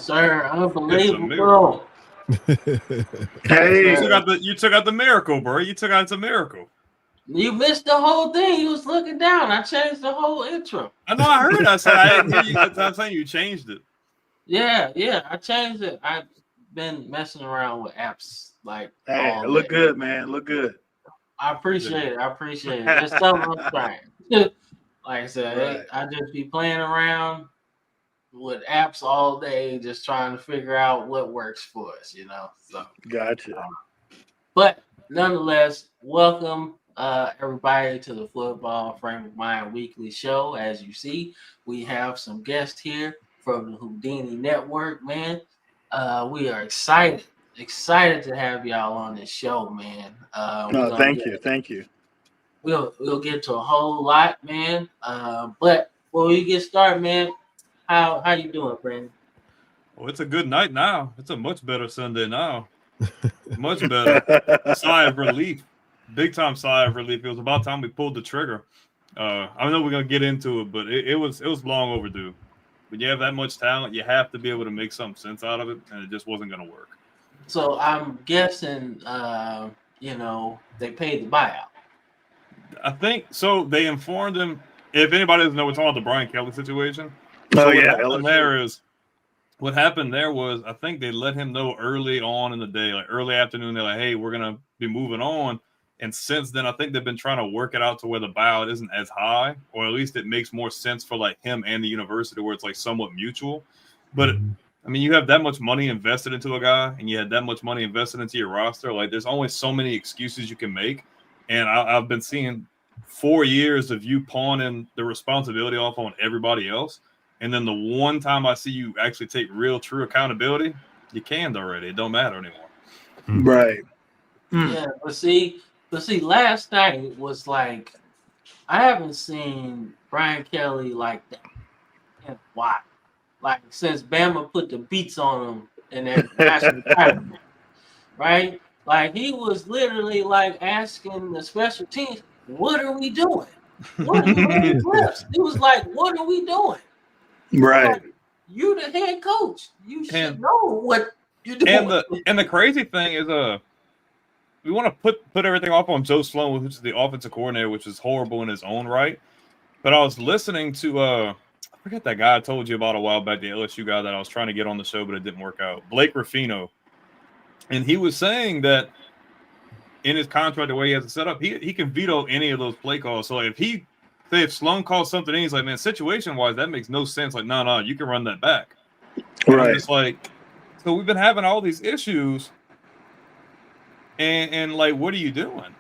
sir. Unbelievable. Hey, you took out the miracle, bro. You took out it's a miracle. You missed the whole thing. You was looking down. I changed the whole intro. I know. I heard. I said I didn't hear you. I'm saying you changed it. Yeah, I changed it. I've been messing around with apps like. hey, look good, man. Look good. I appreciate it. There's something I'm trying. Like I said, Right. I just be playing around with apps all day, just trying to figure out what works for us, So Gotcha. But nonetheless, welcome everybody to the Football Frame of Mind Weekly Show. As you see, we have some guests here from the Houdini Network, man. We are excited to have y'all on this show, man. No, thank you. We'll get to a whole lot, man. But before we get started, man, how you doing, Brandon? Well, it's a good night now. It's a much better Sunday now. Much better. Sigh of relief. Big time sigh of relief. It was about time we pulled the trigger. I know we're gonna get into it, but it was long overdue. When you have that much talent, you have to be able to make some sense out of it, and it just wasn't gonna work. So I'm guessing they paid the buyout. I think so. They informed him. If anybody doesn't know, we're talking about the Brian Kelly situation. Oh, So yeah. what happened there was I think they let him know early on in the day, like early afternoon. They're like, "Hey, we're gonna be moving on." And since then, I think they've been trying to work it out to where the buyout isn't as high, or at least it makes more sense for like him and the university, where it's like somewhat mutual. But I mean, you have that much money invested into a guy, and you had that much money invested into your roster. Like, there's only so many excuses you can make. And I've been seeing 4 years of you pawning the responsibility off on everybody else. And then the one time I see you actually take real, true accountability, you canned already. It don't matter anymore. Right. Yeah, but see, last night was like, I haven't seen Brian Kelly like that in a while. Like, since Bama put the beats on him in that national tournament, right? Like, he was literally like asking the special teams, "What are we doing? What are the clips?" He was like, "What are we doing?" Right. Like, you the head coach. You should know what you're doing. And the crazy thing is, we want to put everything off on Joe Sloan, who's the offensive coordinator, which is horrible in his own right. But I was listening to I forget that guy I told you about a while back, the LSU guy that I was trying to get on the show, but it didn't work out. Blake Ruffino. And he was saying that in his contract, the way he has it set up, he can veto any of those play calls. So if Sloan calls something in, he's like, "Man, situation-wise, that makes no sense." Like, no, you can run that back. Right. It's like, so we've been having all these issues, and like, what are you doing?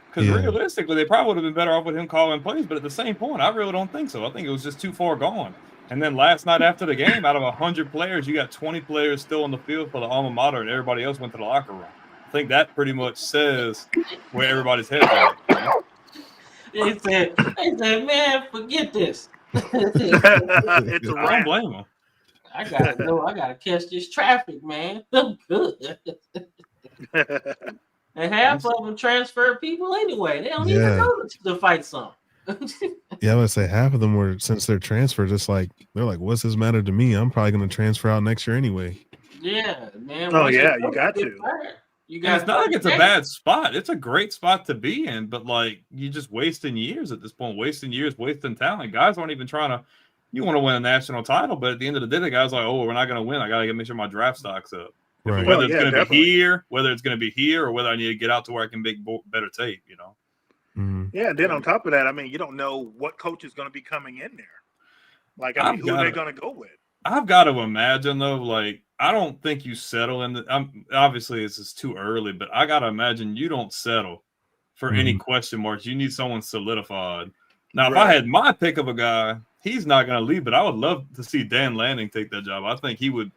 Because realistically, they probably would have been better off with him calling plays. But at the same point, I really don't think so. I think it was just too far gone. And then last night after the game, out of 100 players, you got 20 players still on the field for the alma mater, and everybody else went to the locker room. I think that pretty much says where everybody's head's at. They said, "Man, forget this." It's a I don't blame them. I gotta go. I gotta catch this traffic, man. I'm good. And half of them transfer people anyway. They don't even know to fight some. Yeah, I would say half of them were, since they're transferred, just like they're like, "What's this matter to me? I'm probably going to transfer out next year anyway." Yeah, man. Oh yeah, you got to. It's not like it's a bad spot. It's a great spot to be in, but like, you're just wasting years at this point, wasting talent. Guys aren't even trying to. You want to win a national title, but at the end of the day, the guy's like, "Oh, we're not going to win. I got to make sure my draft stock's up." Right. Whether it's going to be here, or whether I need to get out to where I can make better tape, Yeah, and then on top of that, I mean, you don't know what coach is going to be coming in there. Like, I mean, who are they going to go with? I've got to imagine, though, like, I don't think you settle in obviously this is too early, but I got to imagine you don't settle for any question marks. You need someone solidified. Now, if I had my pick of a guy, he's not going to leave, but I would love to see Dan Lanning take that job. I think he would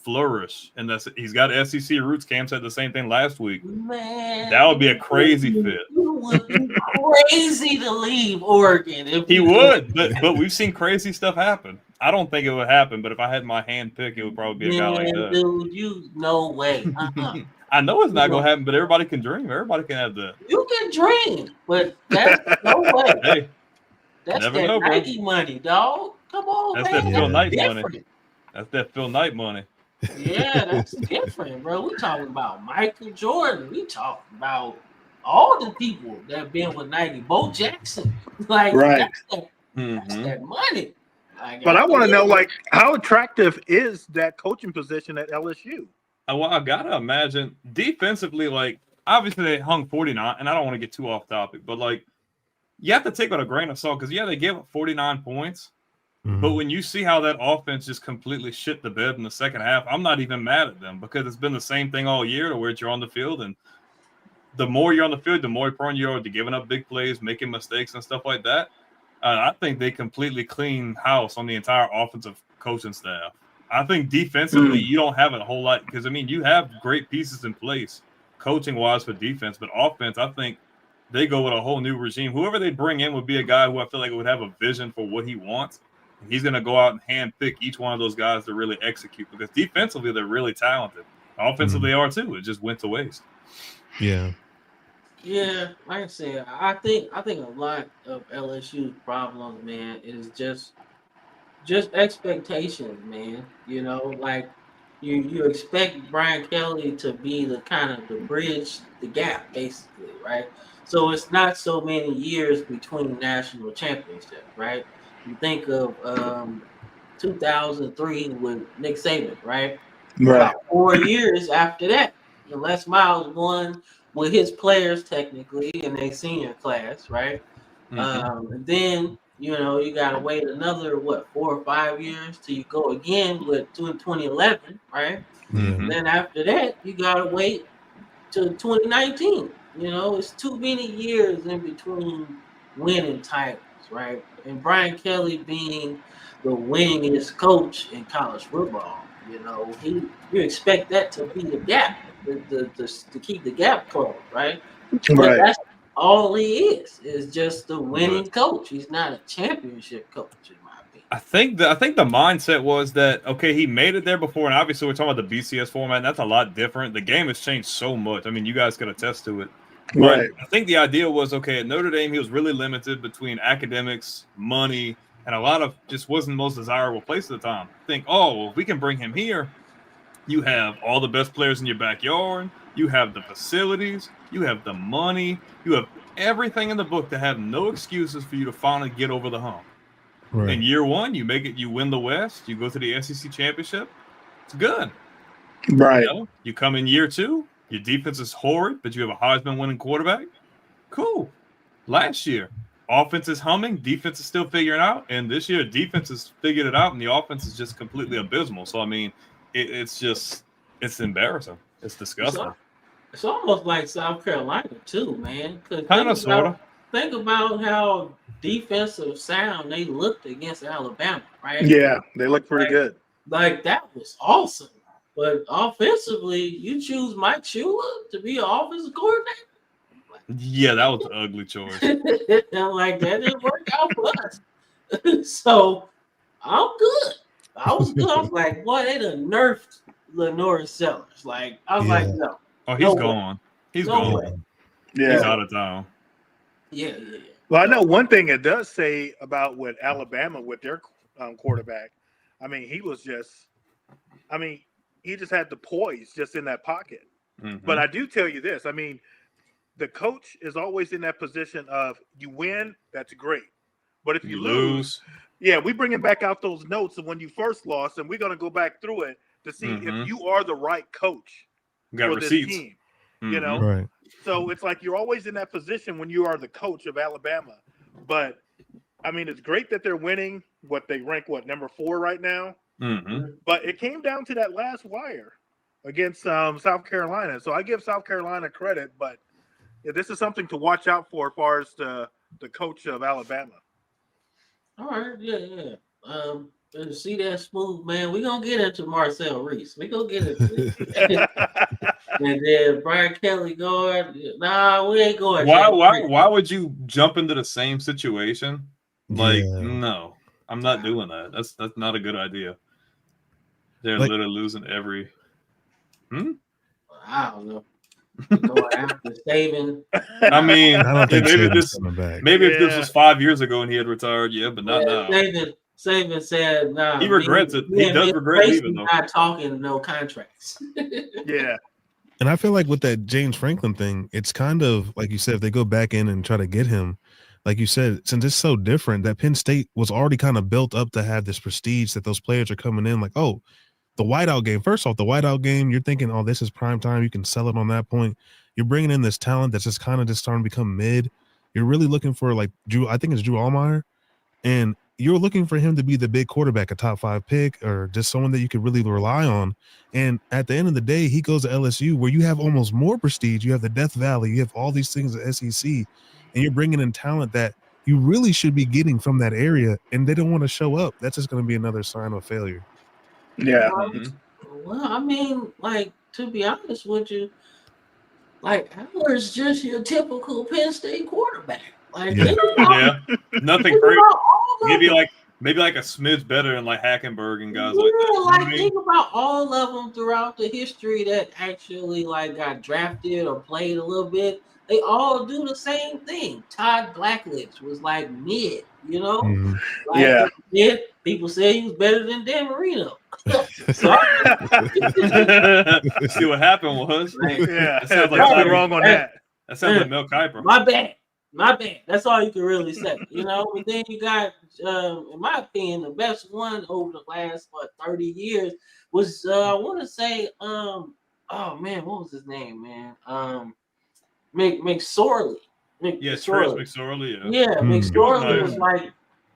flourish, and he's got SEC roots. Cam said the same thing last week. Man, that would be a crazy fit. You would be crazy to leave Oregon. If he would, but we've seen crazy stuff happen. I don't think it would happen, but if I had my hand pick, it would probably be a guy like that. Dude, no way. I know it's not going to happen, but everybody can dream. Everybody can have that. You can dream, but that's no way. Hey, that's that Nike money, dog. Come on, that's man. that Phil Knight money. That's that Phil Knight money. Yeah, that's different, bro. We talking about Michael Jordan. We talking about all the people that have been with Nike. Bo Jackson. Like, Right. That's that money. Like, But I want to know, like, how attractive is that coaching position at LSU? Well, I gotta imagine defensively, like, obviously they hung 49, and I don't want to get too off topic, but like, you have to take it with a grain of salt because they gave up 49 points. But when you see how that offense just completely shit the bed in the second half, I'm not even mad at them because it's been the same thing all year to where you're on the field. And the more you're on the field, the more prone you are to giving up big plays, making mistakes and stuff like that. I think they completely clean house on the entire offensive coaching staff. I think defensively, you don't have a whole lot because, I mean, you have great pieces in place coaching-wise for defense. But offense, I think they go with a whole new regime. Whoever they bring in would be a guy who I feel like would have a vision for what he wants. He's going to go out and handpick each one of those guys to really execute because defensively, they're really talented. Offensively, they are too. It just went to waste. Yeah. Yeah, like I said, I think a lot of LSU's problems, man, is just expectations, man. You know, like you expect Brian Kelly to be the kind of the bridge, the gap, basically, right? So it's not so many years between national championships, right? You think of 2003 with Nick Saban, right? About 4 years after that, Les Miles won with his players technically in their senior class, right? And then you gotta wait another 4 or 5 years till you go again with 2011, right? And then after that, you gotta wait till 2019. It's too many years in between winning titles, right? And Brian Kelly being the winningest coach in college football, you expect that to be the gap, to keep the gap closed, right? But that's all he is just the winning coach. He's not a championship coach, in my opinion. I think the mindset was that, okay, he made it there before, and obviously we're talking about the BCS format, and that's a lot different. The game has changed so much. I mean, you guys could attest to it. But I think the idea was, okay, at Notre Dame, he was really limited between academics, money, and a lot of just wasn't the most desirable place at the time. Think, if we can bring him here, you have all the best players in your backyard, you have the facilities, you have the money, you have everything in the book to have no excuses for you to finally get over the hump. Right. In year one, you make it, you win the West, you go to the SEC championship. It's good. Right. You come in year two, your defense is horrid, but you have a Heisman winning quarterback. Cool. Last year, offense is humming, defense is still figuring out, and this year, defense has figured it out, and the offense is just completely abysmal. So, I mean, it's embarrassing. It's disgusting. It's almost like South Carolina, too, man. Kind of, sort of. Think about how defensive sound they looked against Alabama, right? Yeah, they looked pretty good. Like, that was awesome. But offensively, you choose Mike Shula to be an offensive coordinator? Yeah, that was an ugly choice. Like, that didn't work out for us. So, I'm good. I was good. I was like, boy, they done nerfed Lenore Sellers. Like, I was like, no. Oh, he's gone. He's gone. Way. Yeah. He's out of town. Yeah. Well, I know one thing it does say about with Alabama with their quarterback. I mean, he just had the poise just in that pocket. But I do tell you this. I mean, the coach is always in that position of you win, that's great. But if you lose, we bringing back out those notes of when you first lost, and we're going to go back through it to see if you are the right coach for receipts. This team. Right. So it's like you're always in that position when you are the coach of Alabama. But I mean, it's great that they're winning. What they rank, number 4 right now. But it came down to that last wire against South Carolina. So I give South Carolina credit, but this is something to watch out for as far as the coach of Alabama. All right, yeah. See that smooth, man. We're going to get into Marcel Reese. We're going to get into it. And then Brian Kelly going, nah, we ain't going. Why would you jump into the same situation? Like, no, I'm not doing that. That's not a good idea. They're literally losing every. I don't know. Going after Saban. I mean, I don't think maybe if this was 5 years ago and he had retired, but not now. Saban said, "Nah." He regrets it. He does regret leaving, though. Not talking, no contracts. Yeah. And I feel like with that James Franklin thing, it's kind of like you said, if they go back in and try to get him, like you said, since it's so different, that Penn State was already kind of built up to have this prestige that those players are coming in like, oh, the whiteout game. First off, the whiteout game, you're thinking, oh, this is prime time. You can sell it on that point. You're bringing in this talent that's just kind of just starting to become mid. You're really looking for like Drew. I think it's Drew Allmeyer, and you're looking for him to be the big quarterback, a top 5 pick, or just someone that you could really rely on. And at the end of the day, he goes to LSU where you have almost more prestige. You have the Death Valley. You have all these things at SEC, and you're bringing in talent that you really should be getting from that area, and they don't want to show up. That's just going to be another sign of failure. Yeah. Well, I mean, like, to be honest with you, like, Aller's just your typical Penn State quarterback. Like, Nothing crazy. Maybe like a smidge better than like Hackenberg and guys like that. Like, think about all of them throughout the history that actually like got drafted or played a little bit. They all do the same thing. Todd Blackledge was like mid, you know? Mm-hmm. Like, people say he was better than Dan Marino. See what happened was. That sounds like wrong on that. That sounds like Mel Kiper. My bad. That's all you can really say, you know. But then you got, in my opinion, the best one over the last 30 years was I want to say, oh man, what was his name, man? McSorley. Trace McSorley. McSorley was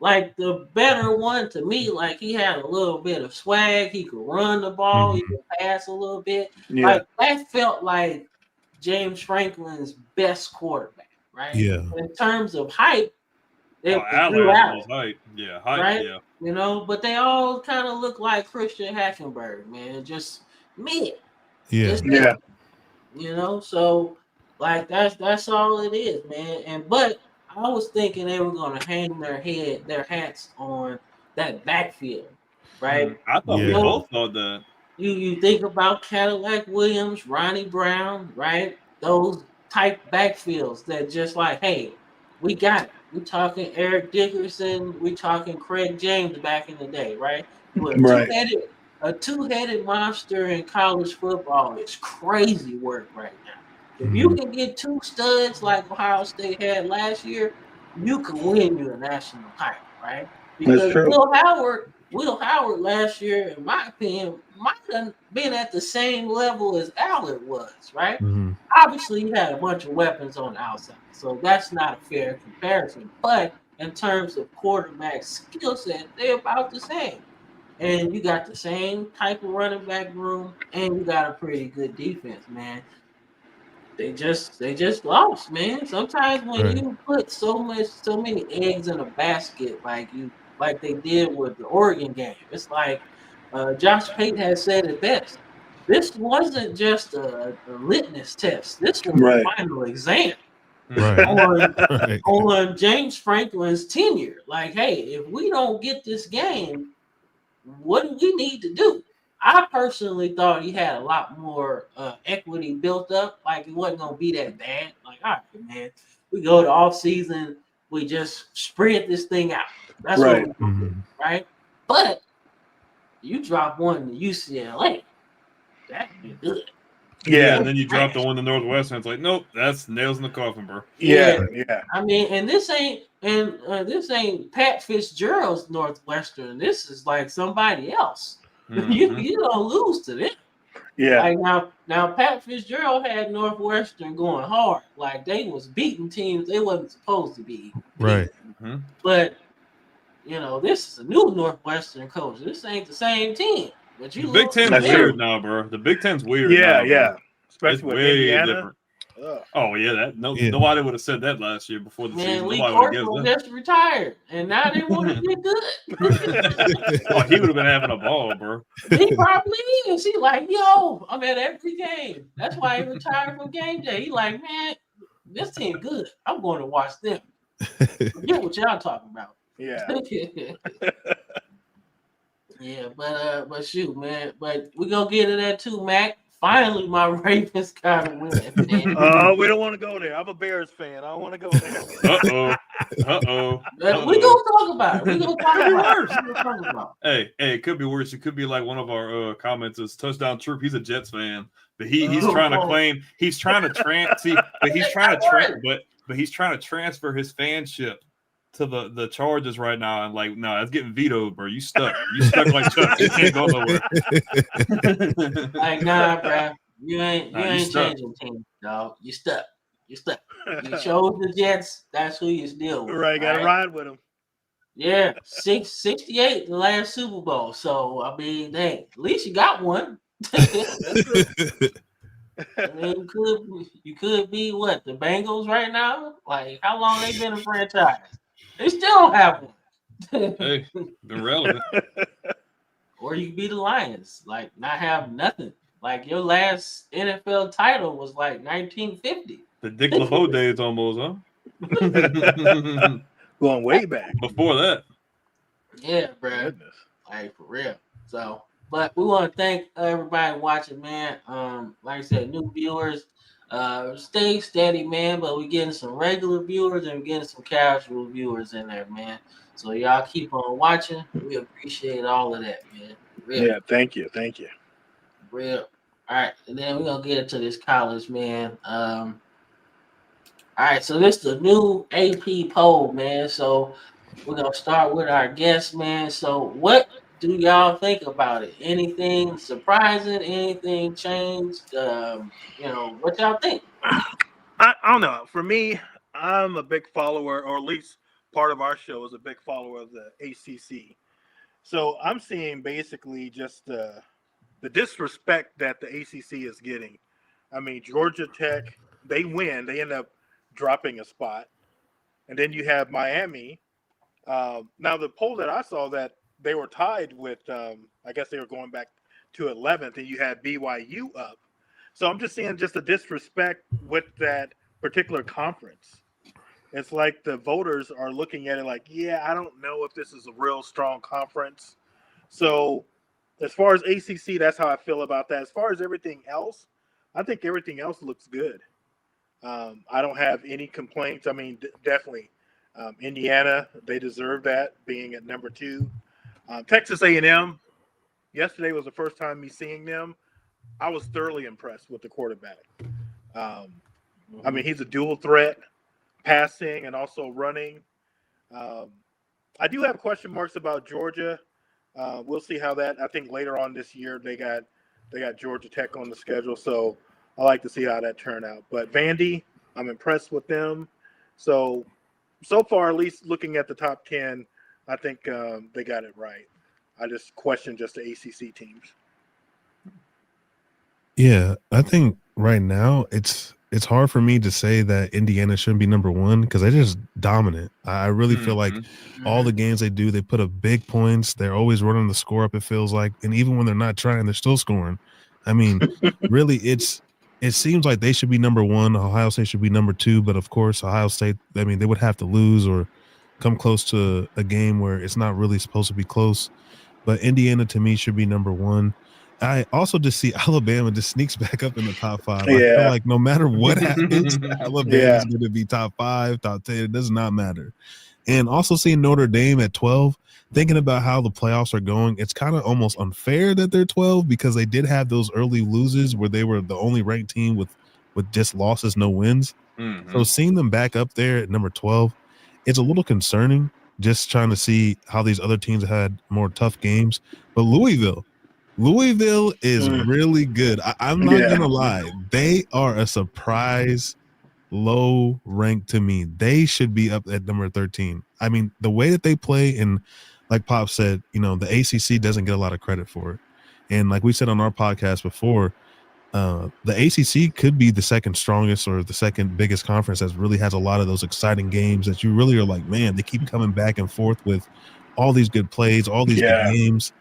like the better one to me. Like, he had a little bit of swag. He could run the ball. He could pass a little bit. Like, that felt like James Franklin's best quarterback, right? Yeah. In terms of hype, Allen was hype. Yeah, hype. Right? Yeah. You know, but they all kind of look like Christian Hackenberg, man. Just mid. Yeah. You know, so like that's all it is, man. But I was thinking they were gonna hang their hats on that backfield, right? I thought we both thought that. You think about Cadillac Williams, Ronnie Brown, right? Those type backfields that just like, hey, we got it. We talking Eric Dickerson, we talking Craig James back in the day, right? A two-headed monster in college football is crazy work right now. If you can get 2 studs like Ohio State had last year, you can win you a national title, right? Because Will Howard last year, in my opinion, might have been at the same level as Allard was, right? Mm-hmm. Obviously, he had a bunch of weapons on the outside, so that's not a fair comparison. But in terms of quarterback skill set, they're about the same. And you got the same type of running back room, and you got a pretty good defense, man. They just lost, man. Sometimes when you put so many eggs in a basket, like they did with the Oregon game, it's like Josh Payton has said it best. This wasn't just a litmus test. This was a final exam on James Franklin's tenure. Like, hey, if we don't get this game, what do we need to do? I personally thought he had a lot more equity built up. Like, it wasn't going to be that bad. Like, all right, man, we go to off season, we just spread this thing out. That's what we do, right? But you drop one to UCLA, that'd be good. Yeah, and then you drop the one to Northwestern. It's like, nope, that's nails in the coffin, bro. Yeah. I mean, and this ain't Pat Fitzgerald's Northwestern. This is like somebody else. You don't lose to them. Yeah. Like now Pat Fitzgerald had Northwestern going hard. Like, they was beating teams they wasn't supposed to be. Right. But you know, this is a new Northwestern coach. This ain't the same team. But you the Big Ten's weird now, bro. The Big Ten's weird. Yeah. Especially with way Indiana. Different. Oh yeah, nobody would have said that last year before the season. Lee Corporal just retired, and now they want to get good. Oh, he would have been having a ball, bro. He probably is. He like, yo, I'm at every game. That's why he retired from game day. He like, man, this team good. I'm going to watch them. Forget what y'all talking about. Yeah. Yeah, but shoot, man. But we're gonna get to that too, Mac. finally my Ravens got to win. Oh, we don't want to go there. I'm a Bears fan. I don't want to go there. We gonna talk about it. We gonna talk about it. Hey, it could be worse. It could be like one of our commenters, Touchdown Troop. He's a Jets fan, but he's trying to claim he's trying to he's trying to transfer his fanship to the Chargers right now, and like, no, it's getting vetoed, bro. You stuck like Chuck. You can't go nowhere. Like, nah, bro. You ain't changing teams, dog. You stuck. You chose the Jets. That's who you still with. Right, gotta ride with them. Yeah, 68 the last Super Bowl. So I mean, hey, at least you got one. I mean, you could be what, the Bengals right now? Like, how long they been a franchise? They still don't have one. Hey, been relevant. Or you could be the Lions, like not have nothing. Like your last NFL title was like 1950. The Dick LeBeau days almost, huh? Going way back. Before that. Yeah, bro. Like for real. So, but we want to thank everybody watching, man. Like I said, new viewers. Stay steady, man. But we're getting some regular viewers and we're getting some casual viewers in there, man. So y'all keep on watching. We appreciate all of that, man. Real. Yeah, thank you. Real. All right, and then we're gonna get into this college, man. All right, so this is the new AP poll, man. So we're gonna start with our guest, man. So what do y'all think about it? Anything surprising? Anything changed? What y'all think? I don't know. For me, I'm a big follower, or at least part of our show is a big follower of the ACC. So I'm seeing basically just the disrespect that the ACC is getting. I mean, Georgia Tech, they win. They end up dropping a spot. And then you have Miami. Now, the poll that I saw that they were tied with, I guess they were going back to 11th, and you had BYU up. So I'm just seeing just the disrespect with that particular conference. It's like the voters are looking at it like, yeah, I don't know if this is a real strong conference. So as far as ACC, that's how I feel about that. As far as everything else, I think everything else looks good. I don't have any complaints. I mean, definitely Indiana, they deserve that, being at number 2. Texas A&M, yesterday was the first time me seeing them. I was thoroughly impressed with the quarterback. I mean, he's a dual threat, passing and also running. I do have question marks about Georgia. We'll see how that. I think later on this year they got Georgia Tech on the schedule, so I like to see how that turned out. But Vandy, I'm impressed with them. So far, at least looking at the top 10, I think they got it right. I just question just the ACC teams. Yeah, I think right now it's hard for me to say that Indiana shouldn't be number 1 because they're just dominant. I really feel like all the games they do, they put up big points. They're always running the score up, it feels like. And even when they're not trying, they're still scoring. I mean, really, it seems like they should be number 1. Ohio State should be number 2. But, of course, Ohio State, I mean, they would have to lose or come close to a game where it's not really supposed to be close. But Indiana, to me, should be number 1. I also just see Alabama just sneaks back up in the top 5. Yeah. I feel like no matter what happens, Alabama is going to be top 5, top 10. It does not matter. And also seeing Notre Dame at 12, thinking about how the playoffs are going, it's kind of almost unfair that they're 12 because they did have those early loses where they were the only ranked team with just losses, no wins. So seeing them back up there at number 12, it's a little concerning just trying to see how these other teams had more tough games. But Louisville is really good. I'm not going to lie. They are a surprise low rank to me. They should be up at number 13. I mean, the way that they play, and like Pop said, the ACC doesn't get a lot of credit for it. And like we said on our podcast before, the ACC could be the second strongest or the second biggest conference that really has a lot of those exciting games that you really are like, man, they keep coming back and forth with all these good plays, all these good games.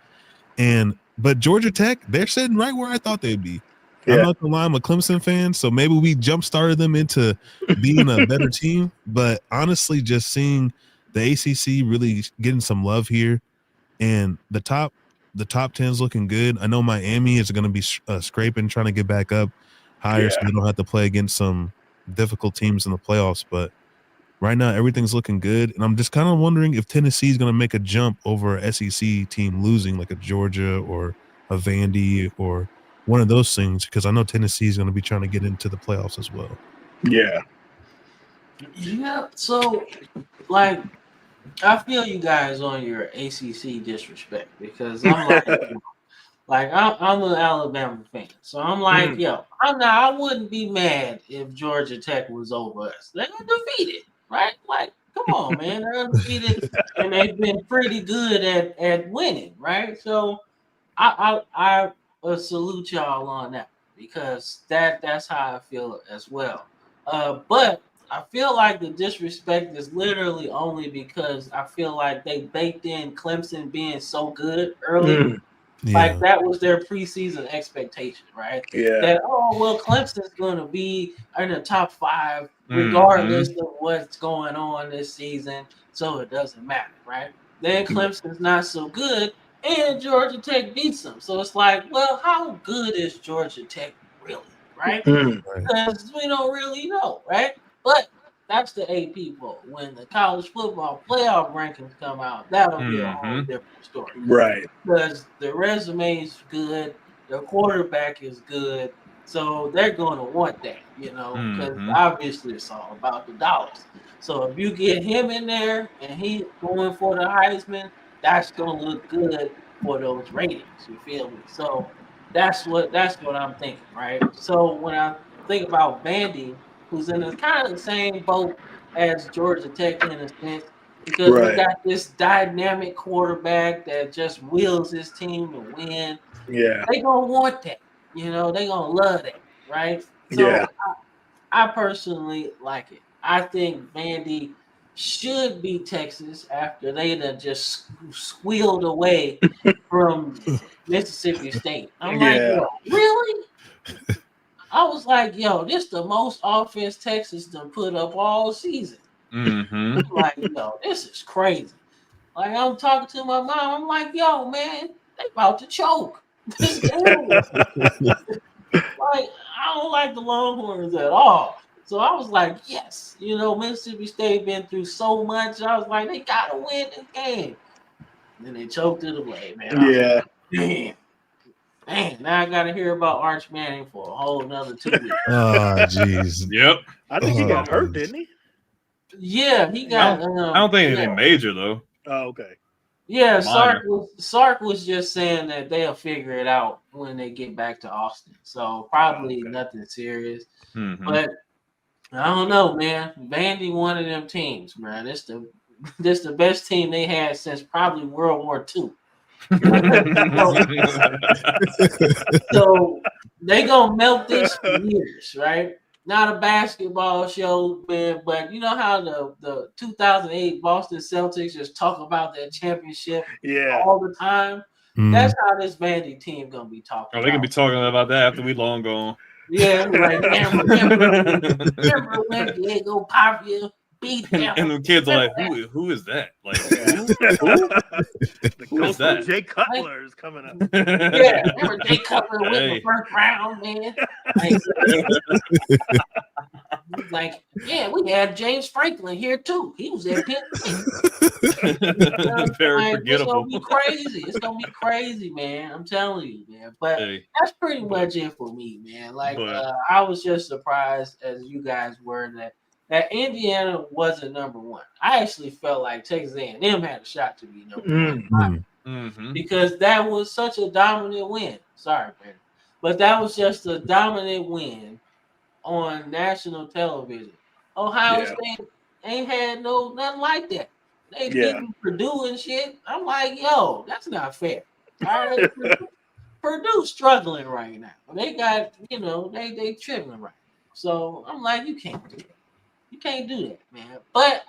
But Georgia Tech, they're sitting right where I thought they'd be. Yeah. I'm not gonna lie, I'm a Clemson fan, so maybe we jump-started them into being a better team. But honestly, just seeing the ACC really getting some love here, and the top the top 10 is looking good. I know Miami is going to be scraping, trying to get back up higher, so they don't have to play against some difficult teams in the playoffs. But right now, everything's looking good, and I'm just kind of wondering if Tennessee is going to make a jump over a SEC team losing, like a Georgia or a Vandy or one of those things, because I know Tennessee is going to be trying to get into the playoffs as well. Yeah. Yeah. So, like, I feel you guys on your ACC disrespect because I'm like I'm an Alabama fan, so I'm like, yo, I wouldn't be mad if Georgia Tech was over us. They're undefeated, right? Like, come on, man, they're undefeated, and they've been pretty good at winning, right? So I salute y'all on that because that's how I feel as well. But I feel like the disrespect is literally only because I feel like they baked in Clemson being so good early. Like that was their preseason expectation, right? Yeah. That Clemson's going to be in the top 5 regardless of what's going on this season, so it doesn't matter, right? Then Clemson's not so good, and Georgia Tech beats them. So it's like, well, how good is Georgia Tech really, right? Because we don't really know, right? But that's the AP poll. When the college football playoff rankings come out, that'll be a whole different story. Right. Because the resume is good, the quarterback is good, so they're going to want that, because obviously it's all about the dollars. So if you get him in there and he's going for the Heisman, that's going to look good for those ratings. You feel me? So that's what I'm thinking, right? So when I think about Vandy, who's in the kind of the same boat as Georgia Tech in a sense, because we got this dynamic quarterback that just wills his team to win. Yeah. They gonna want that. They gonna love that, right? So I personally like it. I think Vandy should beat Texas after they done just squealed away from Mississippi State. I'm like, yo, really? I was like, yo, this the most offense Texas done put up all season. I'm like, yo, this is crazy. Like, I'm talking to my mom. I'm like, yo, man, they about to choke. This game. Like, I don't like the Longhorns at all. So I was like, yes, Mississippi State been through so much. I was like, they gotta win this game. And then they choked it away, man. Yeah. Like, man, now I gotta hear about Arch Manning for a whole another 2 weeks. Oh, jeez. Yep. I think he got hurt, didn't he? Yeah, he got. I don't think anything major though. Oh, okay. Yeah, Sark was just saying that they'll figure it out when they get back to Austin. So probably nothing serious. But I don't know, man. Vandy one of them teams, man. This the best team they had since probably World War II. So they gonna melt this for years, right? Not a basketball show, man, but you know how the 2008 Boston Celtics just talk about their championship all the time? That's how this Vandy team gonna be talking. Oh, they can be talking about that after we long gone. Yeah, like remember when Diego Pavia beat them? And the kids are like, who is that? Like, who is that? Jay Cutler is coming up. Yeah, remember Jay Cutler went in the first round, man. Like, yeah, we had James Franklin here too. He was at Penn State. Very forgettable. It's gonna be crazy. It's gonna be crazy, man. I'm telling you, man. But that's pretty much it for me, man. Like, I was just surprised, as you guys were, that Indiana wasn't number 1. I actually felt like Texas A&M had a shot to be number 1 because that was such a dominant win. Sorry, man, but that was just a dominant win on national television. Ohio State ain't had nothing like that. They beating Purdue and shit. I'm like, yo, that's not fair. All right, Purdue struggling right now. They got, they tripping right now. So I'm like, you can't do that. You can't do that, man. But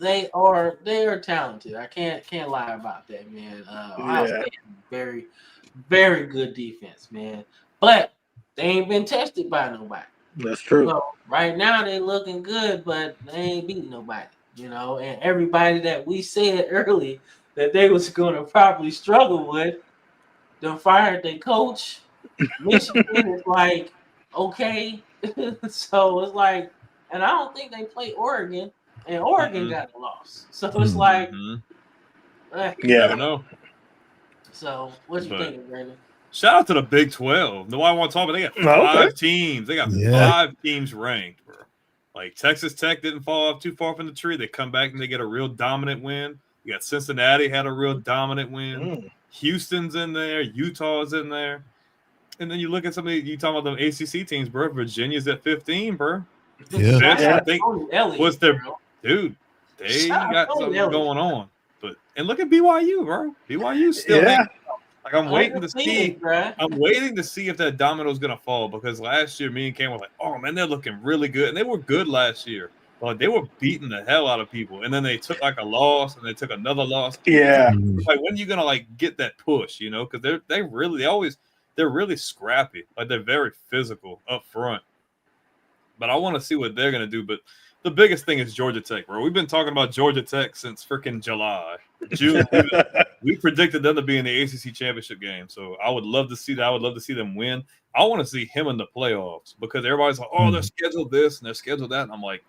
they are talented. I can't lie about that, man. Ohio State, very, very good defense, man. But they ain't been tested by nobody. That's true. So right now they looking good, but they ain't beating nobody. And everybody that we said early that they was going to probably struggle with. They fired their coach. Michigan is like, okay. So it's like, and I don't think they play Oregon, and Oregon got a loss. So it's like, You Yeah. never know. So what you thinking, Brandon? Shout out to the Big 12. No, I want to talk about. They got 5 teams. They got 5 teams ranked, bro. Like Texas Tech didn't fall off too far from the tree. They come back and they get a real dominant win. You got Cincinnati had a real dominant win. Houston's in there. Utah's in there. And then you look at some of you talking about the ACC teams, bro. Virginia's at 15, bro. Yeah. I think was their dude. They got something going on. But and look at BYU, bro. BYU still like I'm waiting to see. I'm waiting to see if that domino's gonna fall because last year me and Cam were like, oh man, they're looking really good, and they were good last year. But they were beating the hell out of people, and then they took like a loss, and they took another loss. Yeah, like when are you gonna like get that push? You know, because they're really scrappy. Like they're very physical up front. But I want to see what they're gonna do. But the biggest thing is Georgia Tech, bro. We've been talking about Georgia Tech since freaking July. June. We predicted them to be in the ACC championship game. So I would love to see that. I would love to see them win. I want to see him in the playoffs because everybody's like, oh, they're scheduled this and they're scheduled that. And I'm like,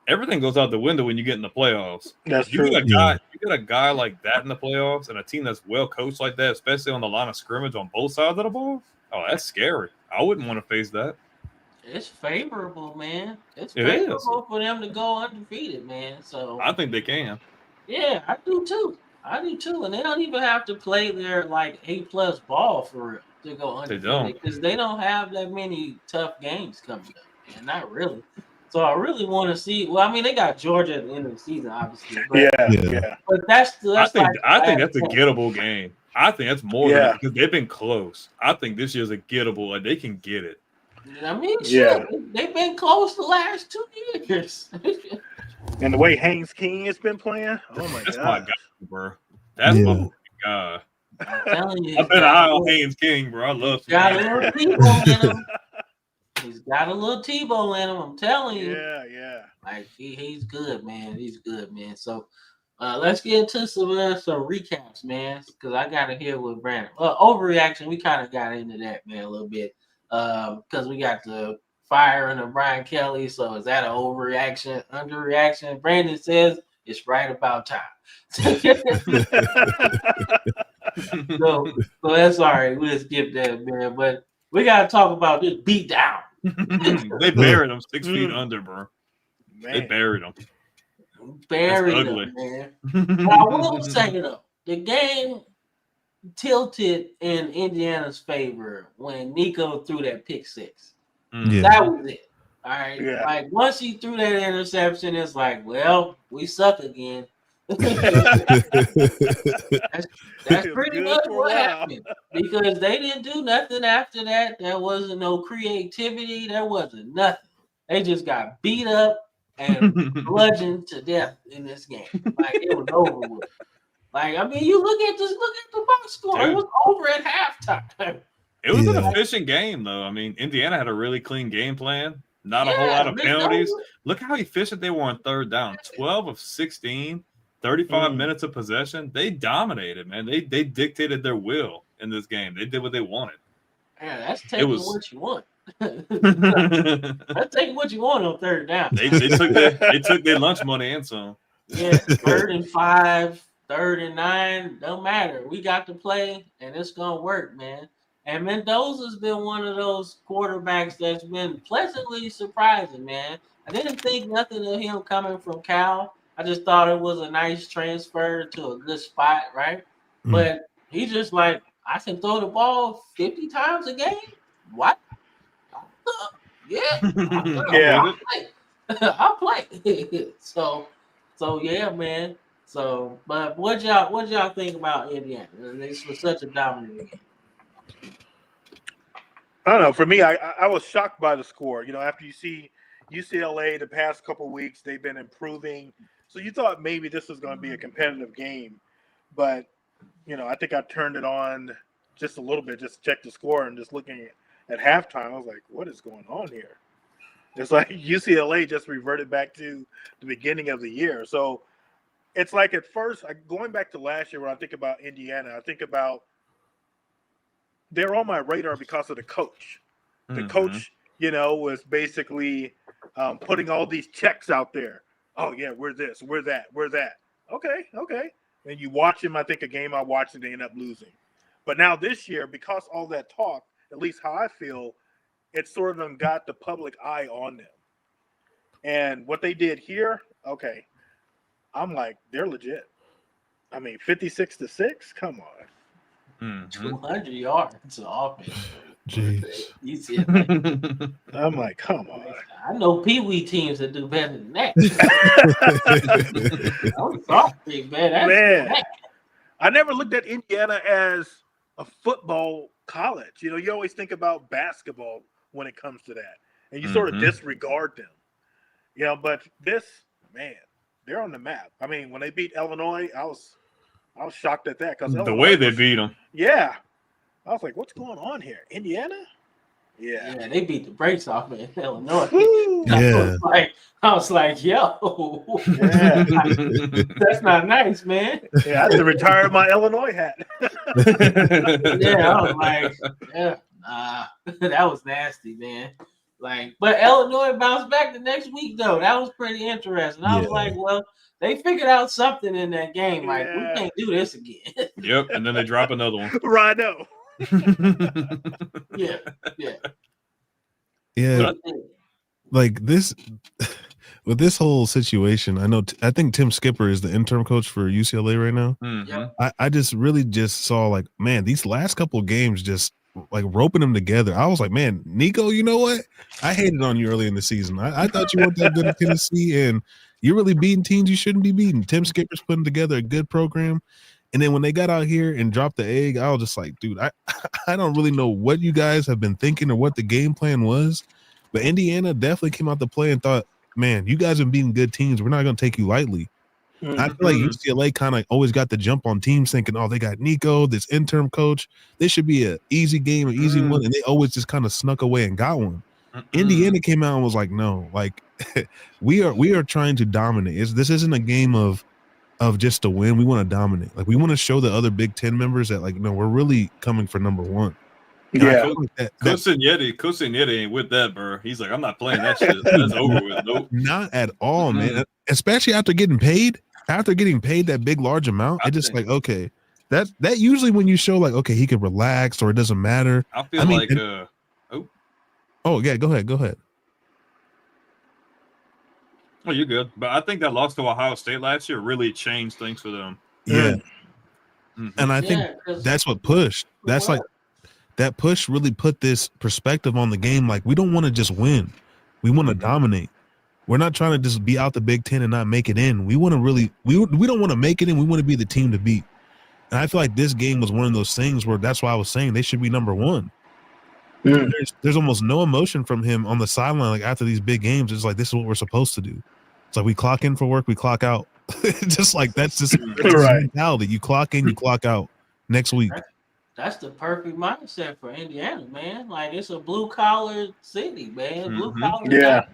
everything goes out the window when you get in the playoffs. That's true. You got a guy like that in the playoffs and a team that's well coached like that, especially on the line of scrimmage on both sides of the ball. Oh, that's scary. I wouldn't want to face that. It's favorable, man. It's favorable for them to go undefeated, man. So I think they can. Yeah, I do too. And they don't even have to play their like A+ ball for real to go undefeated. They don't, because they don't have that many tough games coming up. Man, not really. So I really want to see. Well, I mean, they got Georgia at the end of the season, obviously. But, But I think that's a gettable game. I think that's more than because they've been close. I think this year's a gettable. Like they can get it. I mean, shit, they've been close the last 2 years. And the way Haynes King has been playing, oh my god, that's my guy, bro. That's my guy. I'm telling you, I've been high on Haynes King, bro. I love him. He's got a little Tebow in him. I'm telling you. Yeah. Like he's good, man. He's good, man. So let's get into some recaps, man. Because I gotta hear what Brandon. Overreaction. We kind of got into that, man, a little bit. Because we got the firing of Brian Kelly. So is that an overreaction, underreaction? Brandon says it's right about time. So that's all right. We'll skip that, man. But we got to talk about this beat down. They buried him 6 feet under, bro. Man. They buried him. Buried him, man. I will say, though, the game tilted in Indiana's favor when Nico threw that pick 6. That was it. All right. Yeah. Like once he threw that interception, it's like, well, we suck again. That's pretty much what happened because they didn't do nothing after that. There wasn't no creativity. There wasn't nothing. They just got beat up and bludgeoned to death in this game. Like it was over with. Like I mean, look at the box score. Dude. It was over at halftime. It was an efficient game, though. I mean, Indiana had a really clean game plan. Not a whole lot of penalties. Look how efficient they were on third down. 12 of 16, 35 minutes of possession. They dominated, man. They dictated their will in this game. They did what they wanted. Yeah, that's taking what you want. That's taking what you want on third down. They took their lunch money and some. Yeah, 3rd and 5, 3rd and 9, don't matter. We got to play, and it's gonna work, man. And Mendoza's been one of those quarterbacks that's been pleasantly surprising, man. I didn't think nothing of him coming from Cal. I just thought it was a nice transfer to a good spot, right? But he just like, I can throw the ball 50 times a game. What? I'll play. So yeah, man. So, but what y'all think about Indiana? This was such a dominant game. I don't know. For me, I was shocked by the score. You know, after you see UCLA the past couple of weeks, they've been improving. So you thought maybe this was going to be a competitive game. But, you know, I think I turned it on just a little bit, just check the score, and just looking at halftime, I was like, what is going on here? It's like UCLA just reverted back to the beginning of the year. So it's like at first, going back to last year when I think about Indiana, I think about they're on my radar because of the coach. The coach, was basically putting all these checks out there. Oh, yeah, we're this, we're that, we're that. Okay. And you watch him, I think a game I watched and they end up losing. But now this year, because all that talk, at least how I feel, it sort of got the public eye on them. And what they did here, okay, I'm like, they're legit. I mean, 56-6? Come on. 200 yards to offense. Jeez. You see it like, I'm like, come on. I know Pee Wee teams that do better than that. I'm sorry, man. I never looked at Indiana as a football college. You always think about basketball when it comes to that, and you sort of disregard them. But this, man, they're on the map. I mean, when they beat Illinois, I was shocked at that because the way they beat them. Yeah, I was like, what's going on here, Indiana? Yeah, they beat the brakes off in Illinois. Yeah, I was like, yo, that's not nice, man. Yeah, I had to retire my Illinois hat. Yeah, I was like, that was nasty, man. But Illinois bounced back the next week though. That was pretty interesting. I was like, well, they figured out something in that game. Like, we can't do this again. Yep, and then they drop another one. Rhino. Yeah. Like this, with this whole situation, I think Tim Skipper is the interim coach for UCLA right now. I just really saw like, man, these last couple of games just like roping them together. I was like, man, Nico, you know what? I hated on you early in the season. I thought you weren't that good at Tennessee, and you're really beating teams you shouldn't be beating. Tim Skipper's putting together a good program. And then when they got out here and dropped the egg, I was just like, dude, I don't really know what you guys have been thinking or what the game plan was. But Indiana definitely came out to play and thought, man, you guys have been beating good teams. We're not going to take you lightly. I feel like UCLA kind of always got the jump on teams thinking, oh, they got Nico, this interim coach. This should be an easy game, an easy one. And they always just kind of snuck away and got one. Indiana came out and was like, no, like we are trying to dominate. This isn't a game of just to win. We want to dominate. Like we want to show the other Big Ten members that like, no, we're really coming for number one. Yeah, Kusinyetti ain't with that, bro. He's like, I'm not playing that shit. That's over with. Nope. Not at all, man. Especially after getting paid. After getting paid that big, large amount, it just like, okay, that usually when you show like, okay, he can relax or it doesn't matter. I feel like, oh yeah, go ahead. Oh, you're good. But I think that loss to Ohio State last year really changed things for them. Yeah. And I think that's what pushed. That's like that push really put this perspective on the game. Like, we don't want to just win. We want to dominate. We're not trying to just be out the Big Ten and not make it in. We want to really we don't want to make it in. We want to be the team to beat. And I feel like this game was one of those things where that's why I was saying they should be number one. There's almost no emotion from him on the sideline. Like after these big games, it's like, this is what we're supposed to do. It's like we clock in for work, we clock out. Just like that's just mentality. You clock in, you clock out next week. That's the perfect mindset for Indiana, man. Like it's a blue collar city, man. Blue collar. Yeah.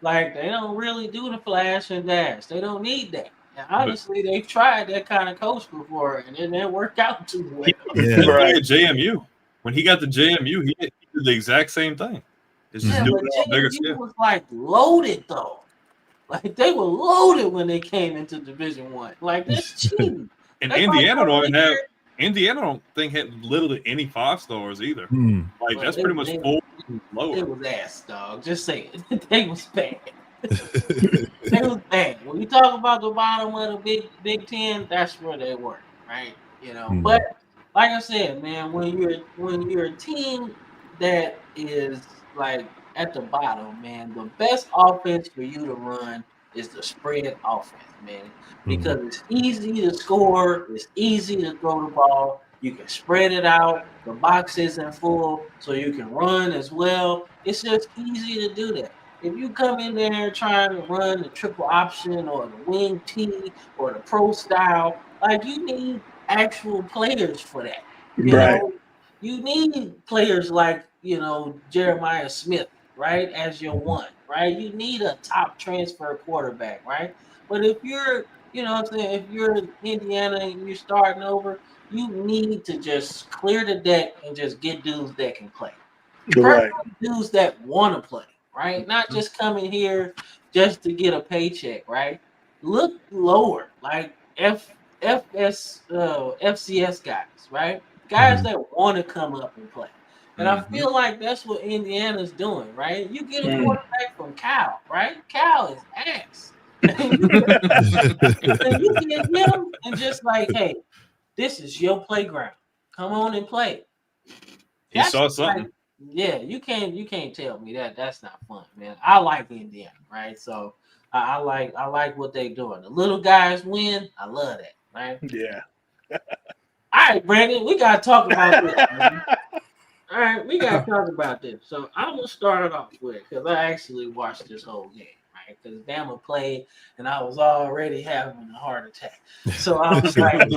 Like they don't really do the flash and dash. They don't need that. And honestly, they've tried that kind of coach before, and it didn't work out too well. At JMU, when he got to JMU, he did the exact same thing. It's just doing it on bigger scale. Was like loaded though. Like they were loaded when they came into Division I. Like that's cheating. And Indiana don't think had little to any 5-stars either. Like that's pretty much full lower. It was ass, dog. Just say it. They was bad. They was bad. When you talk about the bottom of the Big Ten, that's where they were, right? You know. But like I said, man, when you're a team that is like at the bottom, man, the best offense for you to run is the spread offense, man, because it's easy to score, it's easy to throw the ball, you can spread it out, the box isn't full, so you can run as well. It's just easy to do that. If you come in there trying to run the triple option or the wing T or the pro style, like you need actual players for that. You know, you need players like, Jeremiah Smith, right, as your one, right? You need a top transfer quarterback, right? But if you're You know what I'm saying? If you're Indiana and you're starting over, you need to just clear the deck and just get dudes that can play. Right. Dudes that want to play, right? Not just coming here just to get a paycheck, right? Look lower, like FCS guys, right? Guys that want to come up and play. And I feel like that's what Indiana's doing, right? You get a quarterback from Cal, right? Cal is ass. And you get him and just like, hey, this is your playground. Come on and play. He saw something. Like, yeah, you can't tell me that that's not fun, man. I like Indiana, right? So I like what they doing. The little guys win. I love that, right? Yeah. All right, Brandon, we gotta talk about this, man. All right, we gotta talk about this. So I'm gonna start it off with because I actually watched this whole game, right? Because Bama played and I was already having a heart attack. So I was like,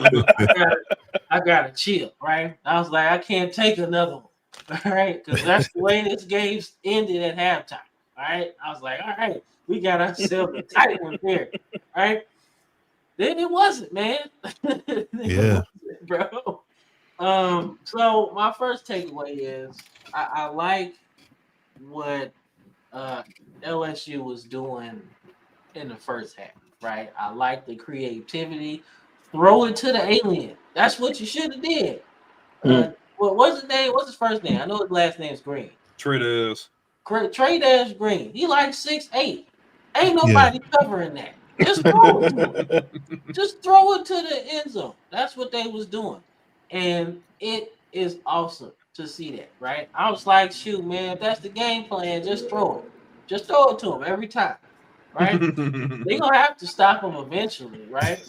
I gotta chill, right? I was like, I can't take another one. All right, because that's the way this game ended at halftime. All right, I was like, all right, we got ourselves a tight one here. All right, then it wasn't, man. Yeah, bro. So my first takeaway is I like what LSU was doing in the first half, right? I like the creativity. Throw it to the alien. That's what you should have did. What's his name? What's his first name? I know his last name's Green. Trey Dash Green. He like 6'8". Ain't nobody covering that. Just throw it to him. Just throw it to the end zone. That's what they was doing. And it is awesome to see that, right? I was like, shoot, man, if that's the game plan, just throw it. Just throw it to him every time, right? They're going to have to stop him eventually, right?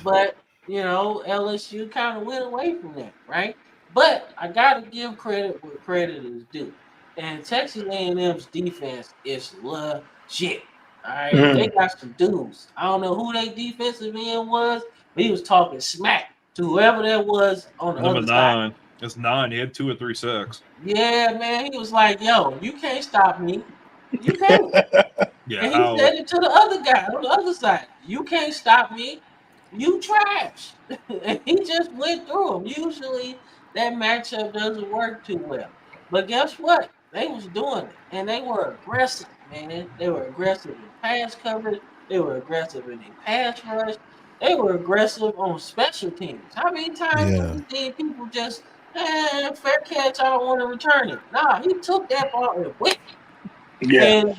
But, LSU kind of went away from that, right? But I got to give credit where credit is due. And Texas A&M's defense is legit. All right, they got some dudes. I don't know who their defensive end was, but he was talking smack to whoever that was on the Number other 9. side. It's 9. He had 2 or 3 sacks. Yeah, man. He was like, yo, you can't stop me. You can't. Yeah, and he said it to the other guy on the other side. You can't stop me. You trash. And he just went through them. Usually that matchup doesn't work too well. But guess what? They was doing it. And they were aggressive, man. They were aggressive in pass coverage. They were aggressive in a pass rush. They were aggressive on special teams. How many times have we seen people just, fair catch, I don't want to return it. Nah, he took that ball and went. Yeah.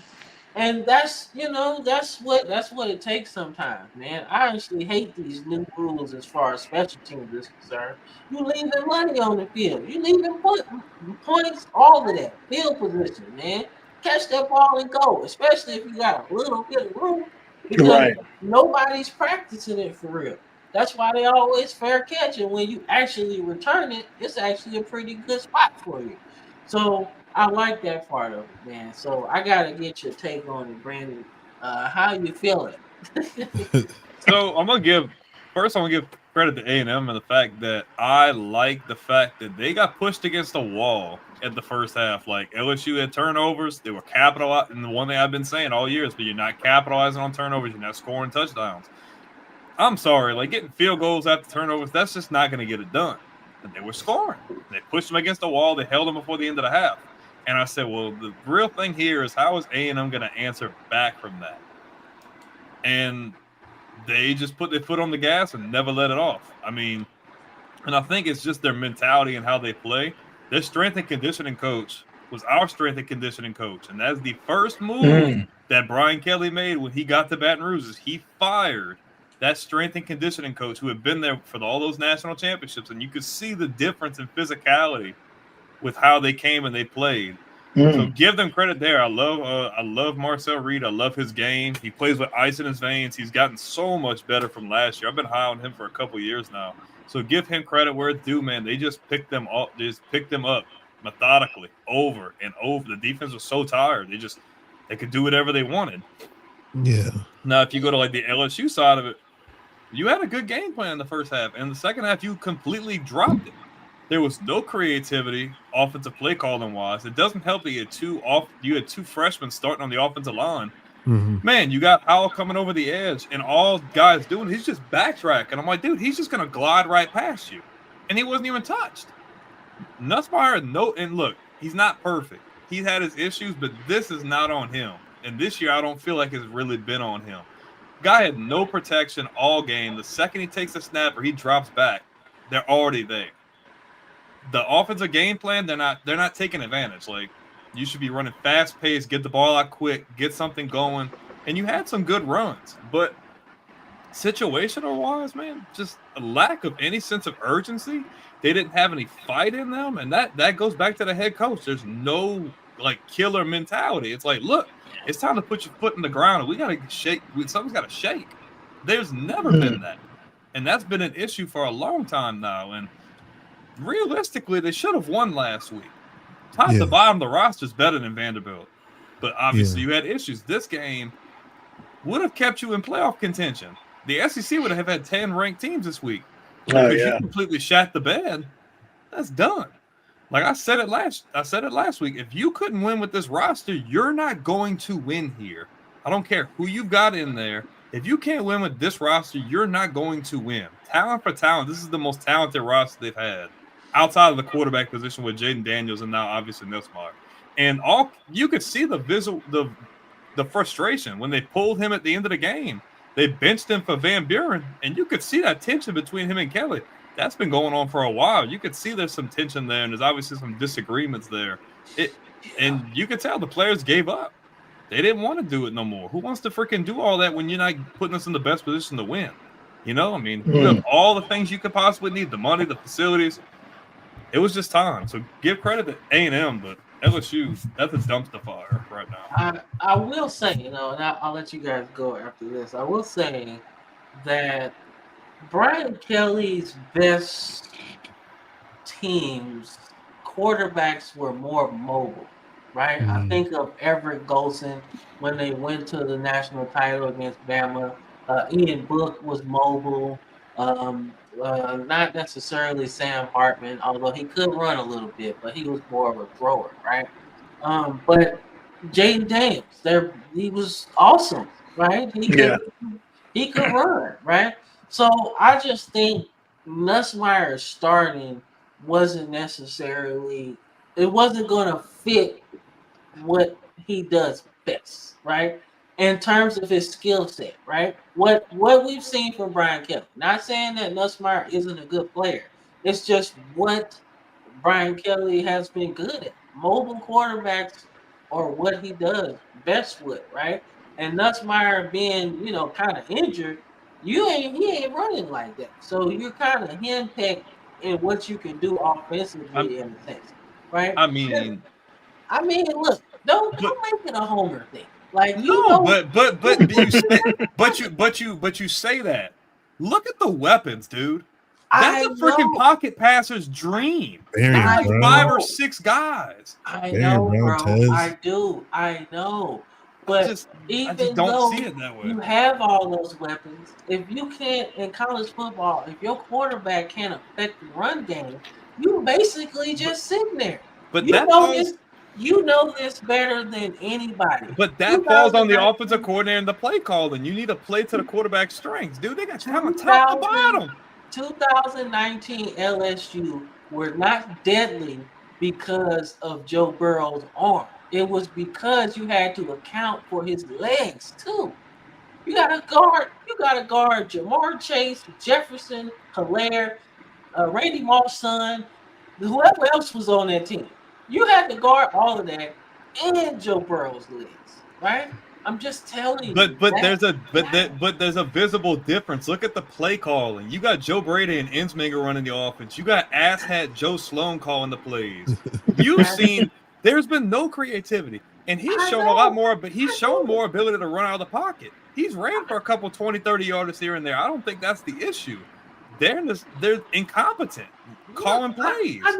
And that's that's what it takes sometimes, man. I honestly hate these new rules as far as special teams is concerned. You leaving money on the field. You leaving points, all of that. Field position, man. Catch that ball and go, especially if you got a little bit of room because nobody's practicing it for real. That's why they always fair catch, and when you actually return it, it's actually a pretty good spot for you. So I like that part of it, man. So I gotta get your take on it, Brandon. How you feeling? So I'm gonna give credit to A&M and the fact that I like the fact that they got pushed against the wall at the first half. Like LSU had turnovers, they were capitalizing. And the one thing I've been saying all year is, but you're not capitalizing on turnovers, you're not scoring touchdowns. I'm sorry, like getting field goals after turnovers, that's just not gonna get it done. And they were scoring. They pushed them against the wall. They held them before the end of the half. And I said, well, the real thing here is how is A&M going to answer back from that? And they just put their foot on the gas and never let it off. I mean, and I think it's just their mentality and how they play. Their strength and conditioning coach was our strength and conditioning coach. And that's the first move that Brian Kelly made when he got to Baton Rouge is he fired that strength and conditioning coach who had been there for all those national championships. And you could see the difference in physicality with how they came and they played. So give them credit there. I love Marcel Reed. I love his game. He plays with ice in his veins. He's gotten so much better from last year. I've been high on him for a couple of years now. So give him credit where it's due, man. They just picked them up. They just picked them up methodically over and over. The defense was so tired. They could do whatever they wanted. Yeah. Now, if you go to like the LSU side of it, you had a good game plan in the first half. And the second half, you completely dropped it. There was no creativity, offensive play calling wise. It doesn't help that you had two freshmen starting on the offensive line Man, you got Howell coming over the edge, and all guys doing, he's just backtracking. I'm like, dude, he's just going to glide right past you. And he wasn't even touched. Nussmeier, and look, he's not perfect. He's had his issues, but this is not on him. And this year, I don't feel like it's really been on him. Guy had no protection all game. The second he takes a snap or he drops back, they're already there. The offensive game plan, they're not taking advantage. Like, you should be running fast pace, get the ball out quick, get something going. And you had some good runs, but situational wise, man, just a lack of any sense of urgency. They didn't have any fight in them, and that goes back to the head coach. There's no like killer mentality. It's like, look, it's time to put your foot in the ground, and we gotta shake. Something's got to shake. There's never been that, and that's been an issue for a long time now. And realistically, they should have won last week. Top to bottom, the roster's better than Vanderbilt, but obviously you had issues. This game would have kept you in playoff contention. The SEC would have had 10 ranked teams this week. Because you completely shat the bed, that's done. Like I said it last week. If you couldn't win with this roster, you're not going to win here. I don't care who you've got in there. If you can't win with this roster, you're not going to win. Talent for talent, this is the most talented roster they've had outside of the quarterback position with Jaden Daniels and now obviously Nussmeier. And you could see the frustration when they pulled him at the end of the game. They benched him for Van Buren, and you could see that tension between him and Kelly. That's been going on for a while. You could see there's some tension there, and there's obviously some disagreements there. And you could tell the players gave up. They didn't want to do it no more. Who wants to freaking do all that when you're not putting us in the best position to win? You know, I mean, you have all the things you could possibly need, the money, the facilities. It was just time. So give credit to A&M, but LSU, that's a dumpster fire right now. I will say, and I'll let you guys go after this. I will say that Brian Kelly's best teams, quarterbacks were more mobile, right? I think of Everett Golson when they went to the national title against Bama. Ian Book was mobile. Not necessarily Sam Hartman, although he could run a little bit, but he was more of a thrower, right? But Jaden Daniels, he was awesome, right? He could run, right? So I just think Nussmeier starting wasn't going to fit what he does best, right? In terms of his skill set, right? What we've seen from Brian Kelly. Not saying that Nussmeier isn't a good player. It's just what Brian Kelly has been good at. Mobile quarterbacks are what he does best with, right? And Nussmeier being, kind of injured, he ain't running like that. So you're kind of henpecked in what you can do offensively in a sense, right? I mean, look, don't make it a homer thing. Like but you say that. Look at the weapons, dude. That's a freaking pocket passer's dream. 5 or 6 guys. I know, bro. I know. But even though see it that way. You have all those weapons, if you can't in college football, if your quarterback can't affect the run game, you basically just sitting there. But you know this better than anybody. But that falls on the offensive coordinator and the play calling. You need to play to the quarterback's strengths, dude. They got talent top to bottom. 2019 LSU were not deadly because of Joe Burrow's arm. It was because you had to account for his legs too. You got to guard Jamar Chase, Jefferson, Hilaire, Randy Moss's son, whoever else was on that team. You had to guard all of that and Joe Burrow's legs, right? I'm just telling you. But there's a visible difference. Look at the play calling. You got Joe Brady and Ensminger running the offense. You got asshat Joe Sloan calling the plays. You've seen there's been no creativity, and he's shown a lot more. But he's shown more ability to run out of the pocket. He's ran for a couple 20, 30 yards here and there. I don't think that's the issue. They're incompetent calling plays. I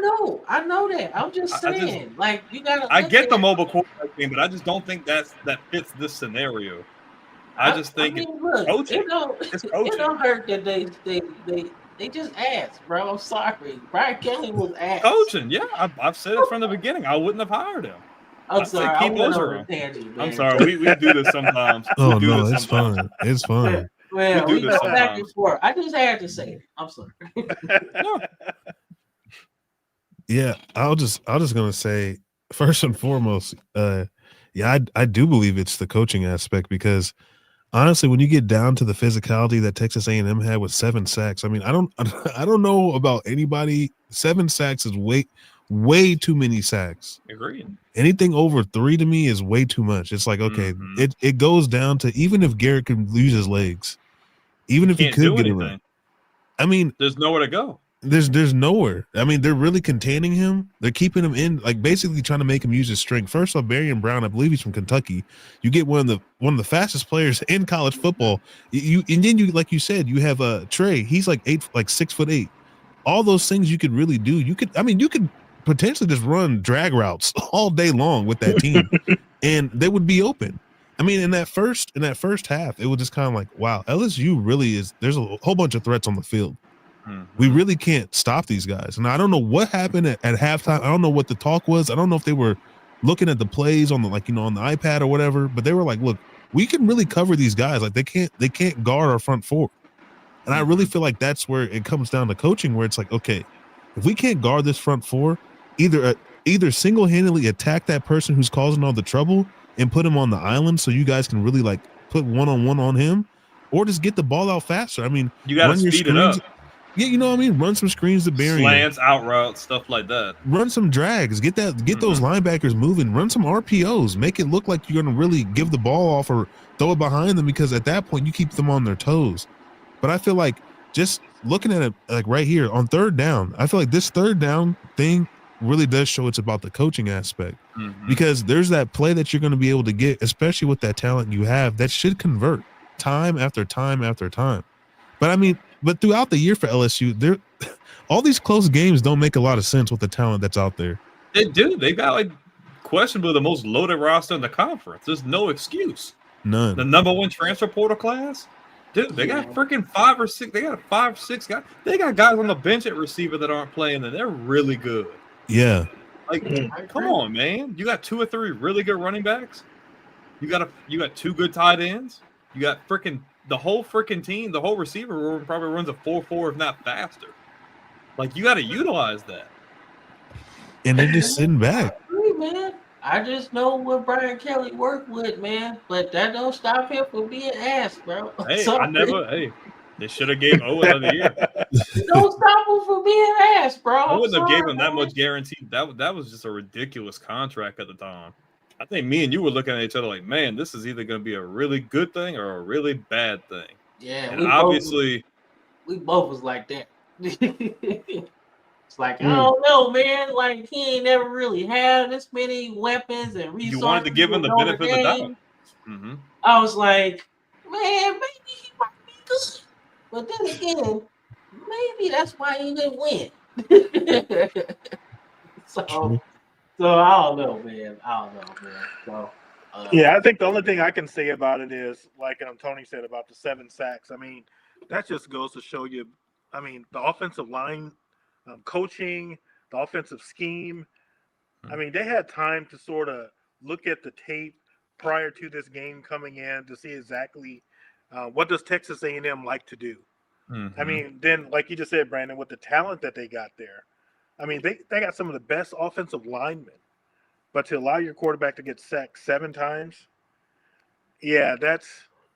know that. I'm just saying, you gotta. I get the mobile quarterback thing, but I just don't think that fits this scenario. I just think it's coaching. It don't hurt that they just asked, bro. I'm sorry. Brian Kelly was asked. Coaching, yeah. I've said it from the beginning. I wouldn't have hired him. I'm sorry. I keep went on Ogeron. a tangent, man. I'm sorry. We do this sometimes. Oh no, it's fine. It's fine. Well, do we this go back and sometimes. forth. I just had to say it. I'm sorry. Yeah, I was just gonna say first and foremost, yeah, I do believe it's the coaching aspect because honestly, when you get down to the physicality that Texas A&M had with 7 sacks, I mean, I don't know about anybody. 7 sacks is way too many sacks. Agreed. Anything over 3 to me is way too much. It's like, okay, it goes down to even if Garrett can lose his legs, even if he Can't could do get anything. around. I mean, there's nowhere to go. There's nowhere. I mean, they're really containing him. They're keeping him in, like basically trying to make him use his strength. First off, Barian Brown, I believe he's from Kentucky. You get one of the fastest players in college football. And then you, like you said, you have Trey. He's like 6'8". All those things you could really do. You could potentially just run drag routes all day long with that team, and they would be open. I mean, in that first half, it was just kind of like, wow, LSU really is. There's a whole bunch of threats on the field. We really can't stop these guys. And I don't know what happened at halftime. I don't know what the talk was. I don't know if they were looking at the plays on the on the iPad or whatever, but they were like, look, we can really cover these guys. Like they can't guard our front four. And I really feel like that's where it comes down to coaching, where it's like, okay, if we can't guard this front four, either single-handedly attack that person who's causing all the trouble and put him on the island so you guys can really like put one-on-one on him, or just get the ball out faster. I mean, you got to speed it up. Yeah, you know what I mean? Run some screens to Barian. Slants, out routes, stuff like that. Run some drags. Get those linebackers moving. Run some RPOs. Make it look like you're going to really give the ball off or throw it behind them, because at that point you keep them on their toes. But I feel like just looking at it like right here on third down, I feel like this third down thing really does show it's about the coaching aspect, because there's that play that you're going to be able to get, especially with that talent you have, that should convert time after time after time. But I mean, throughout the year for LSU, all these close games don't make a lot of sense with the talent that's out there. They do. They got like questionably the most loaded roster in the conference. There's no excuse. None. The number 1 transfer portal class, dude. They got freaking 5 or 6. They got 5 or 6 guys. They got guys on the bench at receiver that aren't playing, and they're really good. Yeah. Like, come on, man. You got 2 or 3 really good running backs. You got 2 good tight ends. You got the whole freaking team, the whole receiver room probably runs a 4.4, if not faster. Like, you got to utilize that. And they're just sitting back. Man, I just know what Brian Kelly worked with, man. But that don't stop him from being ass, bro. Hey, they should have gave Owen of the year. Don't stop him from being ass, bro. I wouldn't have gave him that much guarantee. That was just a ridiculous contract at the time. I think me and you were looking at each other like, man, this is either going to be a really good thing or a really bad thing. Yeah, and obviously we both was like that. It's like, I don't know, man. Like, he ain't never really had this many weapons and resources. You wanted to give him the benefit of the doubt. I was like, man, maybe he might be good. But then again, maybe that's why he didn't win. So I don't know, man. So yeah, I think the only thing I can say about it is, like Tony said about the 7 sacks. I mean, that just goes to show you. I mean, the offensive line coaching, the offensive scheme. I mean, they had time to sort of look at the tape prior to this game coming in to see exactly what does Texas A&M like to do. I mean, then like you just said, Brandon, with the talent that they got there, I mean, they got some of the best offensive linemen, but to allow your quarterback to get sacked 7 times, yeah, that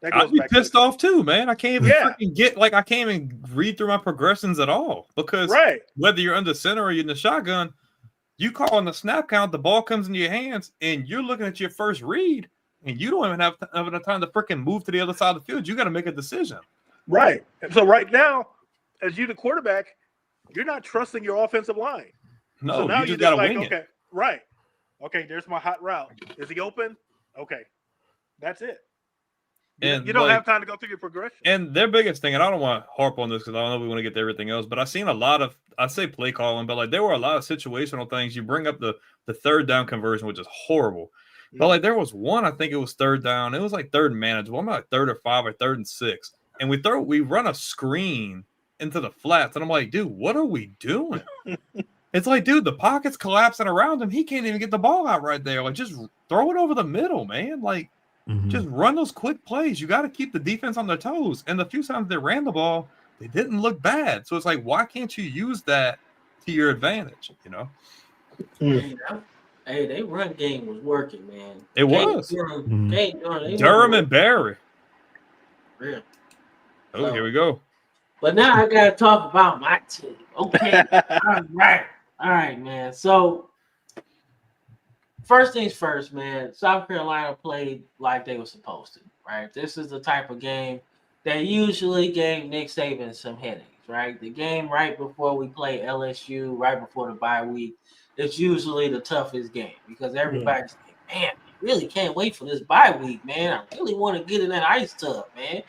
goes I'd be back pissed off too, man. I can't even freaking I can't even read through my progressions at all, because whether you're under center or you're in the shotgun, you call on the snap count, the ball comes into your hands, and you're looking at your first read, and you don't even have enough time to freaking move to the other side of the field. You got to make a decision. Right. So right now, as you the quarterback, you're not trusting your offensive line. No, so now you just got to wing it. Right. Okay, there's my hot route. Is he open? Okay. That's it. And you don't have time to go through your progression. And their biggest thing, and I don't want to harp on this because I don't know we want to get to everything else, but I've seen a lot of, I say play calling, but like there were a lot of situational things. You bring up the third down conversion, which is horrible. But like there was one, I think it was third down. It was like third and manageable. I'm like 3rd or 5 or 3rd and 6. And we run a screen into the flats. And I'm like, dude, what are we doing? It's like, dude, the pocket's collapsing around him. He can't even get the ball out right there. Like, just throw it over the middle, man. Like, just run those quick plays. You got to keep the defense on their toes. And the few times they ran the ball, they didn't look bad. So it's like, why can't you use that to your advantage? You know? Hey, they run game was working, man. It was. Durham and Barry. Real. Oh, here we go. But now I gotta talk about my team. Okay. All right, man. So first things first, man. South Carolina played like they were supposed to, right? This is the type of game that usually gave Nick Saban some headaches, right? The game right before we play LSU, right before the bye week, it's usually the toughest game because everybody's like, man, I really can't wait for this bye week, man. I really want to get in that ice tub, man.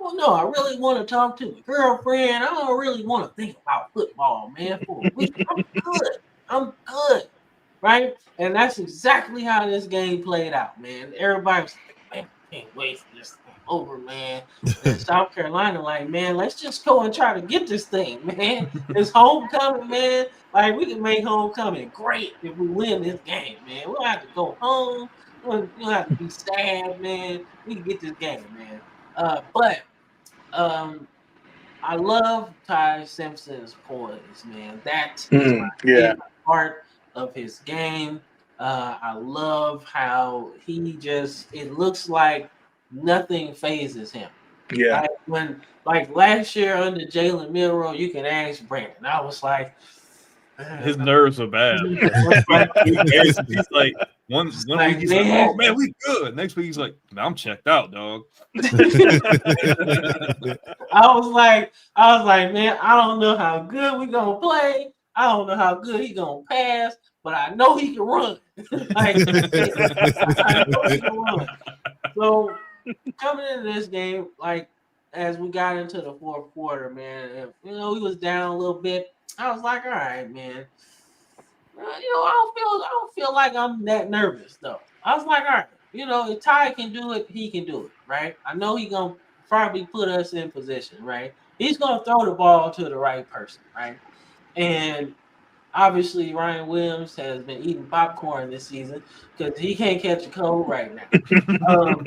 Well, no, I really want to talk to my girlfriend. I don't really want to think about football, man, for a week. I'm good, right? And that's exactly how this game played out, man. Everybody's like, man, I can't wait for this thing over, man. And South Carolina, like, man, let's just go and try to get this thing, man. It's homecoming, man. Like, we can make homecoming great if we win this game, man. We don't have to go home. We don't have to be sad, man. We can get this game, man. But I love Ty Simpson's poise, man. That is my favorite part of his game. I love how it looks like nothing phases him. Yeah. Like last year under Jalen Milroe, you can ask Brandon. I was like, his nerves are bad. He's like, one week he's like, oh man, we good. Next week he's like, I'm checked out, dog. I was like, man, I don't know how good we gonna play. I don't know how good he gonna pass, but I know he can run. I know he can run. So coming into this game, like as we got into the fourth quarter, man, we was down a little bit. I was like, all right, man. I don't feel like I'm that nervous though. I was like, all right, if Ty can do it, he can do it, right? I know he gonna probably put us in position, right? He's gonna throw the ball to the right person, right? And obviously Ryan Williams has been eating popcorn this season because he can't catch a cold right now.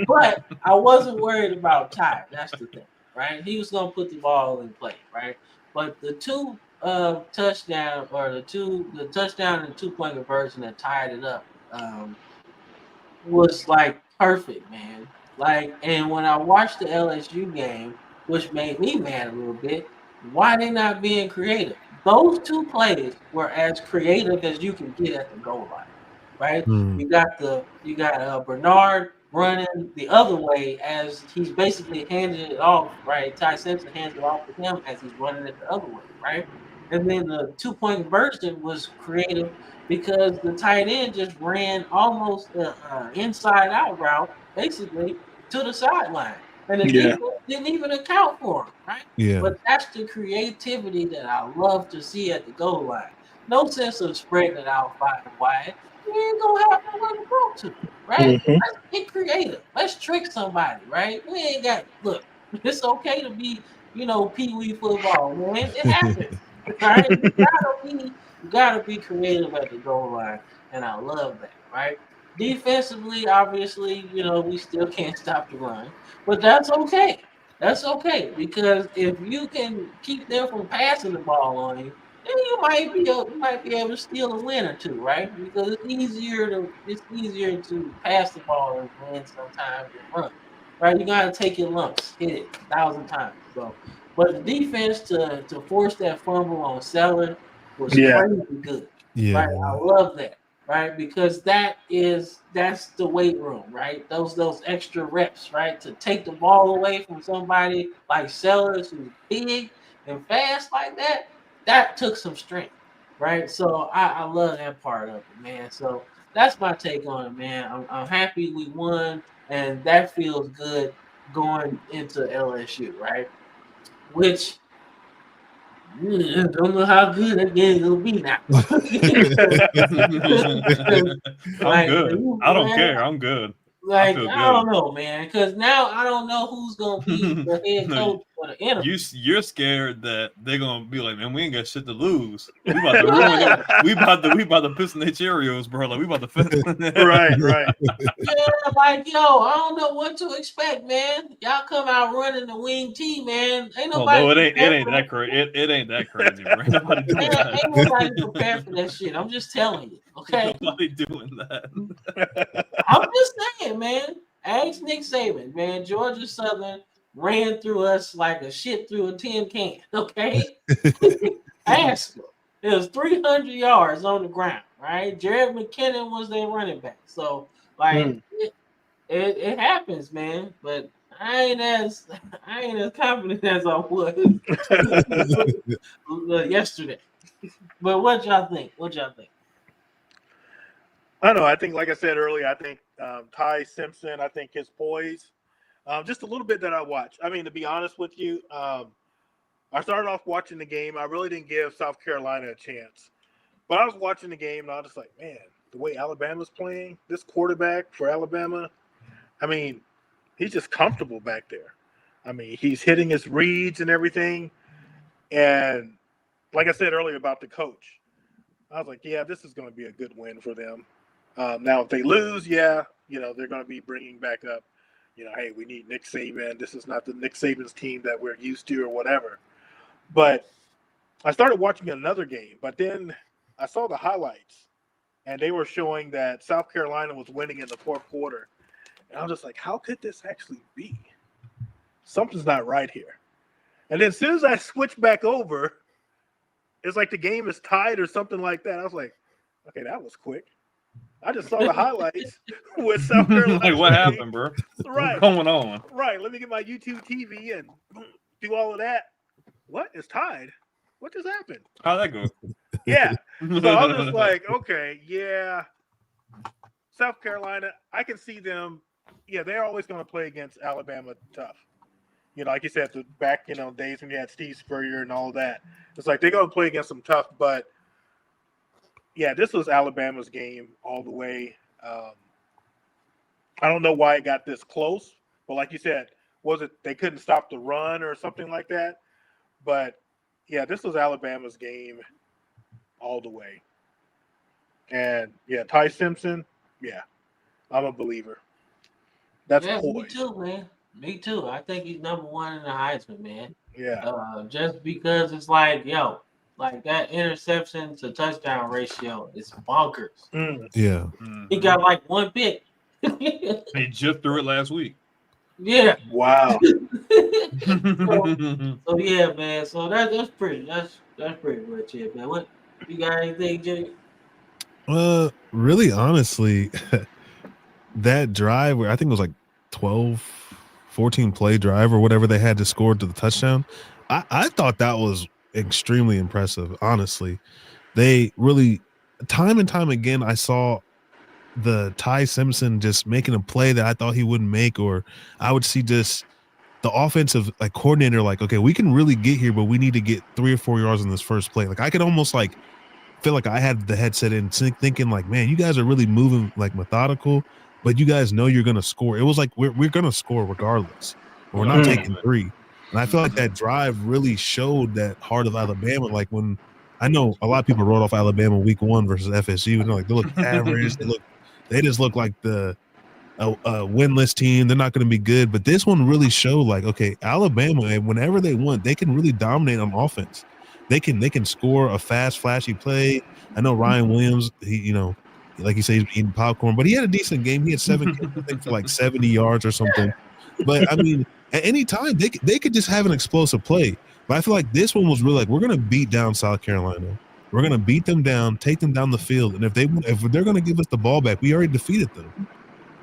But I wasn't worried about Ty. That's the thing, right? He was gonna put the ball in play, right? But the two touchdown or the touchdown and 2-point conversion that tied it up was like perfect, man. Like, and when I watched the LSU game, which made me mad a little bit, why they not being creative? Those two plays were as creative as you can get at the goal line, right? You got Bernard running the other way as he's basically handed it off, right? Ty Simpson hands it off to him as he's running it the other way, right? And then the 2-point conversion was creative because the tight end just ran almost the inside out route, basically to the sideline. And the defense didn't even account for him, right? Yeah. But that's the creativity that I love to see at the goal line. No sense of spreading it out far and wide. We ain't gonna have nowhere to go to, right? Let's get creative. Let's trick somebody, right? We ain't got look. It's okay to be, pee-wee football, man. It happens. Right? You gotta be creative at the goal line, and I love that, right? Defensively, obviously, we still can't stop the run, but that's okay. That's okay because if you can keep them from passing the ball on you, then you might be able to steal a win or two, right? Because it's easier to pass the ball and win sometimes than run, right? You gotta take your lumps, hit it 1,000 times. So. But the defense to force that fumble on Seller was crazy good. Yeah, right? I love that, right? Because that's the weight room, right? Those extra reps, right? To take the ball away from somebody like Sellers who's big and fast like that took some strength, right? So I love that part of it, man. So that's my take on it, man. I'm happy we won, and that feels good going into LSU, right? Which don't know how good that game will be now. I'm good. I don't care. I'm good. Like, I don't know, man, because now I don't know who's gonna be the head coach for the NFL. You're scared that they're gonna be like, man, we ain't got shit to lose. We about to ruin it. We about to piss in their Cheerios, bro. Like we about to right. Yeah, like yo, I don't know what to expect, man. Y'all come out running the wing T, man. Ain't nobody. No, it ain't that crazy. It ain't that crazy, bro. Ain't nobody doing that. Ain't nobody prepared for that shit. I'm just telling you, okay? Ain't nobody doing that. I'm just saying, man. Ask Nick Saban, man. Georgia Southern ran through us like a shit through a tin can, okay? Ask them. It was 300 yards on the ground, right? Jared McKinnon was their running back. So, like, it happens, man. But I ain't as confident as I was yesterday. But what y'all think? I don't know. I think, like I said earlier, I think Ty Simpson, I think his poise, just a little bit that I watched. I mean, to be honest with you, I started off watching the game. I really didn't give South Carolina a chance. But I was watching the game, and I was just like, man, the way Alabama's playing, this quarterback for Alabama, I mean, he's just comfortable back there. I mean, he's hitting his reads and everything. And like I said earlier about the coach, I was like, yeah, this is going to be a good win for them. Now, if they lose, they're going to be bringing back up, hey, we need Nick Saban. This is not the Nick Saban's team that we're used to or whatever. But I started watching another game, but then I saw the highlights, and they were showing that South Carolina was winning in the fourth quarter. And I was just like, how could this actually be? Something's not right here. And then as soon as I switched back over, it's like the game is tied or something like that. I was like, okay, that was quick. I just saw the highlights with South Carolina. Like, what happened, bro? Right. What's going on? Right. Let me get my YouTube TV and do all of that. What? It's tied. What just happened? How'd that go? Yeah. So I was just like, okay, yeah. South Carolina, I can see them. Yeah, they're always going to play against Alabama tough. Like you said, back, days when you had Steve Spurrier and all that. It's like they're going to play against them tough. But, yeah, this was Alabama's game all the way. I don't know why it got this close. But like you said, was it they couldn't stop the run or something like that? But, yeah, this was Alabama's game all the way. And, yeah, Ty Simpson, yeah, I'm a believer. That's poise. Me too, man. Me too. I think he's number one in the Heisman, man. Yeah. Just because it's like, like that interception to touchdown ratio is bonkers. Yeah. He got like one pick. He just threw it last week. Yeah. Wow. so yeah, man. So that's pretty much it, man. What you got anything, Jay? Really, honestly, that drive where I think it was like 14 play drive or whatever they had to score to the touchdown. I thought that was extremely impressive. Honestly, they really time and time again, I saw the Ty Simpson just making a play that I thought he wouldn't make, or I would see just the offensive coordinator like, okay, we can really get here, but we need to get 3 or 4 yards in this first play. Like I could almost feel like I had the headset in thinking like, man, you guys are really moving like methodical, but you guys know you're going to score. It was like, we're going to score regardless. We're not taking 3. And I feel like that drive really showed that heart of Alabama. Like when I know a lot of people wrote off Alabama week 1 versus FSU, and they're like, they look average. They just look like the winless team. They're not going to be good. But this one really showed like, okay, Alabama, whenever they want, they can really dominate on offense. They can score a fast, flashy play. I know Ryan Williams, he like you say, he's eating popcorn, but he had a decent game. He had 7 games, I think, for like 70 yards or something. But I mean, at any time they could just have an explosive play. But I feel like this one was really like, we're going to beat down South Carolina. We're going to beat them down, take them down the field, and if they're going to give us the ball back, we already defeated them.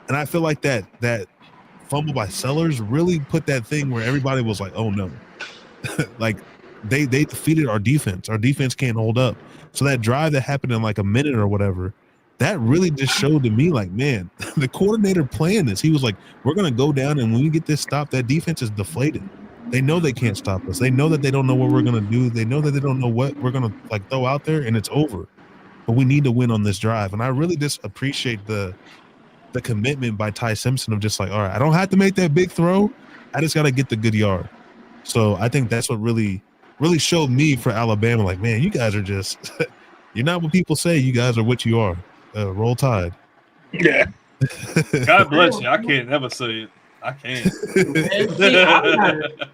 And I feel like that fumble by Sellers really put that thing where everybody was like, oh no, like they defeated our defense. Our defense can't hold up. So that drive that happened in like a minute or whatever, that really just showed to me like, man, the coordinator planned this. He was like, we're going to go down, and when we get this stop, that defense is deflated. They know they can't stop us. They know that they don't know what we're going to do. They know that they don't know what we're going to throw out there, and it's over. But we need to win on this drive. And I really just appreciate the the commitment by Ty Simpson of just like, all right, I don't have to make that big throw. I just got to get the good yard. So I think that's what really showed me for Alabama. Like, man, you guys are just you're not what people say. You guys are what you are. Roll Tide. Yeah. God bless you. I can't never say it. I can't. See,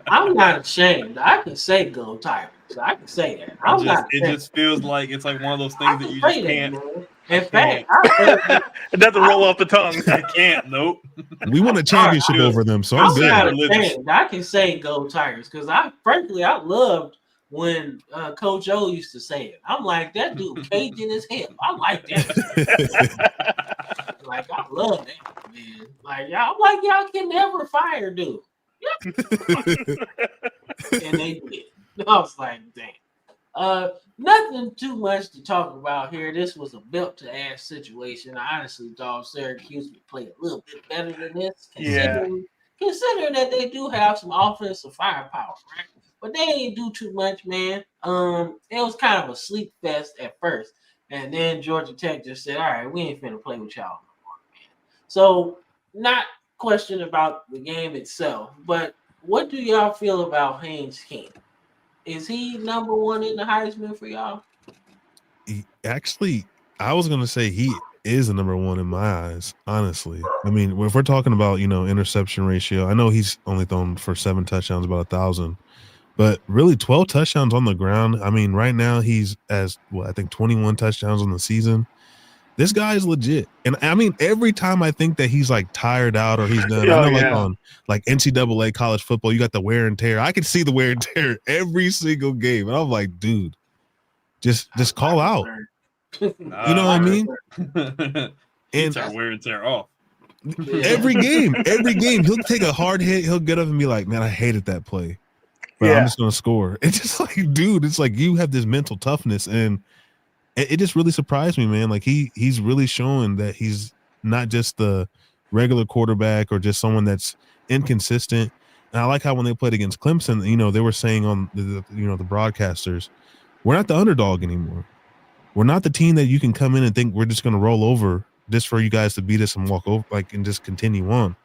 I'm not ashamed. I can say go Tigers. I can say that. It just feels like it's like one of those things that you just can't. In fact, it doesn't roll off the tongue. I can't. Nope. We won a championship over them, so I'm good. Not ashamed. I can say go Tigers because I loved when Coach O used to say it. I'm like, that dude Cajun as hell. I like that. Like, I love that, man. Like, y'all can never fire dude. And they did. I was like, damn. Nothing too much to talk about here. This was a belt to ass situation. I honestly thought Syracuse would play a little bit better than this, considering that they do have some offensive firepower, right? But they didn't do too much, man. It was kind of a sleep fest at first. And then Georgia Tech just said, all right, we ain't finna play with y'all no more, man. So, not question about the game itself, but what do y'all feel about Haynes King? Is he number one in the Heisman for y'all? Actually, I was going to say he is the number one in my eyes, honestly. I mean, if we're talking about, interception ratio, I know he's only thrown for 7 touchdowns, about 1,000. But really, 12 touchdowns on the ground. I mean, right now he's I think 21 touchdowns on the season. This guy is legit. And I mean, every time I think that he's like tired out or he's done, I know like on like NCAA college football, you got the wear and tear. I can see the wear and tear every single game. And I'm like, dude, just call out. You know what I mean? And wear and tear off. Every game, he'll take a hard hit. He'll get up and be like, man, I hated that play. But I'm just going to score. It's just like, dude, it's like you have this mental toughness. And it just really surprised me, man. Like he's really showing that he's not just the regular quarterback or just someone that's inconsistent. And I like how when they played against Clemson, they were saying on the broadcasters, we're not the underdog anymore. We're not the team that you can come in and think we're just going to roll over just for you guys to beat us and walk over, and just continue on.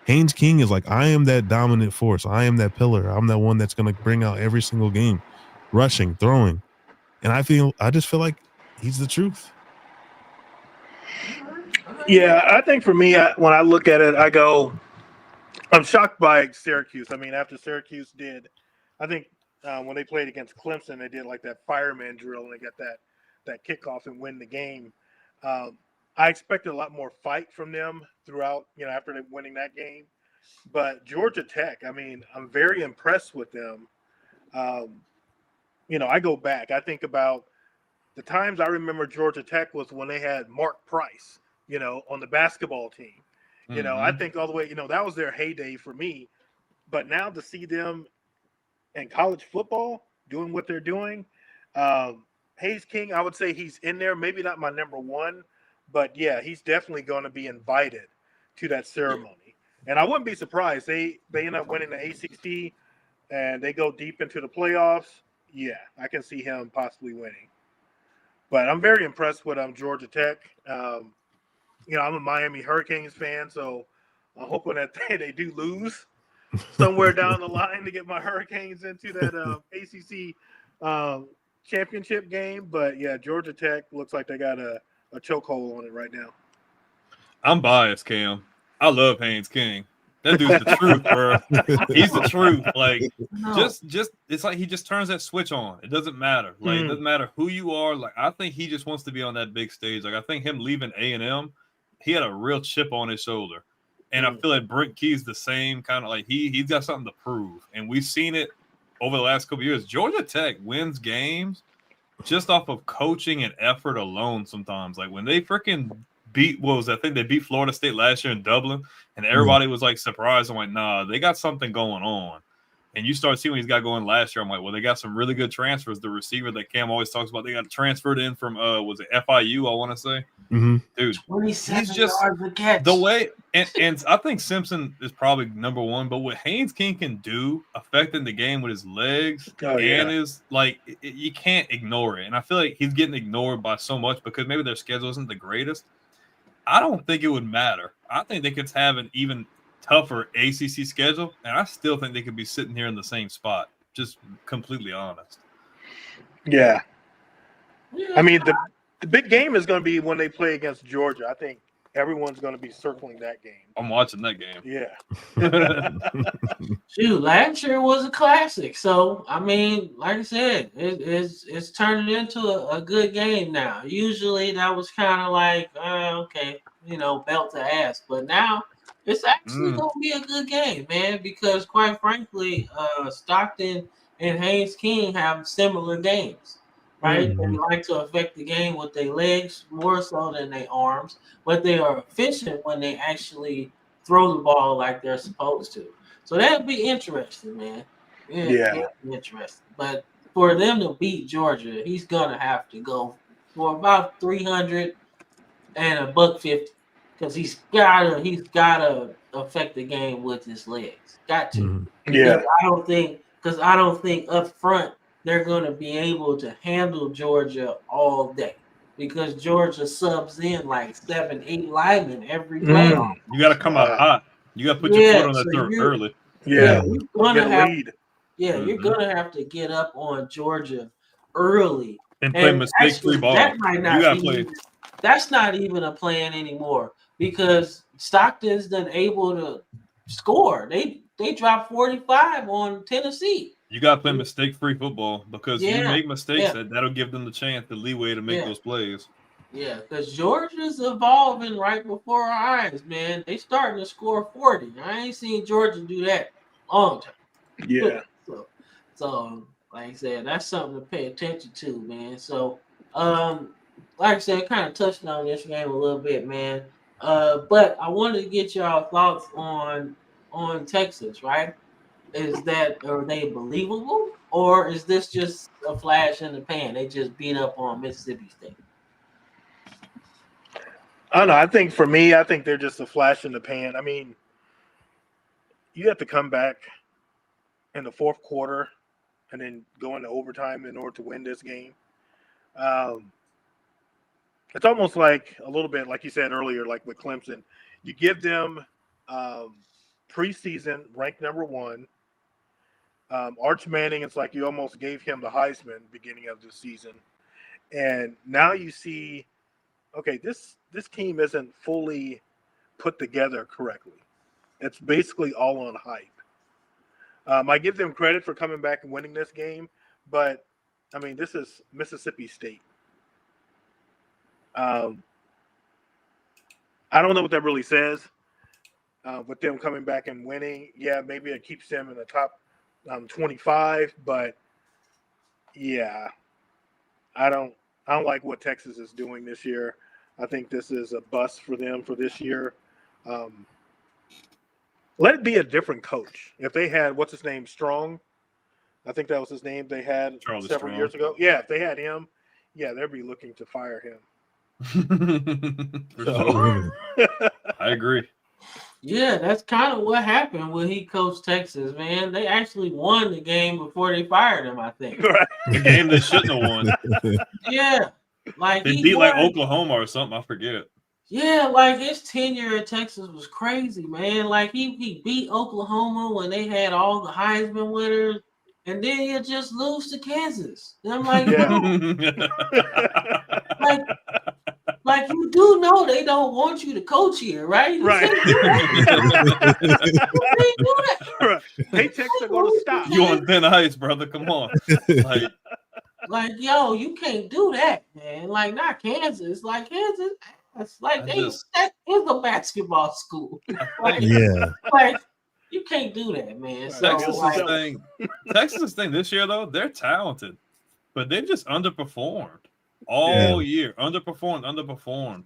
Haynes King is like, I am that dominant force. I am that pillar. I'm that one that's going to bring out every single game, rushing, throwing. And I just feel like he's the truth. Yeah, I think for me, when I look at it, I go, I'm shocked by Syracuse. I mean, after Syracuse did, I think when they played against Clemson, they did like that fireman drill and they got that kickoff and win the game. I expected a lot more fight from them throughout, after winning that game. But Georgia Tech, I mean, I'm very impressed with them. I go back. I think about the times I remember Georgia Tech was when they had Mark Price, on the basketball team. I think all the way, that was their heyday for me. But now to see them in college football doing what they're doing, Haynes King, I would say he's in there. Maybe not my number one, but yeah, he's definitely going to be invited to that ceremony. And I wouldn't be surprised. They end up winning the ACC and they go deep into the playoffs. Yeah, I can see him possibly winning. But I'm very impressed with Georgia Tech. I'm a Miami Hurricanes fan, so I'm hoping that they do lose somewhere down the line to get my Hurricanes into that ACC championship game. But yeah, Georgia Tech looks like they got a chokehold on it right now. I'm biased, Cam. I love Haynes King. That dude's the truth, bro. He's the truth. Like, just it's like he just turns that switch on. It doesn't matter. Like, it doesn't matter who you are. Like, I think he just wants to be on that big stage. Like, I think him leaving A&M, he had a real chip on his shoulder. And I feel like Brent Key's the same kind of like he's got something to prove. And we've seen it over the last couple of years. Georgia Tech wins games just off of coaching and effort alone sometimes. Like when they freaking I think they beat Florida State last year in Dublin, and everybody was like surprised. I'm like, nah, they got something going on. And you start seeing what he's got going last year. I'm like, well, they got some really good transfers. The receiver that Cam always talks about, they got transferred in from was it FIU? I want to say, dude, 27 he's just yards a catch. The way, and I think Simpson is probably number one. But what Haynes King can do, affecting the game with his legs and his you can't ignore it. And I feel like he's getting ignored by so much because maybe their schedule isn't the greatest. I don't think it would matter. I think they could have an even tougher ACC schedule, and I still think they could be sitting here in the same spot. Just completely honest. Yeah. I mean, the big game is going to be when they play against Georgia. I think everyone's going to be circling that game. I'm watching that game. Yeah. Shoot, last year was a classic. So, I mean, like I said, it's turning into a good game now. Usually that was kind of like, okay, belt to ass. But now it's actually going to be a good game, man, because quite frankly, Stockton and Haynes King have similar games. Right, they like to affect the game with their legs more so than their arms, but they are efficient when they actually throw the ball like they're supposed to. So that'd be interesting, man. Yeah, interesting. But for them to beat Georgia, he's gonna have to go for about 300 and $150 because he's gotta affect the game with his legs. Got to. Yeah. I don't think up front they're going to be able to handle Georgia all day because Georgia subs in like 7-8 linemen every play. You got to come out hot. You got to put your foot on that throat early. Yeah, you're gonna have to get up on Georgia early and play mistake-free ball. That's not even a plan anymore because Stockton's done able to score. They dropped 45 on Tennessee. You got to play mistake-free football because you make mistakes, that'll give them the leeway to make those plays. Yeah, because Georgia's evolving right before our eyes, man. They starting to score 40. I ain't seen Georgia do that long time. Yeah. So, like I said, that's something to pay attention to, man. So, like I said, kind of touched on this game a little bit, man. But I wanted to get y'all thoughts on Texas, right? Are they believable, or is this just a flash in the pan? They just beat up on Mississippi State. I don't know. I think for me, they're just a flash in the pan. I mean, you have to come back in the fourth quarter and then go into overtime in order to win this game. It's almost like a little bit, like you said earlier, like with Clemson. You give them preseason ranked number 1. Arch Manning, it's like you almost gave him the Heisman beginning of the season. And now you see, okay, this team isn't fully put together correctly. It's basically all on hype. I give them credit for coming back and winning this game, but, I mean, this is Mississippi State. I don't know what that really says with them coming back and winning. Yeah, maybe it keeps them in the top 25, but yeah, I don't like what Texas is doing this year. I think this is a bust for them for this year. Let it be a different coach. If they had, what's his name, Strong, I think that was his name they had several years ago. Yeah, if they had him, yeah, they'd be looking to fire him. I agree. Yeah, that's kind of what happened when he coached Texas, man. They actually won the game before they fired him, I think. Right. The game they shouldn't have won. Yeah. Like they beat like Oklahoma or something, I forget. Yeah, like his tenure at Texas was crazy, man. Like he beat Oklahoma when they had all the Heisman winners, and then you just lose to Kansas. And I'm like, like you do know they don't want you to coach here, right? Right. You can't do that. Right. Paychecks are going to stop. You on thin ice, brother. Come on. Like, yo, you can't do that, man. Like, not Kansas. Like, Kansas, it's like that is a basketball school. Like, like you can't do that, man. So, Texas thing this year, though, they're talented, but they've just underperformed all year. Underperformed.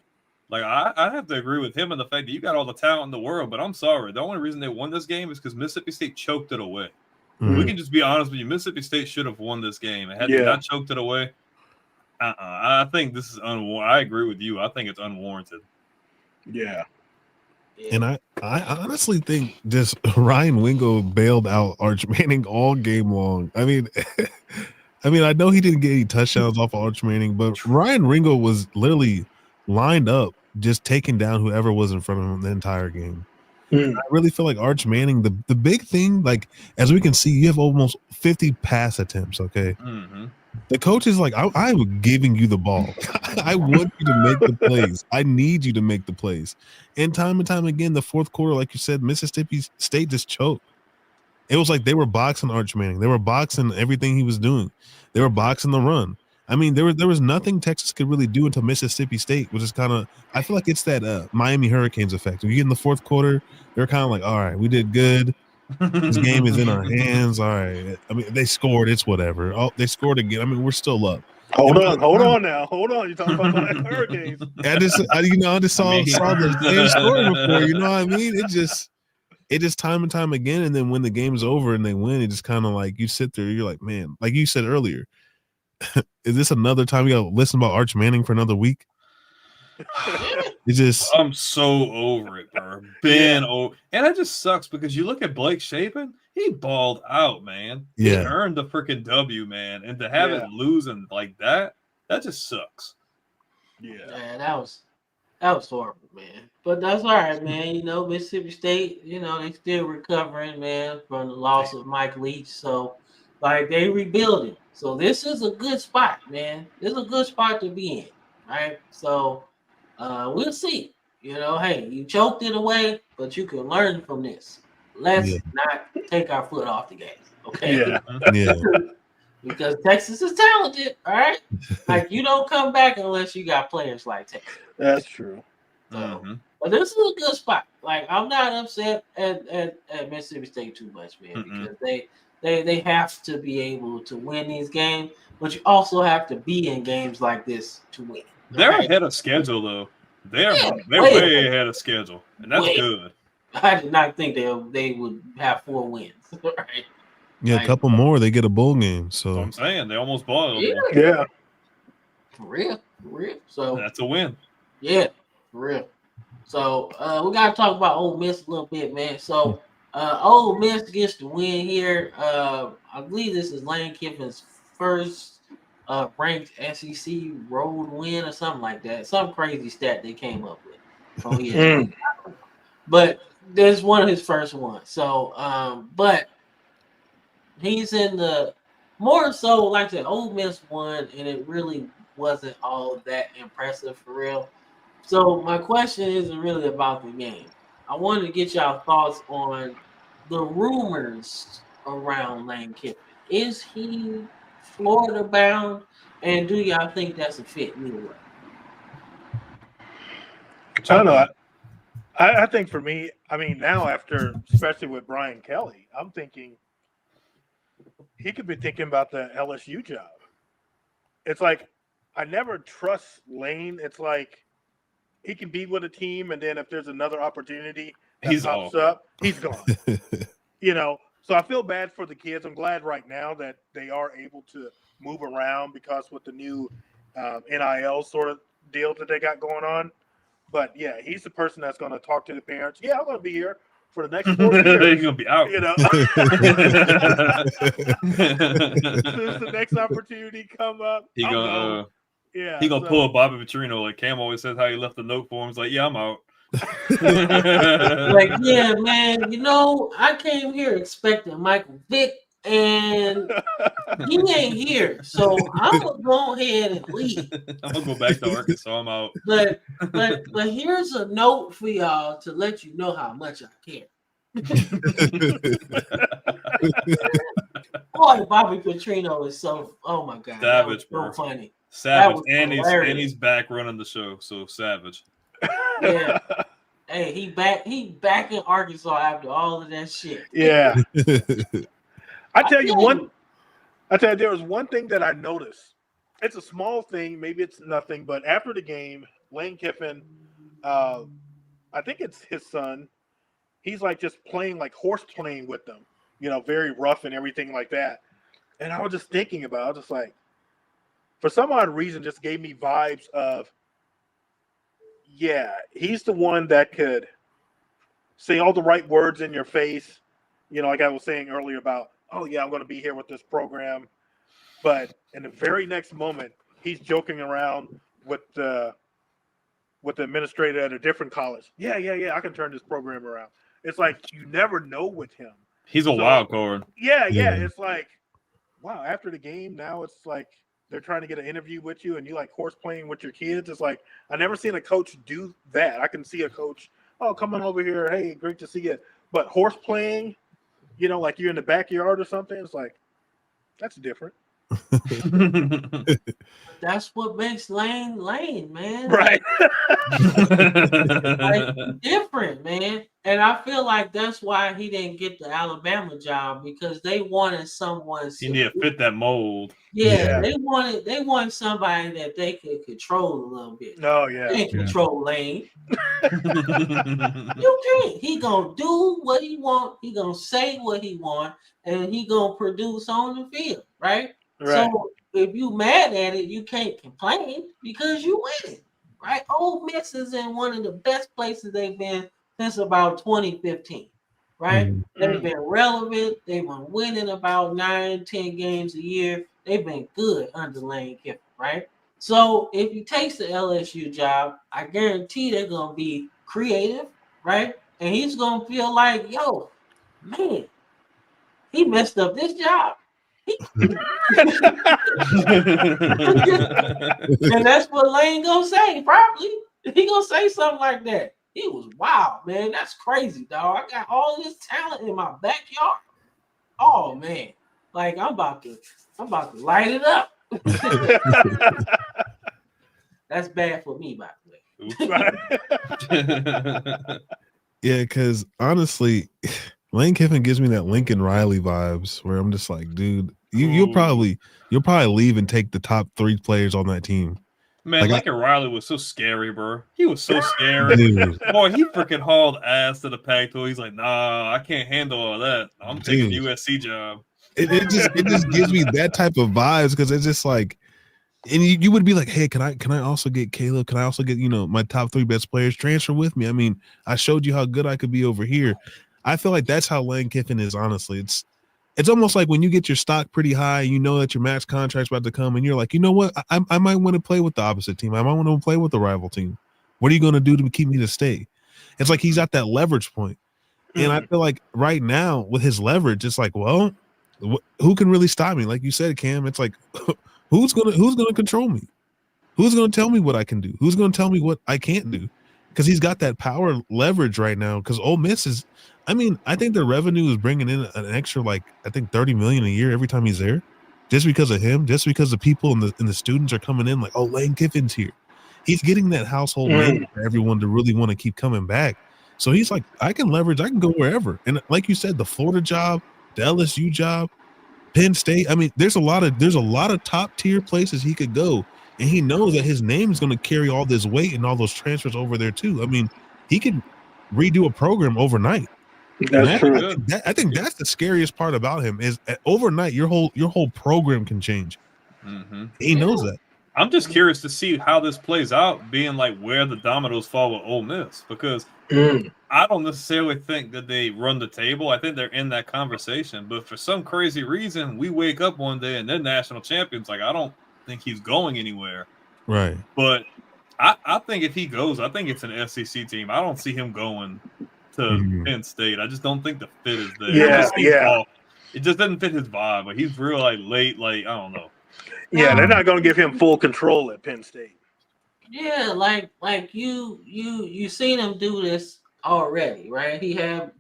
Like, I have to agree with him in the fact that you got all the talent in the world, but I'm sorry. The only reason they won this game is because Mississippi State choked it away. We can just be honest with you. Mississippi State should have won this game. Had they not choked it away, I think this is unwarranted. I agree with you. I think it's unwarranted. Yeah. And I honestly think just Ryan Wingo bailed out Arch Manning all game long. I mean, I know he didn't get any touchdowns off of Arch Manning, but Ryan Wingo was literally lined up just taking down whoever was in front of him the entire game. Mm. I really feel like Arch Manning, the big thing, like as we can see, you have almost 50 pass attempts. Okay. Mm-hmm. The coach is like, I'm giving you the ball. I want you to make the plays. I need you to make the plays. And time again, the fourth quarter, like you said, Mississippi State just choked. It was like they were boxing Arch Manning. They were boxing everything he was doing. They were boxing the run. I mean, there was nothing Texas could really do until Mississippi State, which is kind of, I feel like it's that Miami Hurricanes effect. When you get in the fourth quarter, they're kind of like, all right, we did good. This game is in our hands. All right. I mean, they scored. It's whatever. Oh, they scored again. I mean, we're still up. Hold on now. Hold on. You're talking about the Hurricanes. I just saw the same story before. You know what I mean? It just time and time again. And then when the game's over and they win, it just kind of like you sit there. You're like, man, like you said earlier, is this another time you got to listen about Arch Manning for another week? It just, I'm so over it, bro. Over, and it just sucks because you look at Blake Shapen, he balled out, man. Yeah. He earned the freaking W, man, and to have it losing like that just sucks. Yeah, that was horrible, man. But that's all right, man. You know, Mississippi State, you know, they still recovering, man, from the loss of Mike Leach. So, like, they rebuilding. So this is a good spot, man. This is a good spot to be in, right? So. We'll see. You know, hey, you choked it away, but you can learn from this. Let's not take our foot off the gas, okay? Yeah. Because Texas is talented, all right? Like, you don't come back unless you got players like Texas. That's true. So, but this is a good spot. Like, I'm not upset at Mississippi State too much, man, because they have to be able to win these games, but you also have to be in games like this to win. They're ahead of schedule, though. They're way ahead of schedule, and that's good. I did not think they would have 4 wins. Right? Yeah, a couple more, they get a bowl game. So I'm saying they almost bought it. Yeah, for real. So that's a win. Yeah, for real. So we gotta talk about Ole Miss a little bit, man. So Ole Miss gets the win here. I believe this is Lane Kiffin's first ranked SEC road win or something like that. Some crazy stat they came up with. Oh yeah, but there's one of his first ones. So, but he's in the more so like the Ole Miss won, and it really wasn't all that impressive for real. So my question isn't really about the game. I wanted to get y'all thoughts on the rumors around Lane Kiffin. Is he Florida bound, and do y'all think that's a fit anyway? I don't know. I think for me, I mean, now after, especially with Brian Kelly, I'm thinking he could be thinking about the LSU job. It's like I never trust Lane. It's like he can be with a team, and then if there's another opportunity that pops up, he's gone. You know. So I feel bad for the kids. I'm glad right now that they are able to move around because with the new NIL sort of deal that they got going on. But, yeah, he's the person that's going to talk to the parents. Yeah, I'm going to be here for the next 4 years. You're going to be out. You know. Since the next opportunity come up, he going to pull a Bobby Petrino like Cam always says how he left the note for him. He's like, yeah, I'm out. Like, yeah, man, you know, I came here expecting Michael Vick, and he ain't here, so I'm gonna go ahead and leave. I'm gonna go back to Arkansas. I'm out. But here's a note for y'all to let you know how much I care. Boy, Bobby Petrino is so, oh my god, savage, so funny. Savage, and he's back running the show, so savage. Yeah. Hey, he back in Arkansas after all of that shit. Yeah. I tell you, there was one thing that I noticed. It's a small thing, maybe it's nothing, but after the game, Lane Kiffin, I think it's his son, he's like just playing like horse playing with them, you know, very rough and everything like that. And I was just thinking about it, I was just like, for some odd reason, just gave me vibes of, yeah, he's the one that could say all the right words in your face. You know, like I was saying earlier about, oh, yeah, I'm going to be here with this program. But in the very next moment, he's joking around with the with the administrator at a different college. Yeah, I can turn this program around. It's like you never know with him. He's a wild card. Yeah. It's like, wow, after the game, now it's like they're trying to get an interview with you and you like horse playing with your kids. It's like, I never seen a coach do that. I can see a coach, oh, come on over here. Hey, great to see you. But horse playing, like you're in the backyard or something, it's like, that's different. That's what makes Lane, man. Right. Like, different, man. And I feel like that's why he didn't get the Alabama job, because they wanted someone. You need to fit that mold. Yeah, they wanted somebody that they could control a little bit. Oh yeah. They can't control Lane. You can't. He gonna do what he want. He gonna say what he want, and he gonna produce on the field, right? So if you mad at it, you can't complain because you win it, right? Ole Miss is in one of the best places they've been since about 2015, right? They've been relevant. They've been winning about 9-10 games a year. They've been good under Lane Kiffin, right? So if he takes the LSU job, I guarantee they're gonna be creative, right? And he's gonna feel like, yo, man, he messed up this job. And that's what Lane gonna say, probably. He gonna say something like that. He was wild, man. That's crazy, dog. I got all this talent in my backyard. Oh man, like I'm about to light it up. That's bad for me, by the way. Yeah, because honestly, Lane Kiffin gives me that Lincoln Riley vibes, where I'm just like, dude, you'll probably leave and take the top 3 players on that team. Man, Lincoln Riley was so scary, bro. He was so scary. Boy, he freaking hauled ass to the Pac-12. He's like, nah, I can't handle all that. I'm taking the USC job. It just gives me that type of vibes, because it's just like, and you would be like, hey, can I also get Caleb? Can I also get, my top 3 best players transfer with me? I mean, I showed you how good I could be over here. I feel like that's how Lane Kiffin is, honestly. It's almost like when you get your stock pretty high, you know that your max contract's about to come, and you're like, you know what? I might want to play with the opposite team. I might want to play with the rival team. What are you going to do to keep me to stay? It's like he's at that leverage point. And I feel like right now with his leverage, it's like, well, who can really stop me? Like you said, Cam, it's like, who's gonna control me? Who's gonna tell me what I can do? Who's gonna tell me what I can't do? Because he's got that power leverage right now. Because Ole Miss is, I think their revenue is bringing in an extra, like, I think $30 million a year every time he's there, just because of him, just because the people and the students are coming in like, oh, Lane Kiffin's here. He's getting that household name for everyone to really want to keep coming back. So he's like, I can leverage, I can go wherever. And like you said, the Florida job, the LSU job, Penn State. I mean, there's a lot of top tier places he could go, and he knows that his name is going to carry all this weight and all those transfers over there too. I mean, he can redo a program overnight. That's true. I think that's the scariest part about him is overnight your whole program can change. He knows that. I'm just curious to see how this plays out, being like where the dominoes fall with Ole Miss, because I don't necessarily think that they run the table. I think they're in that conversation, but for some crazy reason, we wake up one day and they're national champions. Like, I don't think he's going anywhere. Right. But I think if he goes, I think it's an SEC team. I don't see him going to Penn State. I just don't think the fit is there. It just doesn't fit his vibe. But he's real like late, like, I don't know. Yeah, they're not going to give him full control at Penn State. Yeah, like you seen him do this already, right? He had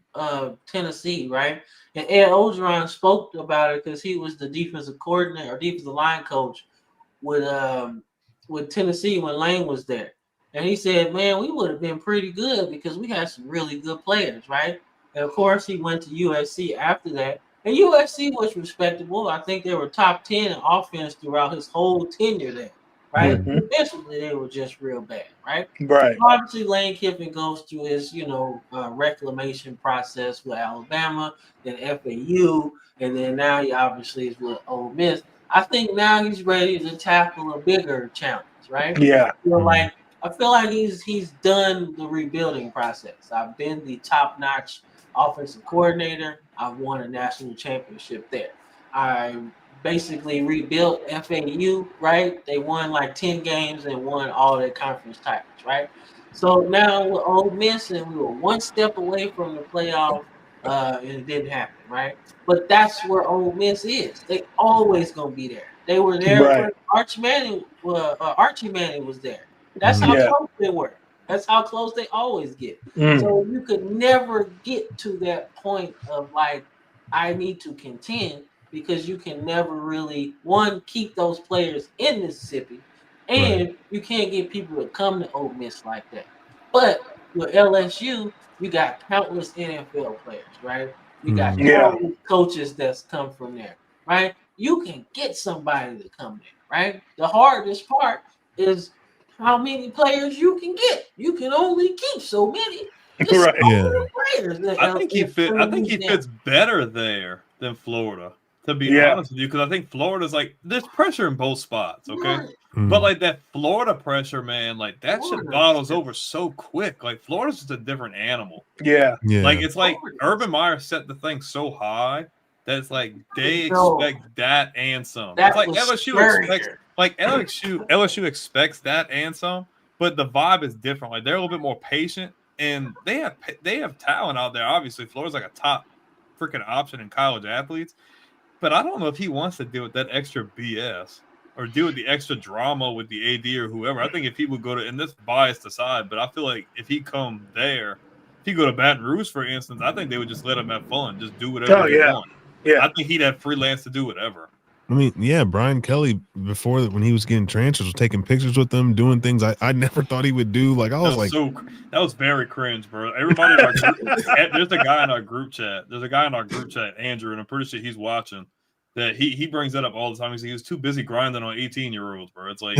Tennessee, right? And Ed Orgeron spoke about it because he was the defensive coordinator or defensive line coach with Tennessee when Lane was there. And he said, man, we would have been pretty good because we had some really good players, right? And of course, he went to USC after that. And USC was respectable. I think they were top 10 in offense throughout his whole tenure there, right? Eventually, they were just real bad, right? Right. So obviously, Lane Kiffin goes through his, reclamation process with Alabama, then FAU, and then now he obviously is with Ole Miss. I think now he's ready to tackle a bigger challenge, right? Yeah. I feel like he's done the rebuilding process. I've been the top-notch offensive coordinator. I've won a national championship there. I basically rebuilt FAU, right? They won like 10 games and won all their conference titles, right? So now with Ole Miss, and we were one step away from the playoff, and it didn't happen, right? But that's where Ole Miss is. They always gonna be there. They were there Right. when Archie Manning was there. That's how Yeah. close they were. That's how close they always get. Mm. So you could never get to that point of like, I need to contend, because you can never really, one, keep those players in Mississippi, and you can't get people to come to Ole Miss like that. But with LSU, you got countless NFL players, right? You got Yeah. countless coaches that's come from there, right? You can get somebody to come there, right? The hardest part is how many players you can get. You can only keep so many. Right. Players I think he fits better there than Florida, to be honest with you, because I think Florida's like, there's pressure in both spots, okay? Right. But like that Florida pressure, man, like that shit Florida's bottles just- over so quick. Like Florida's just a different animal. Yeah. Like it's like Florida's- Urban Meyer set the thing so high that it's like they No. expect that and some. That It's like was LSU expects, scarier. like LSU expects that and some, but the vibe is different. Like they're a little bit more patient, and they have talent out there. Obviously, Florida's like a top freaking option in college athletes, but I don't know if he wants to deal with that extra BS or deal with the extra drama with the AD or whoever. I think if he would go to, and this biased aside, but I feel like if he come there, if he go to Baton Rouge, for instance, I think they would just let him have fun, just do whatever he want. Yeah. I think he'd have freelance to do whatever. I mean, yeah, Brian Kelly, before when he was getting transfers, was taking pictures with them, doing things I never thought he would do. Like, I was like, that was very cringe, bro. Everybody in our group, there's a guy in our group chat. There's a guy in our group chat, Andrew, and I'm pretty sure he's watching. That he brings that up all the time. He was too busy grinding on 18-year-olds, bro. It's like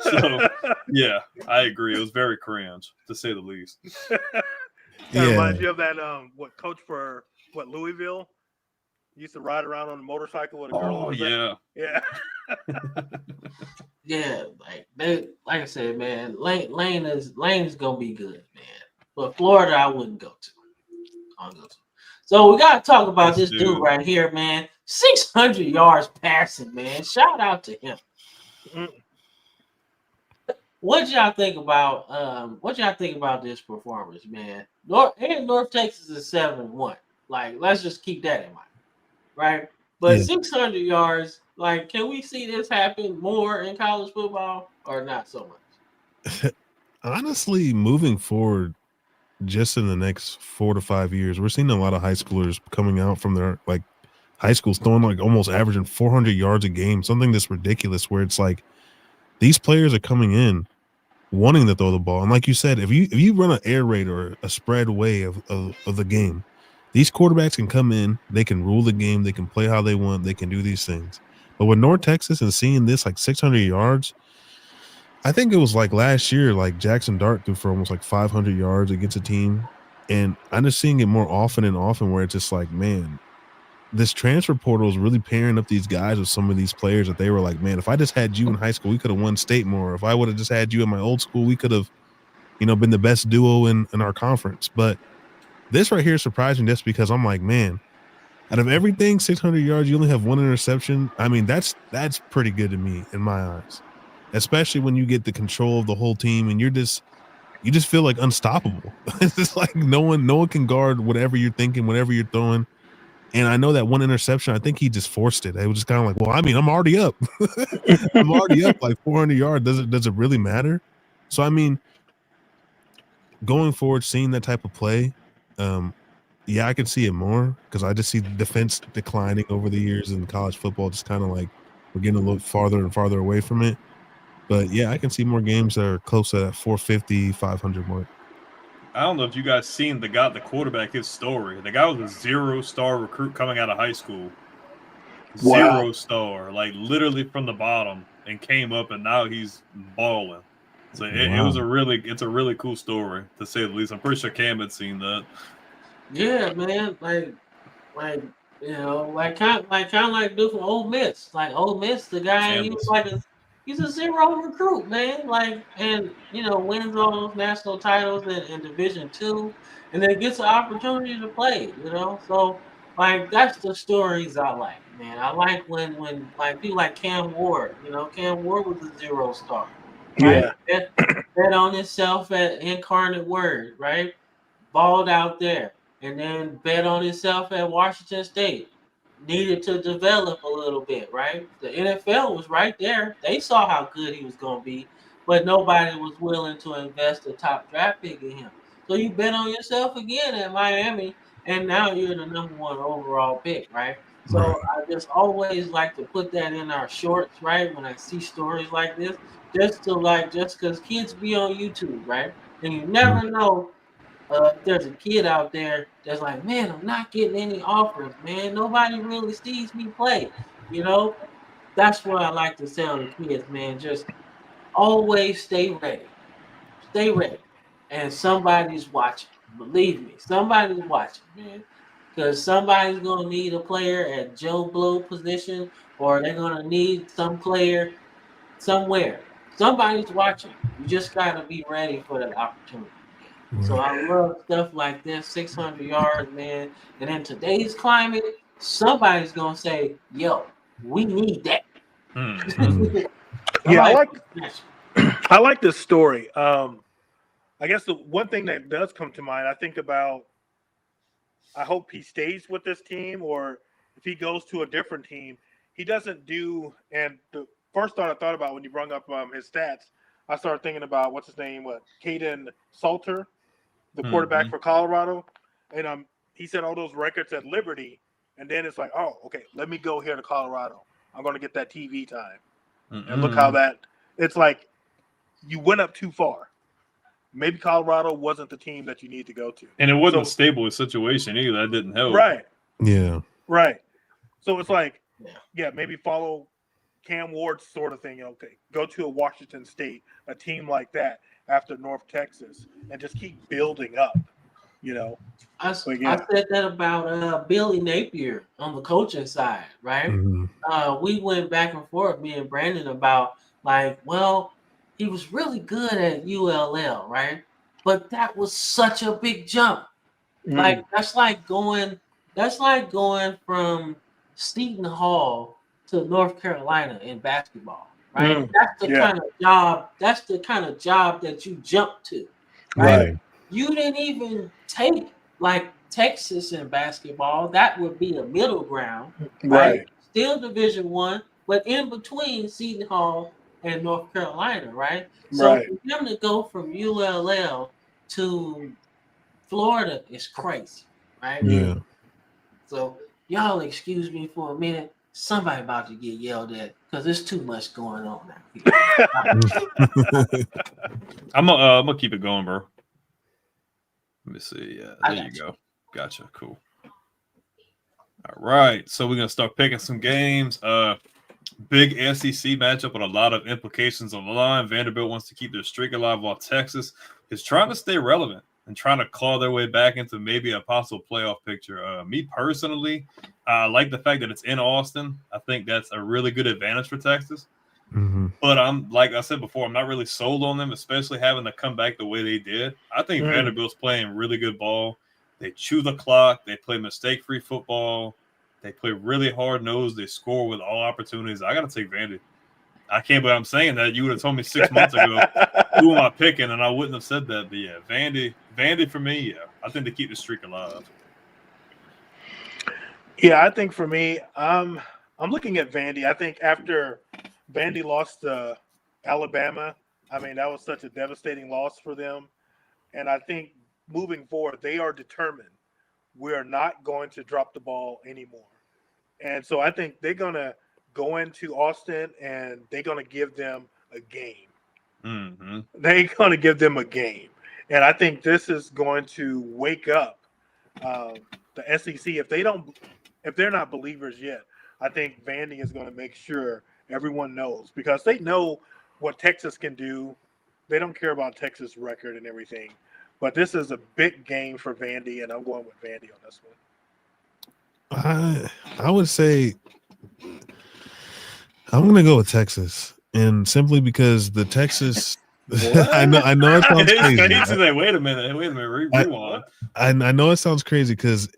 so yeah, I agree. It was very cringe, to say the least. That reminds you of that what coach for Louisville used to ride around on a motorcycle with a girl. Oh yeah. Yeah. Yeah, like I said, man, Lane is gonna be good, man. But Florida, I wouldn't go to. So we gotta talk about this dude right here, man. 600 yards passing, man. Shout out to him. What y'all think about this performance, man? North Texas is 7-1. Like, let's just keep that in mind, right? But 600 yards, like, can we see this happen more in college football or not so much? Honestly, moving forward, just in the next 4 to 5 years, we're seeing a lot of high schoolers coming out from their like high schools throwing like almost averaging 400 yards a game, something that's ridiculous, where it's like these players are coming in wanting to throw the ball. And like you said, if you run an air raid or a spread way of the game, these quarterbacks can come in, they can rule the game, they can play how they want, they can do these things. But with North Texas and seeing this like 600 yards, I think it was like last year, like Jackson Dart threw for almost like 500 yards against a team. And I'm just seeing it more often and often where it's just like, man, this transfer portal is really pairing up these guys with some of these players that they were like, man, if I just had you in high school, we could have won state more. If I would have just had you in my old school, we could have, been the best duo in our conference. But this right here is surprising just because I'm like, man, out of everything, 600 yards, you only have one interception. I mean, that's pretty good to me in my eyes. Especially when you get the control of the whole team and you just feel like unstoppable. It's just like no one can guard whatever you're thinking, whatever you're throwing. And I know that one interception, I think he just forced it. It was just kind of like, well, I mean, I'm already up. I'm already up like 400 yards. Does it really matter? So, I mean, going forward, seeing that type of play, yeah, I can see it more because I just see defense declining over the years in college football. Just kind of like we're getting a little farther and farther away from it. But yeah, I can see more games that are close to that 450, 500 mark. I don't know if you guys seen the quarterback, his story. The guy was a 0-star recruit coming out of high school. Wow. 0-star, like literally from the bottom, and came up, and now he's balling. So it's a really cool story, to say the least. I'm pretty sure Cam had seen that. Yeah, man. Like kind of like dude from Ole Miss. Like Ole Miss, the guy he's a 0 recruit, man. Like, and wins all those national titles in Division II, and then gets an opportunity to play. So Like that's the stories I like, man. I like when like people like Cam Ward. Cam Ward was a 0-star, right? Yeah. Bet on himself at Incarnate Word, right? Balled out there, and then bet on himself at Washington State. Needed to develop a little bit, right? The NFL was right there. They saw how good he was going to be, but nobody was willing to invest a top draft pick in him. So you bet on yourself again at Miami, and now you're the number 1 overall pick, right? So I just always like to put that in our shorts, right? When I see stories like this, just because kids be on YouTube, right? And you never know if there's a kid out there that's like, man, I'm not getting any offers, man. Nobody really sees me play. That's what I like to tell the kids, man. Just always stay ready. Stay ready. And somebody's watching. Believe me, somebody's watching, man. Because somebody's going to need a player at Joe Blow position, or they're going to need some player somewhere. Somebody's watching. You just got to be ready for that opportunity. So I love stuff like this, 600 yards, man. And in today's climate, somebody's going to say, yo, we need that. Yeah, I like this story. I guess the one thing that does come to mind, I think about, I hope he stays with this team, or if he goes to a different team, he doesn't do, and the first thought I thought about when you brought up his stats, I started thinking about, what's his name, Caden Salter, the quarterback for Colorado. And he set all those records at Liberty, and then it's like, oh, okay, let me go here to Colorado. I'm going to get that TV time. And look how it's like you went up too far. Maybe Colorado wasn't the team that you need to go to. And it wasn't a stable situation either. That didn't help. Right. Yeah. Right. So it's like, maybe follow Cam Ward's sort of thing. Okay, go to a Washington State, a team like that after North Texas, and just keep building up, I said that about Billy Napier on the coaching side, right? We went back and forth, me and Brandon, about he was really good at ULL, right? But that was such a big jump. Like that's like going from Seton Hall to North Carolina in basketball, right? That's the kind of job. That's the kind of job that you jump to, right? You didn't even take like Texas in basketball. That would be a middle ground, right? Still Division I, but in between Seton Hall and North Carolina, right? So for him to go from ULL to Florida is crazy, right? Yeah. So y'all excuse me for a minute. Somebody about to get yelled at because there's too much going on now. I'm gonna keep it going, bro. Let me see. Yeah, there you go. Gotcha. Cool. All right. So we're gonna start picking some games. Big SEC matchup with a lot of implications on the line. Vanderbilt wants to keep their streak alive while Texas is trying to stay relevant and trying to claw their way back into maybe a possible playoff picture. Me personally, I like the fact that it's in Austin. I think that's a really good advantage for Texas. But I'm, like I said before, I'm not really sold on them, especially having to come back the way they did. I think Vanderbilt's playing really good ball. They chew the clock. They play mistake-free football. They play really hard-nosed. They score with all opportunities. I got to take Vandy. I can't believe I'm saying that. You would have told me 6 months ago who am I picking, and I wouldn't have said that. But, yeah, Vandy for me, yeah. I think they keep the streak alive. Yeah, I think for me, I'm looking at Vandy. I think after Vandy lost to Alabama, I mean, that was such a devastating loss for them. And I think moving forward, they are determined. We are not going to drop the ball anymore. And so I think they're going to go into Austin and they're going to give them a game. They're going to give them a game. And I think this is going to wake up the SEC. If they're not believers yet, I think Vandy is going to make sure everyone knows, because they know what Texas can do. They don't care about Texas' record and everything. But this is a big game for Vandy, and I'm going with Vandy on this one. I would say I'm going to go with Texas, and simply because the Texas. I know it sounds crazy. Like, wait a minute, rewind. I know it sounds crazy because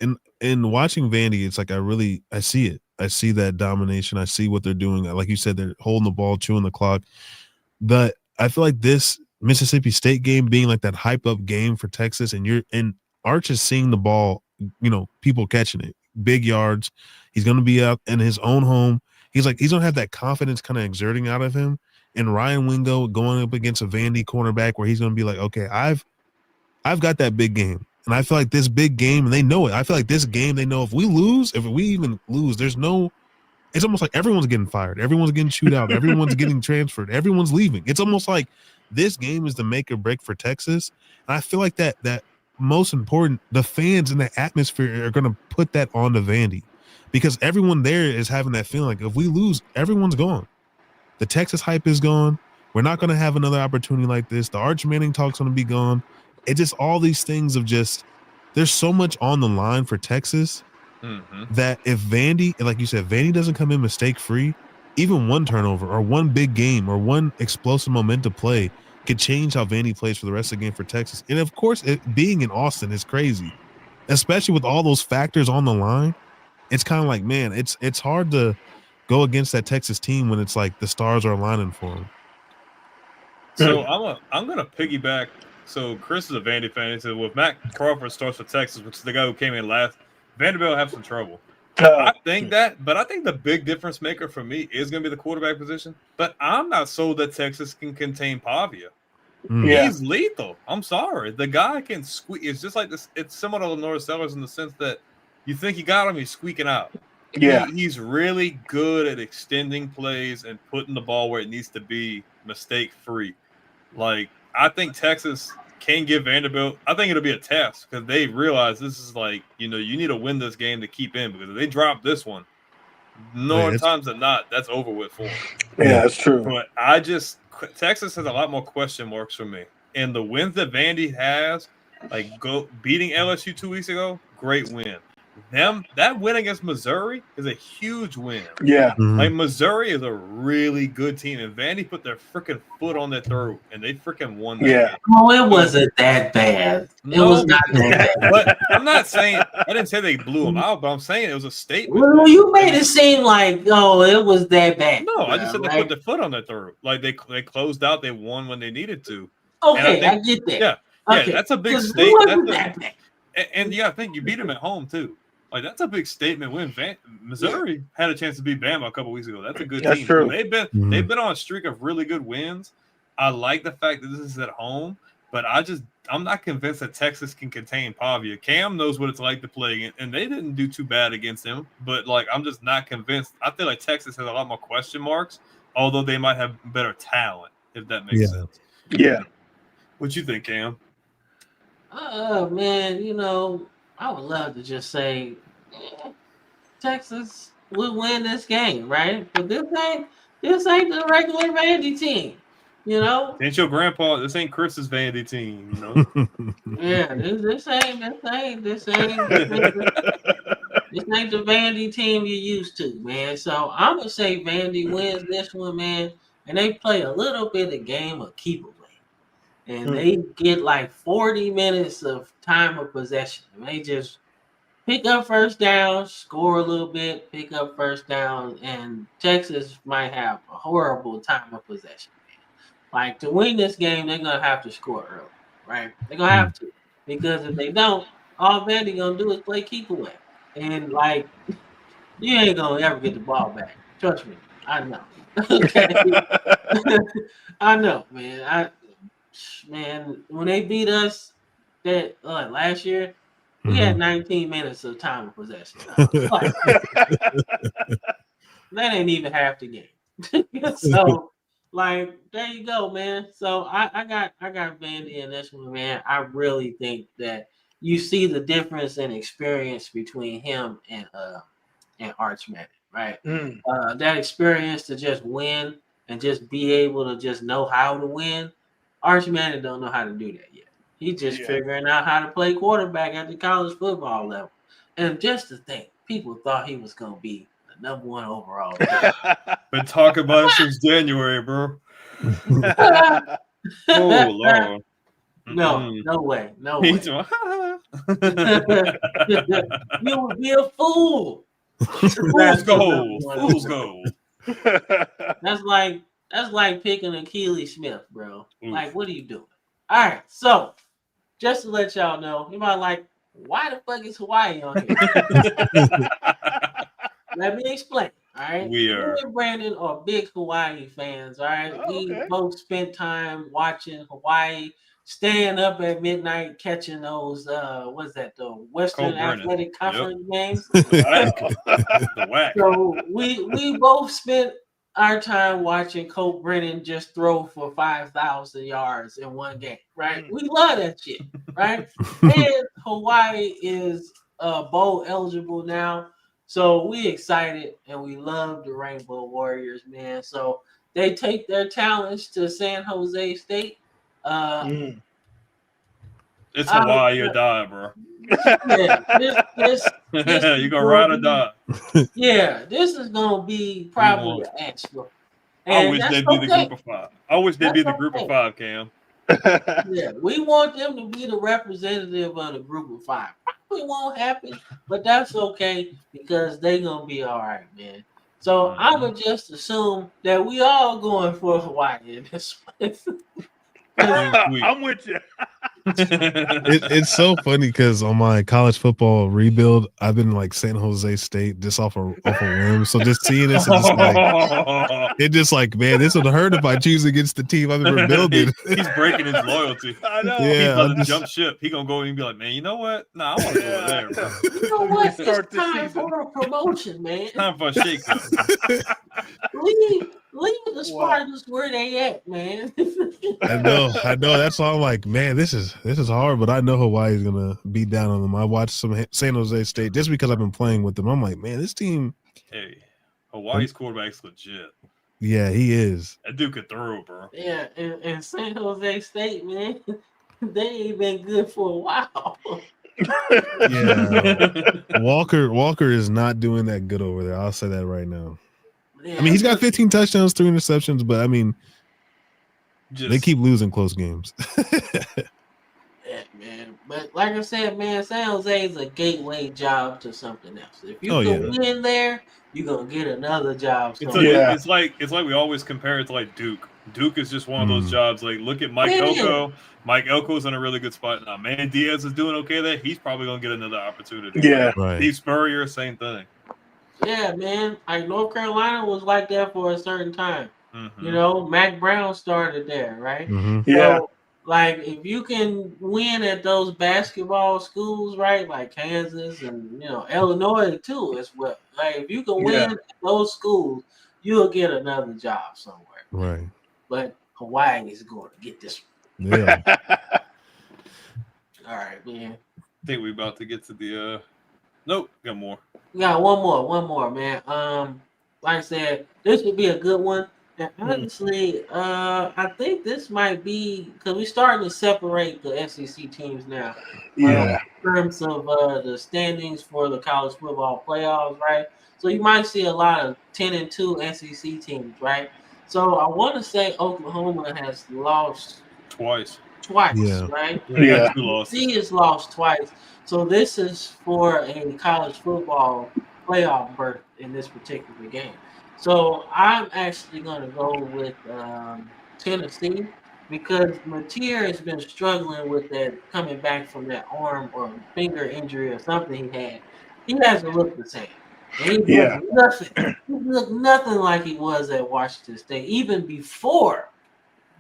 in watching Vandy, it's like I see it. I see that domination. I see what they're doing. Like you said, they're holding the ball, chewing the clock. But I feel like this Mississippi State game being like that hype up game for Texas, and Arch is seeing the ball, people catching it, big yards. He's going to be out in his own home. He's going to have that confidence kind of exerting out of him. And Ryan Wingo going up against a Vandy cornerback where he's going to be like, okay, I've got that big game. And I feel like this big game, and they know it. I feel like this game, they know if we even lose, it's almost like everyone's getting fired. Everyone's getting chewed out. Everyone's getting transferred. Everyone's leaving. It's almost like this game is the make or break for Texas. And I feel like that most important, the fans and the atmosphere are going to put that on to Vandy because everyone there is having that feeling like if we lose, everyone's gone. The Texas hype is gone. We're not going to have another opportunity like this. The Arch Manning talk's going to be gone. It's just all these things of just there's so much on the line for Texas that if Vandy, like you said, Vandy doesn't come in mistake-free, even one turnover or one big game or one explosive momentum play could change how Vandy plays for the rest of the game for Texas. And, of course, being in Austin is crazy, especially with all those factors on the line. It's kind of like, man, it's hard to go against that Texas team when it's like the stars are aligning for them. So I'm gonna piggyback. So Chris is a Vandy fan. He said, "Well, if Matt Crawford starts for Texas, which is the guy who came in last, Vanderbilt will have some trouble." I think that, but I think the big difference maker for me is going to be the quarterback position. But I'm not sold that Texas can contain Pavia. He's lethal. I'm sorry. The guy can squeak. It's just like this. It's similar to Lenore Sellers in the sense that you think you got him, he's squeaking out. Yeah. He's really good at extending plays and putting the ball where it needs to be mistake-free. Like, I think Texas can give Vanderbilt – I think it'll be a test because they realize this is like, you need to win this game to keep in because if they drop this one, more times than not, that's over with for them. Yeah, that's true. But Texas has a lot more question marks for me. And the wins that Vandy has, like beating LSU 2 weeks ago, great win. That win against Missouri is a huge win. Yeah. Like Missouri is a really good team, and Vandy put their freaking foot on their throat, and they freaking won that game. Oh, it wasn't that bad. It was not that bad. But I'm not saying I didn't say they blew them out, but I'm saying it was a statement. Well, you made it seem like it was that bad. No, I just said they put their foot on their throat. Like they closed out, they won when they needed to. Okay, I get that. Yeah, okay. That's a big statement. And I think you beat them at home too. Like that's a big statement win. Missouri had a chance to beat Bama a couple weeks ago. That's a good team. True. They've been on a streak of really good wins. I like the fact that this is at home, but I'm not convinced that Texas can contain Pavia. Cam knows what it's like to play, and they didn't do too bad against him. But like I'm just not convinced. I feel like Texas has a lot more question marks, although they might have better talent, if that makes sense. Yeah. What you think, Cam? Man, I would love to just say Texas will win this game, right? But this ain't the regular Vandy team, Ain't your grandpa? This ain't Chris's Vandy team, Yeah, this ain't the Vandy team you're used to, man. So I'm gonna say Vandy wins this one, man, and they play a little bit of game of keep away. And they get like 40 minutes of time of possession. And they just pick up first down, score a little bit, pick up first down, and Texas might have a horrible time of possession. Like to win this game, they're gonna have to score early, right? They're gonna have to, because if they don't, all Vandy gonna do is play keep away, and like you ain't gonna ever get the ball back. Trust me, I know. Okay, I know, man. Man, when they beat us that last year, we had 19 minutes of time of possession. That ain't even half the game. So, there you go, man. So I got Vandy in this one, man. I really think that you see the difference in experience between him and Arch Manning, right? That experience to just win and just be able to just know how to win. Arch Manning don't know how to do that yet. He's just figuring out how to play quarterback at the college football level. And just to think, people thought he was going to be the number one overall. Been talking about it since January, bro. Oh, Lord. No way. He's You would be a fool. Fool's gold. That's like picking Achilles Smith, bro. Oof. Like, what are you doing? All right, so just to let y'all know, you might like, why the fuck is Hawaii on here? Let me explain. All right, We are. Me and Brandon are big Hawaii fans. All right, we both spent time watching Hawaii, staying up at midnight, catching those what's that, the Western Athletic Conference games. The whack. So we both spent our time watching Colt Brennan just throw for 5,000 yards in one game, right? We love that shit, right? And Hawaii is bowl eligible now. So we excited and we love the Rainbow Warriors, man. So they take their talents to San Jose State. It's Hawaii or die, bro. Yeah, this you gonna ride or die. Yeah, this is gonna be probably an extra. I wish they'd be the group of 5. I wish they'd be the group of 5, Cam. Yeah, we want them to be the representative of the group of 5. Probably won't happen, but that's okay because they're gonna be all right, man. So I would just assume that we all going for Hawaii in this place. I'm with you. It's so funny because on my college football rebuild, I've been like San Jose State just off a whim. So just seeing this, it just like, man, this would hurt if I choose against the team I've been rebuilding. He's breaking his loyalty. I know. Yeah, he's about to jump ship. He gonna go and be like, man, you know what? Nah, I want to go there, bro. You know what? It's time for a promotion, man. It's time for a shake. Leave the Spartans where they at, man. I know. That's why I'm like, man, this is hard, but I know Hawaii's gonna beat down on them. I watched some San Jose State just because I've been playing with them. I'm like, man, this team. Hey, Hawaii's quarterback's legit. Yeah, he is. That dude could throw, bro. Yeah, and San Jose State, man, they ain't been good for a while. Yeah, Walker is not doing that good over there. I'll say that right now. Yeah, I mean, he's got 15 touchdowns, 3 interceptions, but I mean, they keep losing close games. Yeah, man. But like I said, man, San Jose is a gateway job to something else. If you win there, you're gonna get another job. It's like we always compare it to like Duke. Duke is just one of those jobs. Like, look at Mike Elko. Mike Elko's in a really good spot now. Man, Diaz is doing okay there. He's probably gonna get another opportunity. Yeah, right. Steve Spurrier, same thing. Yeah, man. Like North Carolina was like that for a certain time. Mm-hmm. You know, Mac Brown started there, right? Mm-hmm. Yeah. So, like, if you can win at those basketball schools, right, like Kansas and Illinois too, as well. Like, if you can win at those schools, you'll get another job somewhere. Right. But Hawaii is going to get this one. Yeah. All right, man. I think we're about to get to the. Nope, got more. We got one more, man. Like I said, this would be a good one. And honestly, I think this might be because we're starting to separate the SEC teams now. Yeah. In terms of the standings for the college football playoffs, right? So you might see a lot of 10-2 SEC teams, right? So I want to say Oklahoma has lost twice, right? Yeah. He has lost twice. So this is for a college football playoff berth in this particular game. So I'm actually going to go with Tennessee because Mateer has been struggling with that coming back from that arm or finger injury or something he had. He hasn't looked the same. He looked nothing like he was at Washington State, even before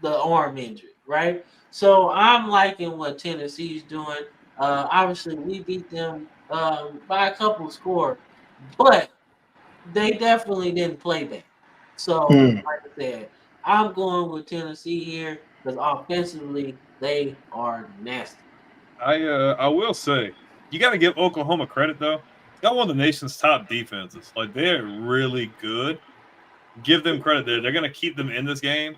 the arm injury, right? So I'm liking what Tennessee's doing. Obviously, we beat them by a couple of scores, but they definitely didn't play bad. So, like I said, I'm going with Tennessee here because offensively, they are nasty. I will say, you got to give Oklahoma credit, though. Got one of the nation's top defenses. Like, they're really good. Give them credit there. They're going to keep them in this game.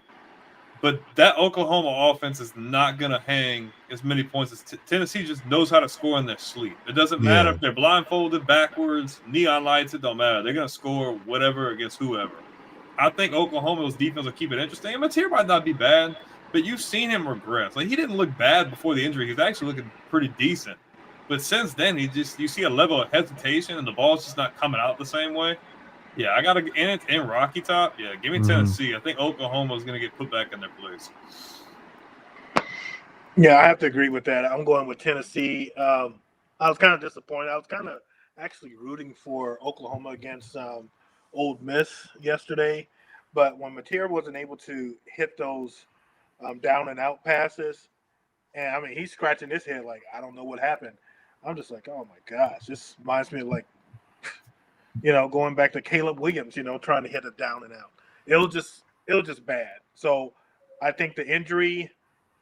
But that Oklahoma offense is not going to hang as many points as Tennessee just knows how to score in their sleep. It doesn't matter if they're blindfolded, backwards, neon lights. It don't matter. They're going to score whatever against whoever. I think Oklahoma's defense will keep it interesting. And Mateer might not be bad, but you've seen him regress. Like, he didn't look bad before the injury. He's actually looking pretty decent. But since then, you see a level of hesitation, and the ball's just not coming out the same way. Yeah, I got to in Rocky Top. Yeah, give me Tennessee. I think Oklahoma's going to get put back in their place. Yeah, I have to agree with that. I'm going with Tennessee. I was kind of disappointed. I was kind of actually rooting for Oklahoma against Ole Miss yesterday. But when Mateer wasn't able to hit those down and out passes, and I mean, he's scratching his head like, I don't know what happened. I'm just like, oh my gosh, this reminds me of like, going back to Caleb Williams, trying to hit it down and out. It was just bad. So I think the injury,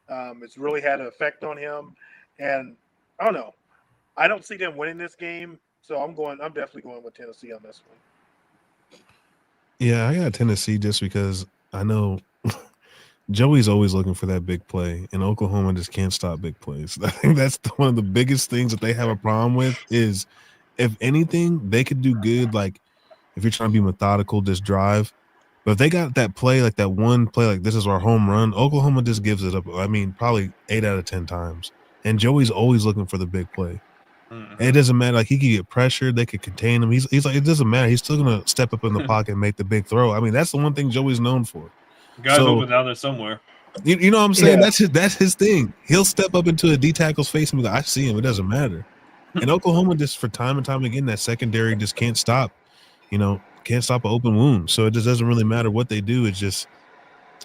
it's really had an effect on him. And I don't know. I don't see them winning this game. So I'm definitely going with Tennessee on this one. Yeah, I got Tennessee just because I know Joey's always looking for that big play, and Oklahoma just can't stop big plays. I think that's one of the biggest things that they have a problem with is, if anything, they could do good, like if you're trying to be methodical, just drive. But if they got that play, like that one play, like this is our home run, Oklahoma just gives it up. I mean, probably 8 out of 10 times. And Joey's always looking for the big play. Mm-hmm. It doesn't matter. Like, he could get pressured. They could contain him. He's like, it doesn't matter. He's still going to step up in the pocket and make the big throw. I mean, that's the one thing Joey's known for. Guys open down there somewhere. You know what I'm saying? Yeah. That's his thing. He'll step up into a D tackle's face and be like, I see him. It doesn't matter. And Oklahoma just for time and time again, that secondary just can't stop, can't stop an open wound. So it just doesn't really matter what they do. It's just,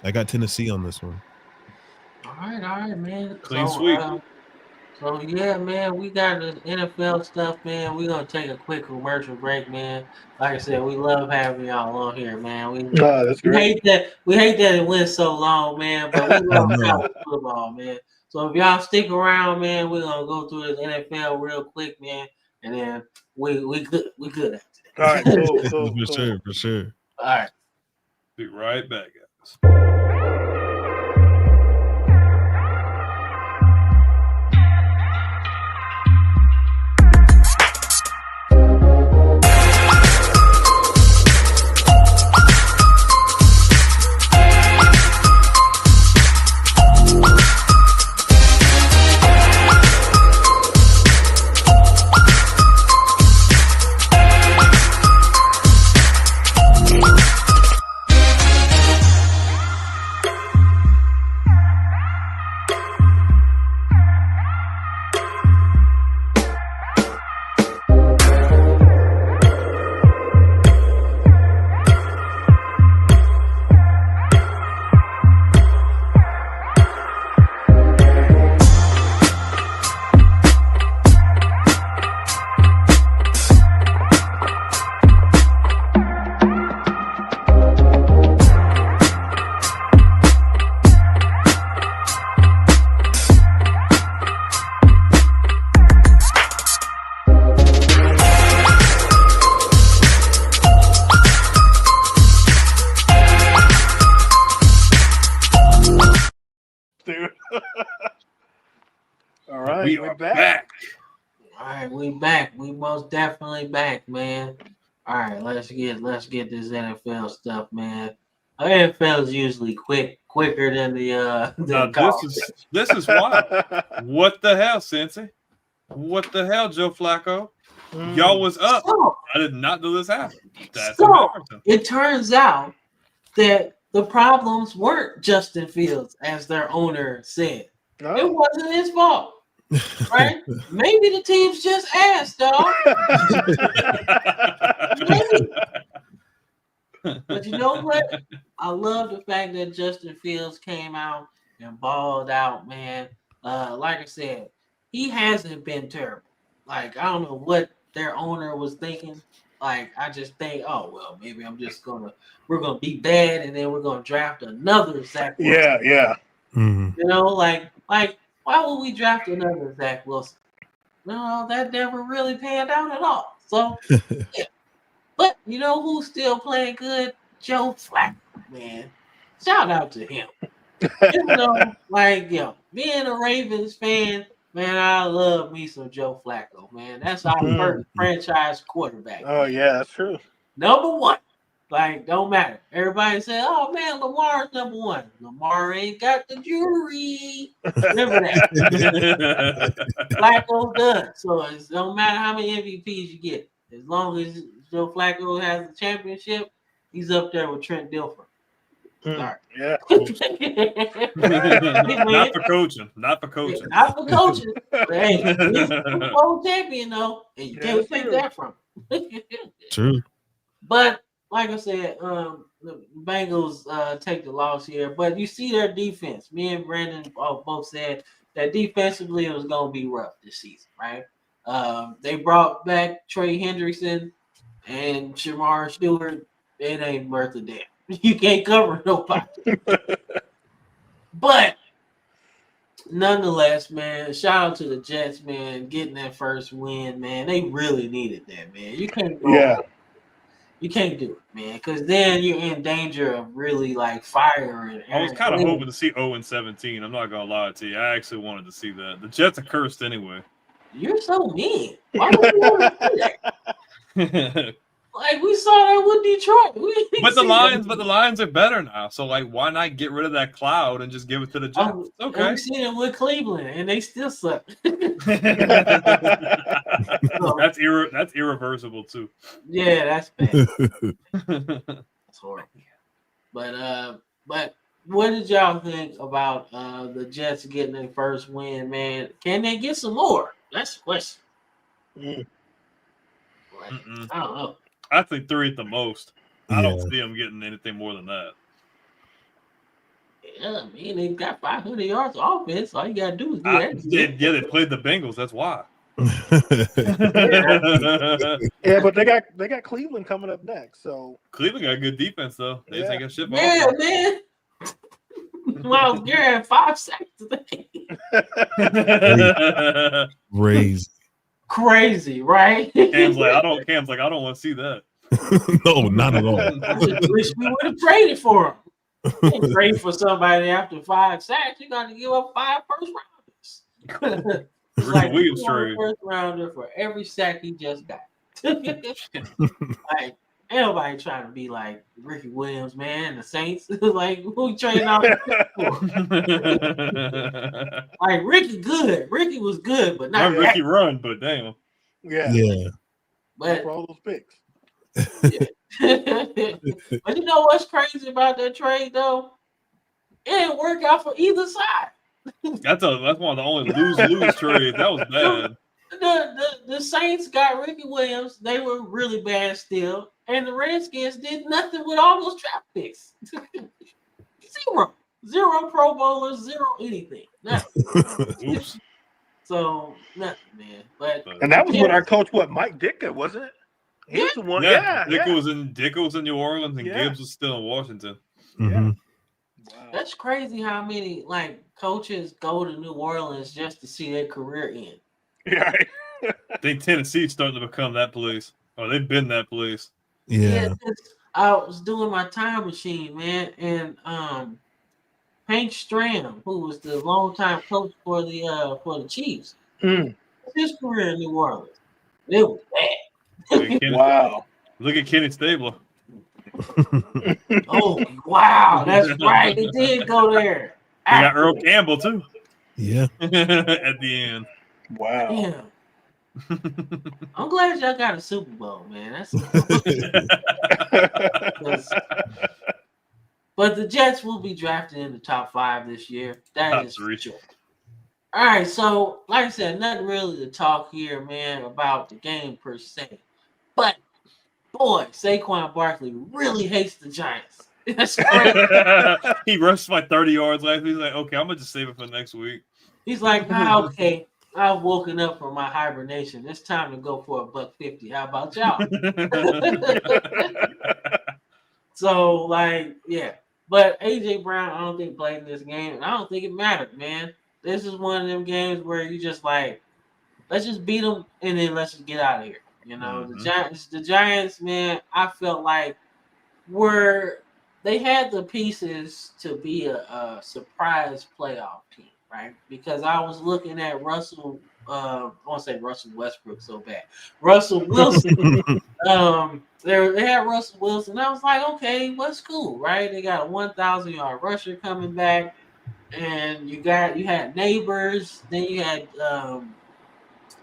I got Tennessee on this one. All right, man. Clean sweep. So yeah, man, we got the NFL stuff, man. We're gonna take a quick commercial break, man. Like I said, we love having y'all on here, man. That's great. We hate that it went so long, man, but we love college football, man. So if y'all stick around, man, we're gonna go through this NFL real quick, man, and then we good after that. All right, cool. For sure. All right. Be right back, guys. All right, we're back. All right, we back. We most definitely back, man. All right, let's get this NFL stuff, man. NFL is usually quicker than the this is wild. What the hell, Cincy? What the hell, Joe Flacco? Y'all was up. So, I did not know this happened. It turns out that the problems weren't Justin Fields, as their owner said. No. It wasn't his fault. Right? Maybe the team's just ass, dog. But you know what? I love the fact that Justin Fields came out and balled out, man. Like I said, he hasn't been terrible. Like, I don't know what their owner was thinking. Like, I just think, oh, well, maybe we're going to be bad and then we're going to draft another Zach Wilson. Yeah. Mm-hmm. You know, like, why would we draft another Zach Wilson? No, that never really panned out at all. So, yeah. But you know who's still playing good? Joe Flacco, man. Shout out to him. Being a Ravens fan, man, I love me some Joe Flacco, man. That's our first franchise quarterback. Oh, yeah, that's true. Number one. Like, don't matter. Everybody said, "Oh man, Lamar's number one." Lamar ain't got the jury. Remember that. Flacco does. So it don't matter how many MVPs you get. As long as Joe Flacco has the championship, he's up there with Trent Dilfer. Sorry. Yeah. Not for coaching. Not for coaching. Not for coaching. But hey, he's a Super Bowl champion though, and you can't take that from him. True. But like I said, the Bengals take the loss here. But you see their defense. Me and Brandon both said that defensively it was going to be rough this season, right? They brought back Trey Hendrickson and Shamar Stewart. It ain't worth a damn. You can't cover nobody. But nonetheless, man, shout out to the Jets, man, getting that first win, man. They really needed that, man. You can't go. You can't do it, man, because then you're in danger of really like firing. I was kind of hoping to see 0-17. I'm not gonna lie to you. I actually wanted to see that. The Jets are cursed anyway. You're so mean. Why would you want to do that? Like we saw that with Detroit. But the Lions are better now. So like, why not get rid of that cloud and just give it to the Jets? Okay. We've seen it with Cleveland, and they still suck. That's irreversible too. Yeah, that's bad. That's horrible. But what did y'all think about the Jets getting their first win, man? Can they get some more? That's the question. I don't know. I think 3 at the most. I don't see them getting anything more than that. Yeah, I mean, they got 500 yards of offense. All you got to do is do that. They played the Bengals. That's why. Yeah, but they got Cleveland coming up next. So Cleveland got good defense, though. They just ain't got shit. Yeah, man. Well, you're at 5 sacks today. Crazy, right? Cam's like, I don't want to see that. No, not at all. I just wish we would have traded for him. You can't trade for somebody after 5 sacks. You got to give up 5 first rounders. Like Williams trade. First rounder for every sack he just got. Like, ain't nobody trying to be like Ricky Williams, man. The Saints, like, who trading out for? Like Ricky, good. Ricky was good, but not Ricky run, but damn. Yeah. But for all those picks. But you know what's crazy about that trade though? It didn't work out for either side. That's one of the only lose trades. That was bad. The Saints got Ricky Williams. They were really bad still. And the Redskins did nothing with all those draft picks. Zero Pro Bowlers, 0 anything. Nothing. Oops. So nothing, man. And that was what our coach, Mike Ditka, wasn't it? He was the one. Dick was in New Orleans and Gibbs was still in Washington. Yeah. Wow. That's crazy how many like coaches go to New Orleans just to see their career end. Yeah. I think Tennessee's starting to become that place. Oh, they've been that place. Yeah. I was doing my time machine, man, and Hank Stram, who was the longtime coach for the Chiefs, his career in New Orleans, it was bad. Wow! Look at Kenny Stabler. Oh wow, that's right. He did go there. We got Earl Campbell too. Yeah. At the end. Wow. Yeah. I'm glad y'all got a Super Bowl, man. But the Jets will be drafted in the top 5 this year. That is for sure. All right, so like I said, nothing really to talk here, man, about the game per se. But boy, Saquon Barkley really hates the Giants. That's crazy. He rushed like 30 yards last week. He's like, okay, I'm gonna just save it for next week. He's like, okay, I've woken up from my hibernation. It's time to go for $150. How about y'all? So, like, yeah. But AJ Brown, I don't think played in this game, and I don't think it mattered, man. This is one of them games where you just like, let's just beat them and then let's just get out of here. You know, the Giants, man, I felt like they had the pieces to be a surprise playoff team, right? Because I was looking at Russell I want to say Russell Westbrook so bad. Russell Wilson. They had Russell Wilson. I was like, okay, what's cool, right? They got a 1,000-yard rusher coming back, and you had Neighbors. Then you had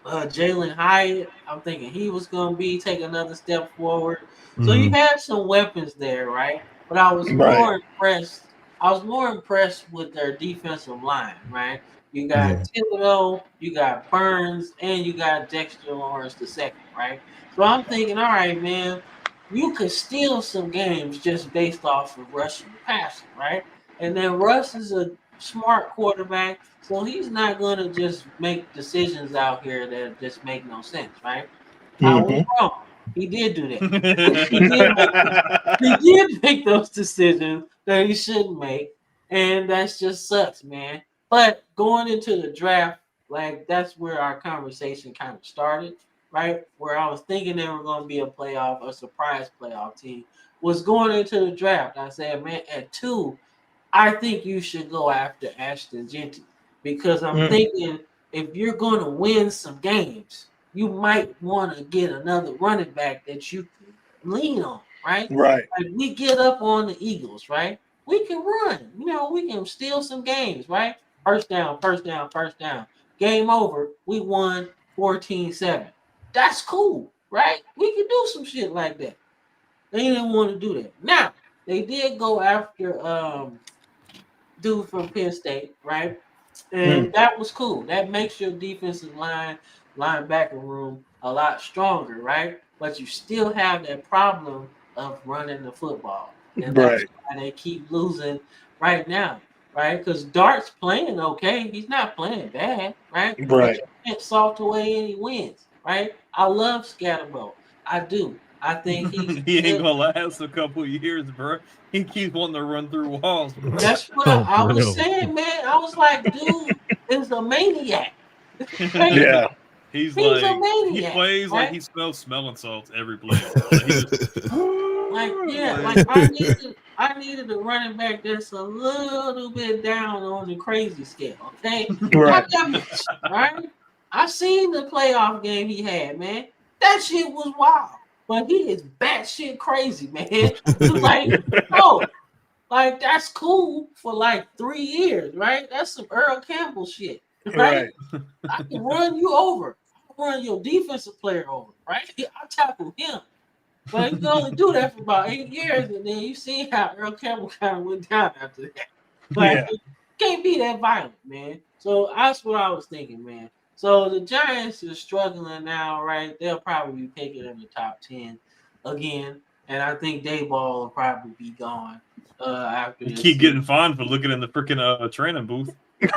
Jalen Hyatt. I'm thinking he was going to take another step forward. So you had some weapons there, right? But I was more impressed. I was more impressed with their defensive line, right? You got Thibodeau, you got Burns, and you got Dexter Lawrence II, right? So I'm thinking, all right, man, you could steal some games just based off of rushing the passing, right? And then Russ is a smart quarterback, so he's not going to just make decisions out here that just make no sense, right? I was wrong. He did do that. He did make those decisions that he shouldn't make, and that just sucks, man. But going into the draft, like that's where our conversation kind of started, right? Where I was thinking they were going to be a surprise playoff team, was going into the draft. I said, man, at 2, I think you should go after Ashton Genty because I'm thinking if you're going to win some games, you might want to get another running back that you can lean on, right? Right. Like we get up on the Eagles, right? We can run. We can steal some games, right? First down, first down, first down. Game over. We won 14-7. That's cool, right? We can do some shit like that. They didn't want to do that. Now, they did go after dude from Penn State, right? And that was cool. That makes your defensive linebacker room a lot stronger, right? But you still have that problem of running the football. And that's why they keep losing right now, right? Because Dart's playing okay. He's not playing bad, right? But you can't salt away any wins, right? I love Scatterbo. I do. I think he ain't gonna last a couple of years, bro. He keeps wanting to run through walls, bro. That's what I was saying, man. I was like, dude is a maniac. Yeah. He's a maniac. He plays like he smells smelling salts every play. I needed a running back that's a little bit down on the crazy scale, okay? Right. Right? I seen the playoff game he had, man. That shit was wild. But he is batshit crazy, man. Like that's cool for like 3 years, right? That's some Earl Campbell shit, right? I can run you over. I can run your defensive player over, right? I tackle him. But you can only do that for about 8 years, and then you see how Earl Campbell kind of went down after that. But it can't be that violent, man. So that's what I was thinking, man. So the Giants are struggling now, right? They'll probably be picking in the top 10 again. And I think Dayball will probably be gone after this. Keep getting fined for looking in the freaking training booth. He's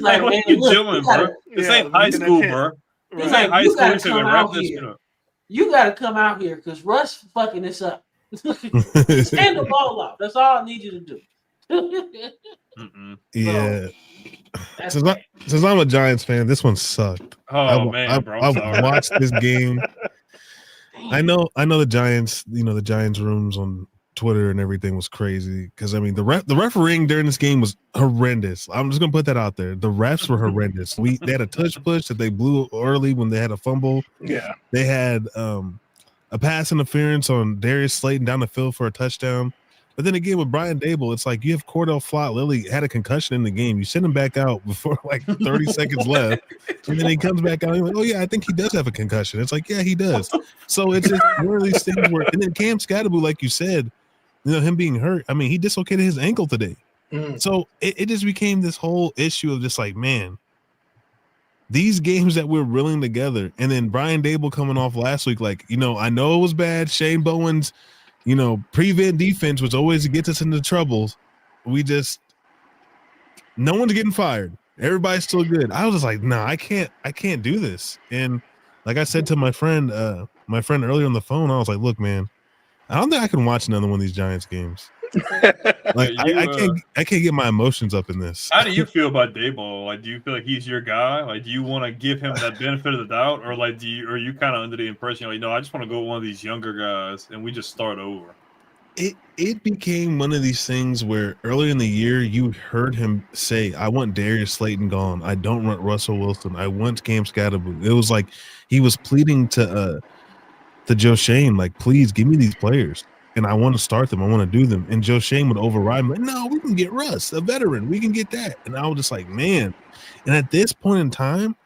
like, what man, you look, doing, bro? This ain't high school, bro. He's like, you gotta come out here. You gotta come out here because Russ fucking this up. Stand the ball off. That's all I need you to do. Yeah. Since I'm a Giants fan, this one sucked. I've watched this game. I know the Giants, the Giants rooms on Twitter and everything was crazy because I mean the refereeing during this game was horrendous. I'm just gonna put that out there. The refs were horrendous. They had a touch push that they blew early when they had a fumble. Yeah, they had a pass interference on Darius Slayton down the field for a touchdown. But then again with Brian Dable, it's like you have Cordell Flott-Lily had a concussion in the game. You send him back out before like 30 seconds left, and then he comes back out and you're like, oh yeah, I think he does have a concussion. It's like, yeah, he does. So it's just one of these things where, and then Cam Scatterbo, like you said, him being hurt. I mean, he dislocated his ankle today. So it just became this whole issue of just like, man, these games that we're reeling together, and then Brian Dable coming off last week, like, I know it was bad. Shane Bowen's prevent defense was always gets us into troubles. No one's getting fired. Everybody's still good. I was just like, nah, I can't do this. And like I said to my friend earlier on the phone, I was like, look, man, I don't think I can watch another one of these Giants games. Like I can't get my emotions up in this. How do you feel about Dayball? Like, do you feel like he's your guy? Like, do you want to give him that benefit of the doubt, or like, are you kind of under the impression, like, no, I just want to go with one of these younger guys and we just start over? It became one of these things where earlier in the year you heard him say, "I want Darius Slayton gone. I don't want Russell Wilson. I want Cam Scatterboo." It was like he was pleading to Joe Shane, like, "Please give me these players, and I want to start them. I want to do them." And Joe Shane would override him, like, "No, we can get Russ, a veteran. We can get that." And I was just like, man. And at this point in time,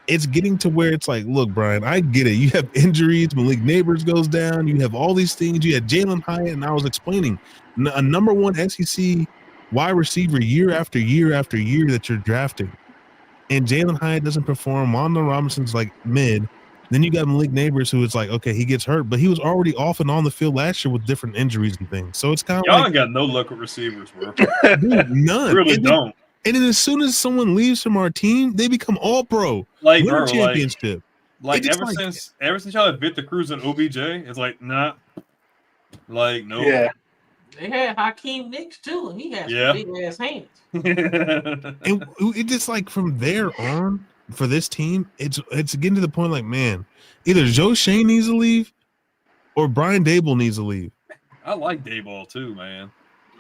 it's getting to where it's like, look, Brian, I get it. You have injuries. Malik Neighbors goes down. You have all these things. You had Jalen Hyatt, and I was explaining a number one SEC wide receiver year after year after year that you're drafting, and Jalen Hyatt doesn't perform. Wanda Robinson's like mid. Then you got Malik Neighbors, who is like, okay, he gets hurt, but he was already off and on the field last year with different injuries and things. So it's kind of y'all like, ain't got no luck with receivers, bro. Dude, none. Really don't. And then as soon as someone leaves from our team, they become all pro. Like, win bro, a championship. Like ever since y'all had Victor Cruz and OBJ, it's like, nah. Like, no. Yeah. They had Hakeem Nicks too, and he has some big ass hands. And it just like from there on for this team, it's getting to the point like, man, either Joe Shane needs to leave or Brian Daboll needs to leave. I like Daboll too, man.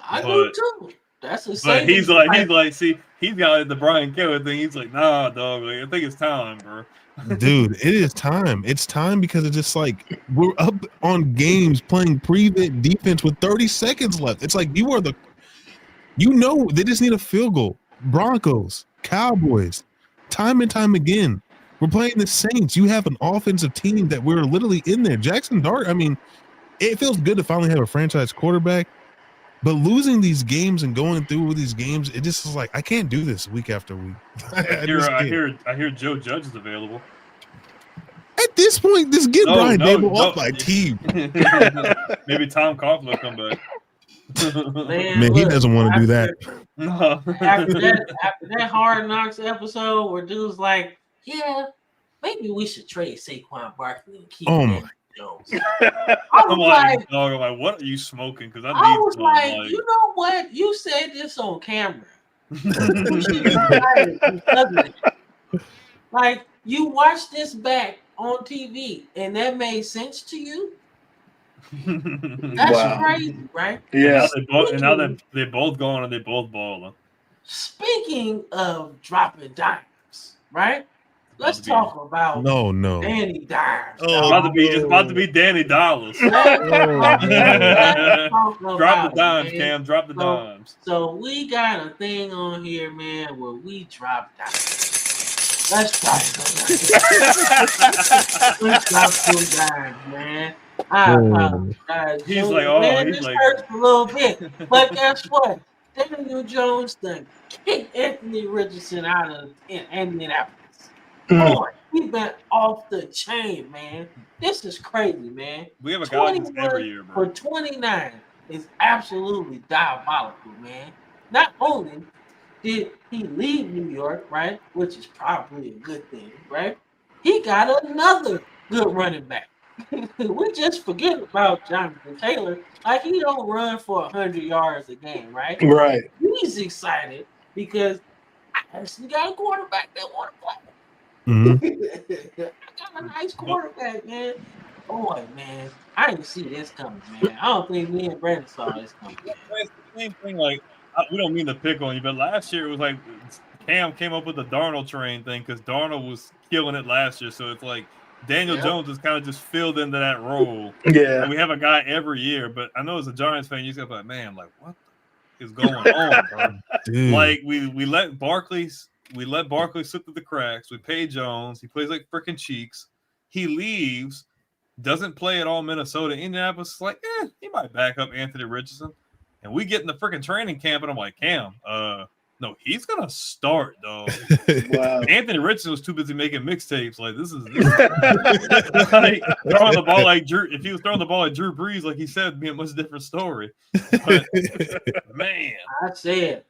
I do too. That's the same. But he's like, see, he's got the Brian Kelly thing. He's like, nah, dog. Like, I think it's time, bro. Dude, it is time. It's time because it's just like we're up on games playing prevent defense with 30 seconds left. It's like they just need a field goal. Broncos, Cowboys, time and time again. We're playing the Saints. You have an offensive team that we're literally in there. Jackson Dart, I mean, it feels good to finally have a franchise quarterback. But losing these games and going through with these games, it just is like I can't do this week after week. I hear Joe Judge is available. At this point, just get Brian Daboll off my team. Maybe Tom Coughlin will come back. Man, he doesn't want to do that. After that Hard Knocks episode where dude's like, yeah, maybe we should trade Saquon Barkley and keep him. Jones. I'm like, dog, I'm like, what are you smoking? Because I was like, you know what? You said this on camera. Like, you watched this back on TV, and that made sense to you? That's crazy, right? Yeah. And now they're both going and they're both balling. Speaking of dropping dimes, right? Let's talk about Danny Dimes. It's about to be Danny Dollars. Drop the dimes, man. Cam. Drop the dimes. So we got a thing on here, man, where we drop dimes. Let's drop some dimes, man. I apologize. He's like, this hurts a little bit. But guess what? Daniel Jones done kicked Anthony Richardson out of Indianapolis. Boy, he been off the chain, man. This is crazy, man. We have a guy like this every year, bro. For 29 is absolutely diabolical, man. Not only did he leave New York, right, which is probably a good thing, right? He got another good running back. We just forget about Jonathan Taylor. Like, he don't run for 100 yards a game, right? Right. He's excited because I actually got a quarterback that want to play. Mm-hmm. I got a nice quarterback, man. Boy, man, I didn't see this coming, man. I don't think me and Brandon saw this coming. It's the same thing. Like, we don't mean to pick on you, but last year it was like Cam came up with the Darnold train thing because Darnold was killing it last year. So it's like Daniel Jones is kind of just filled into that role. Yeah, and we have a guy every year. But I know as a Giants fan, you just got like, man, like what is going on, bro? Dude. Like we let Barkley slip through the cracks. We pay Jones. He plays like freaking cheeks. He leaves, doesn't play at all Minnesota. Indianapolis is like, he might back up Anthony Richardson. And we get in the freaking training camp, and I'm like, Cam, no, he's going to start, dog. Wow. Anthony Richardson was too busy making mixtapes. Like, this is like throwing the ball like Drew. If he was throwing the ball like Drew Brees, like he said, it'd be a much different story. But, man.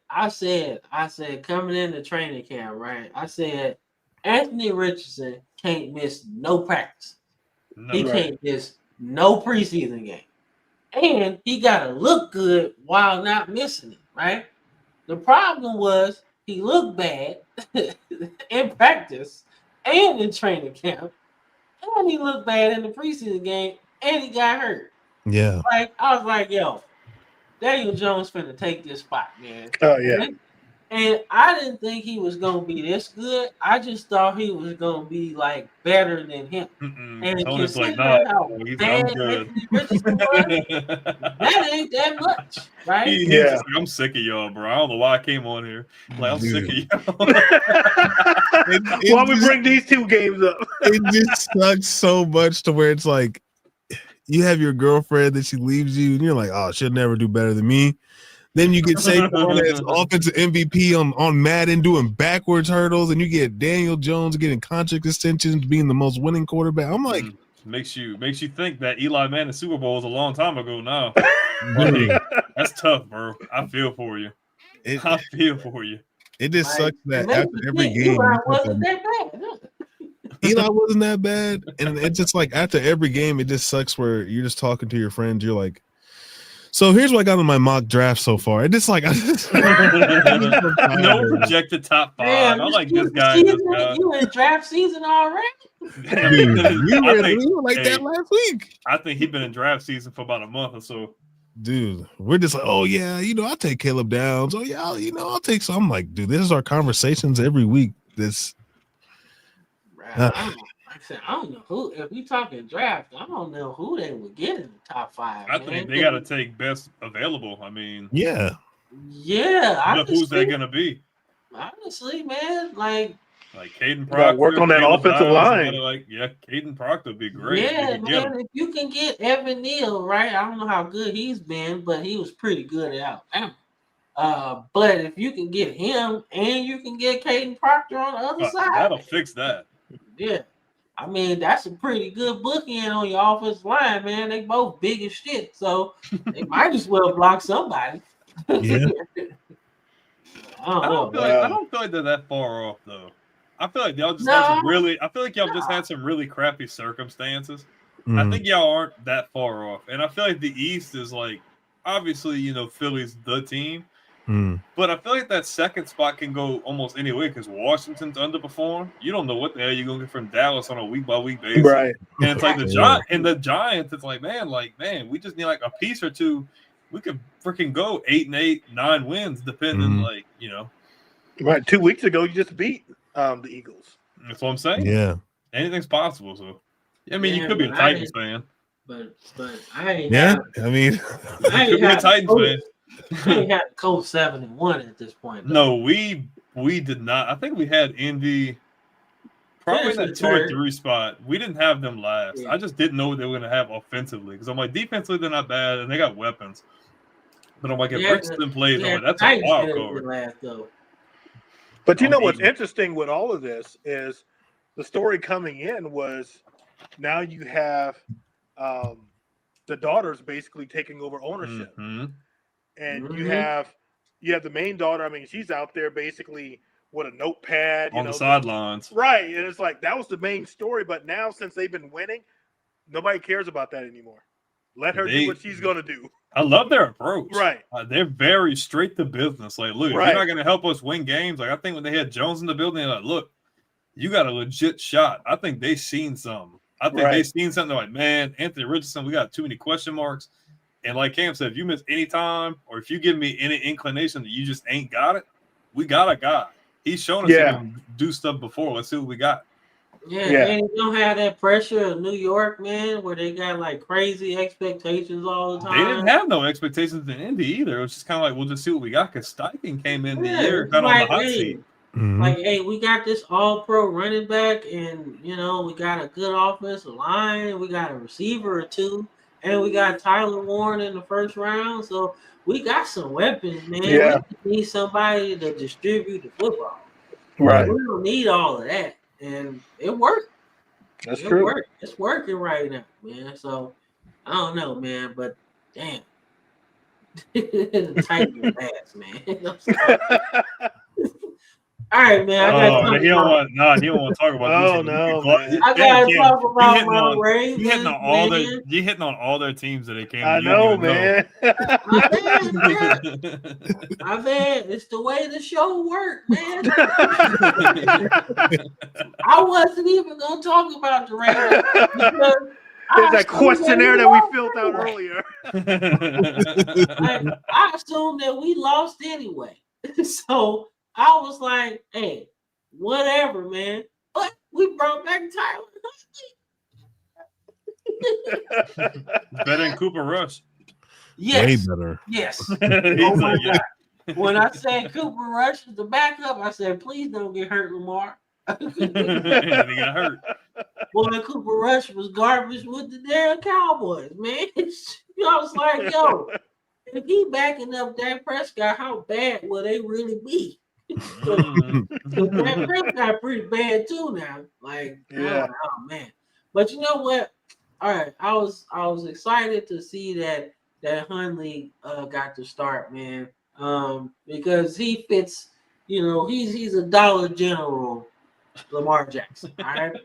I said, coming into training camp, right? I said, Anthony Richardson can't miss no practice. He can't miss no preseason game. And he got to look good while not missing it, right? The problem was he looked bad in practice and in training camp, and he looked bad in the preseason game, and he got hurt. Yeah. Like I was like, yo, Daniel Jones finna take this spot, man. Oh yeah. And I didn't think he was gonna be this good. I just thought he was gonna be like better than him. And Tony's like, considering nah, how I'm bad good. Anthony Richardson was, that ain't that much, right? He's just like, I'm sick of y'all, bro. I don't know why I came on here. Like, I'm sick of y'all. Why we bring these two games up? It just sucks so much to where it's like you have your girlfriend that she leaves you, and you're like, oh, she'll never do better than me. Then you get Saquon as offensive MVP on Madden doing backwards hurdles, and you get Daniel Jones getting contract extensions, being the most winning quarterback. I'm like, makes you think that Eli Manning Super Bowl was a long time ago now. Like, that's tough, bro. I feel for you. I feel for you. It just sucks that after every game, Eli wasn't that bad. Eli wasn't that bad, and it's just like after every game, it just sucks where you're just talking to your friends. You're like, so here's what I got on my mock draft so far. And it's like no projected top 5. Man, I like this guy. You in draft season already? Dude, you were like that last week. I think he's been in draft season for about a month or so. Dude, we're just like, oh yeah, I'll take Caleb Downs. Oh yeah, I'll take some. I'm like, dude, this is our conversations every week. This I don't know who. If we talking draft, I don't know who they would get in the top 5. I think they got to take best available. I mean, yeah. Who's that gonna be? Honestly, man, like Caden Proctor. Work on that offensive line. Caden Proctor would be great. Yeah, man. If you can get Evan Neal, right? I don't know how good he's been, but he was pretty good at Alabama. But if you can get him and you can get Caden Proctor on the other side, that'll fix that. Yeah. I mean, that's a pretty good bookend on your offensive line, man. They both big as shit, so they might as well block somebody. Yeah. I don't feel like they're that far off, though. I feel like y'all just had some really. I feel like y'all just had some really crappy circumstances. I think y'all aren't that far off, and I feel like the East is like obviously Philly's the team, but I feel like that second spot can go almost any way because Washington's underperformed. You don't know what the hell you're gonna get from Dallas on a week by week basis, right? And it's like the Giants. It's like man, we just need like a piece or two. We could freaking go 8-8, 9 wins, depending Right, 2 weeks ago you just beat the Eagles. That's what I'm saying. Yeah, anything's possible. So, I mean, you could be a Titans fan, but I ain't. Yeah, I mean, I could be a Titans fan. I ain't had Colts 7-1 at this point. Though. No, we did not. I think we had Indy probably in that 2 or 3 spot. We didn't have them last. Yeah. I just didn't know what they were going to have offensively because I'm like, defensively they're not bad and they got weapons. But I'm like, if Richardson plays, I'm like, that's a wild card. Last, though. But what's interesting with all of this is the story coming in was now you have the daughters basically taking over ownership. And you have the main daughter. I mean, she's out there basically with a notepad on the sidelines, right? And it's like that was the main story. But now, since they've been winning, nobody cares about that anymore. Let her do what she's gonna do. I love their approach. Right, they're very straight to business. Like, look, if you're not gonna help us win games. Like, I think when they had Jones in the building, they're like, look, you got a legit shot. I think they seen something. I think they seen something. They're like, man, Anthony Richardson, we got too many question marks. And like Cam said, if you miss any time or if you give me any inclination that you just ain't got it, we got a guy. He's shown us he can do stuff before. Let's see what we got. Yeah, and you don't have that pressure of New York, man, where they got like crazy expectations all the time. They didn't have no expectations in Indy either. It was just kind of like, we'll just see what we got because Steichen came in the year kind of on the hot seat. Like, hey, we got this all-pro running back, and we got a good offensive line, we got a receiver or two. And we got Tyler Warren in the first round. So we got some weapons, man. Yeah. We need somebody to distribute the football. Right. We don't need all of that. And it worked. That's true. It's working right now, man. So I don't know, man. But damn. Tighten your ass, man. All right, man. He don't want to talk about this. Oh no, man. I gotta talk about my Ravens. You hitting on all their teams that they came. I know, man. My bad. It's the way the show worked, man. I wasn't even gonna talk about the Ravens because There's that questionnaire that we filled out earlier. I assumed that we lost anyway. So I was like, hey, whatever, man. But we brought back Tyler Huntley. Better than Cooper Rush. Yes. Way better. Yes. Oh my God. When I said Cooper Rush is the backup, I said, please don't get hurt, Lamar. He got hurt. Boy, Cooper Rush was garbage with the damn Cowboys, man. I was like, yo, if he backing up Dak Prescott, how bad will they really be? Dak Prescott pretty bad too now. Like, yeah. Oh man. But you know what? All right, I was excited to see that Huntley got to start, man. Because he fits, he's a Dollar General Lamar Jackson. All right.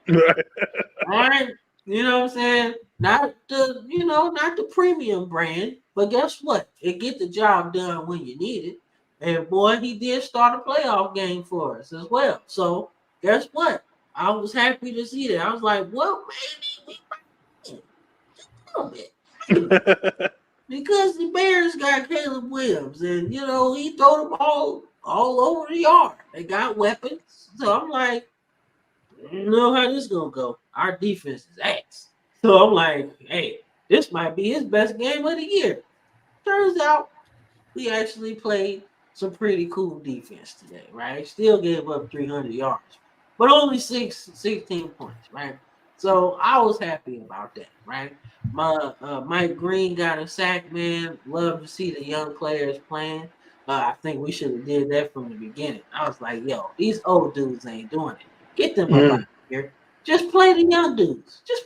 All right. You know what I'm saying? Not the premium brand, but guess what? It get the job done when you need it. And boy, he did start a playoff game for us as well. So guess what? I was happy to see that. I was like, well, maybe we might a little bit. Because the Bears got Caleb Williams, and he throw the ball all over the yard. They got weapons. So I'm like, you know how this gonna go. Our defense is ass. So I'm like, hey, this might be his best game of the year. Turns out we actually played some pretty cool defense today, right? Still gave up 300 yards, but only 16 points, right? So I was happy about that, right? My Mike Green got a sack, man. Love to see the young players playing. I think we should have did that from the beginning. I was like, yo, these old dudes ain't doing it. Get them up out here. Just play the young dudes. Just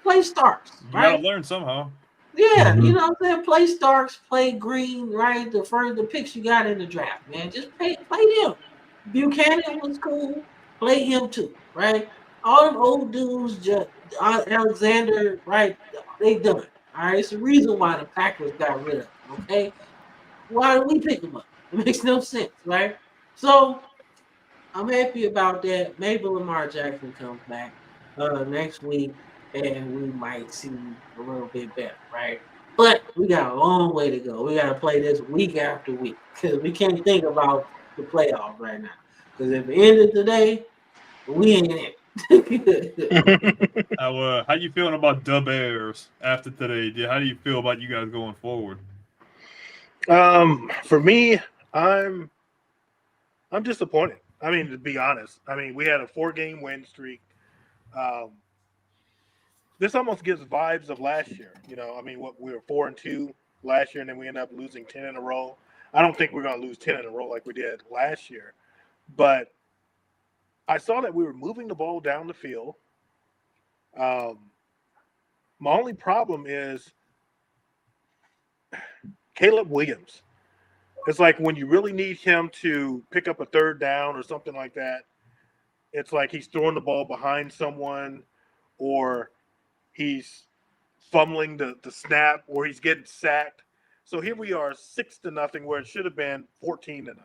play Starks. Right? You gotta learn somehow. Yeah, you know what I'm saying? Play Starks, play Green, right? The picks you got in the draft, man. Just play them. Buchanan was cool. Play him too, right? All them old dudes, Alexander, right? They done. All right. It's the reason why the Packers got rid of them, okay? Why do we pick them up? It makes no sense, right? So I'm happy about that. Maybe Lamar Jackson comes back next week, and we might see a little bit better, right? But we got a long way to go. We got to play this week after week because we can't think about the playoffs right now. Because at the end of the day, we ain't in it. How you feeling about the Bears after today? How do you feel about you guys going forward? For me, I'm disappointed. I mean, to be honest, we had a 4-game win streak. This almost gives vibes of last year. We were 4-2 last year, and then we ended up losing 10 in a row. I don't think we're going to lose 10 in a row like we did last year. But I saw that we were moving the ball down the field. My only problem is Caleb Williams. It's like when you really need him to pick up a third down or something like that, it's like he's throwing the ball behind someone, or he's fumbling the snap, or he's getting sacked. So here we are 6-0 where it should have been 14-0.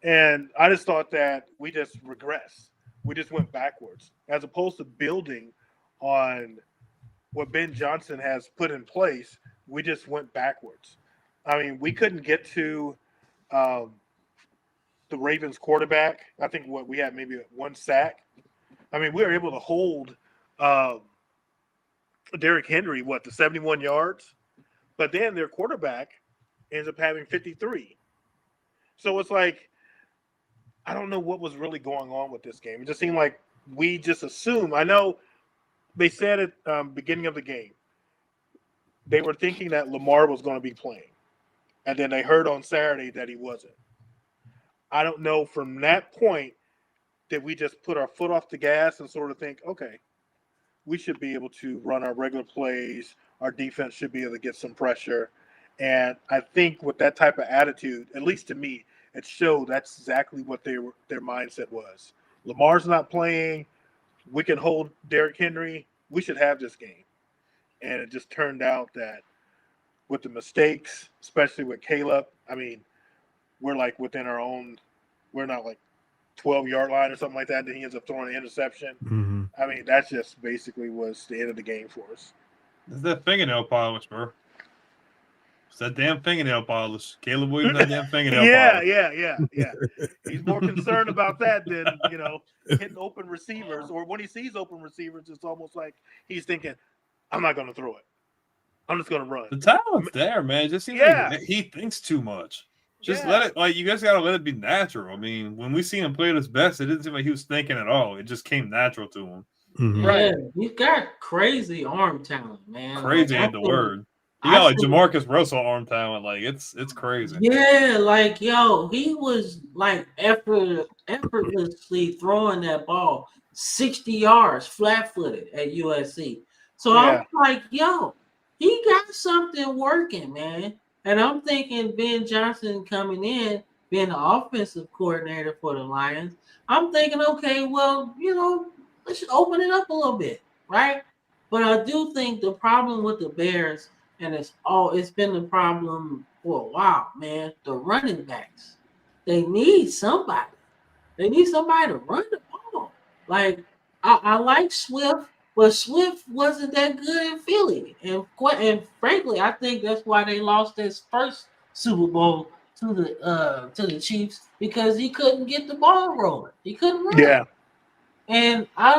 And I just thought that we just regressed. We just went backwards as opposed to building on what Ben Johnson has put in place. We just went backwards. We couldn't get to the Ravens quarterback. I think we had maybe one sack. We were able to hold Derrick Henry, to 71 yards? But then their quarterback ends up having 53. So it's like, I don't know what was really going on with this game. It just seemed like we just assumed. I know they said at beginning of the game, they were thinking that Lamar was going to be playing. And then they heard on Saturday that he wasn't. I don't know, from that point, did we just put our foot off the gas and sort of think, okay, we should be able to run our regular plays. Our defense should be able to get some pressure. And I think with that type of attitude, at least to me, it showed that's exactly what their mindset was. Lamar's not playing. We can hold Derrick Henry. We should have this game. And it just turned out that with the mistakes, especially with Caleb, we're like within our own, we're not like 12-yard line or something like that. Then he ends up throwing an interception. Mm-hmm. I mean, that's just basically was the end of the game for us. It's that fingernail polish, bro. It's that damn fingernail polish. Caleb Williams, that damn fingernail polish. Yeah. He's more concerned about that than, hitting open receivers. Or when he sees open receivers, it's almost like he's thinking, I'm not going to throw it. I'm just going to run. The talent's there, man. It just seems like he thinks too much. Just let it, like, you guys got to let it be natural. I mean, when we see him play at his best, it didn't seem like he was thinking at all. It just came natural to him. Mm-hmm. Right. He's got crazy arm talent, man. Crazy ain't the word. He got like Jamarcus Russell arm talent. Like, it's crazy. Yeah, like, yo, he was like effortlessly throwing that ball 60 yards flat-footed at USC. So I'm like, yo, he got something working, man. And I'm thinking Ben Johnson coming in, being the offensive coordinator for the Lions, I'm thinking, okay, well, let's open it up a little bit, right? But I do think the problem with the Bears, and it's been the problem for a while, man, the running backs. They need somebody. They need somebody to run the ball. Like, I like Swift, but Swift wasn't that good in Philly. And frankly, I think that's why they lost this first Super Bowl to the Chiefs, because he couldn't get the ball rolling. He couldn't run. Yeah. And I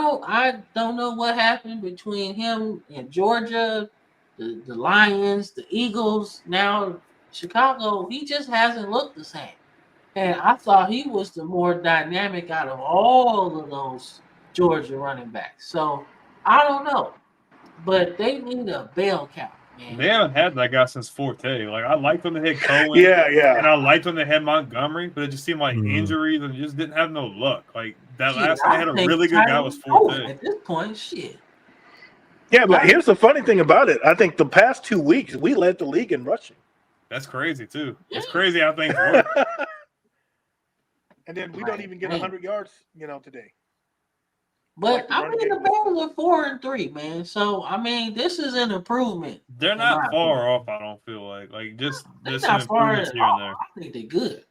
don't know what happened between him and Georgia, the Lions, the Eagles, now Chicago. He just hasn't looked the same. And I thought he was the more dynamic out of all of those Georgia running backs. So I don't know. But they need a bell cow, man. They haven't had that guy since Forte. Like, I liked when they had Cohen. Yeah. And I liked when they had Montgomery, but it just seemed like injuries and just didn't have no luck. Like, that last time they had a really good guy was Forte. At this point, shit. Yeah, but here's the funny thing about it. I think the past 2 weeks, we led the league in rushing. That's crazy, too. It's crazy how things work. And then we don't even get 100 yards, today. But I mean, the Bears are 4-3, man. So I mean, this is an improvement. They're not far off. I don't feel like just not far here and there. I think they're good.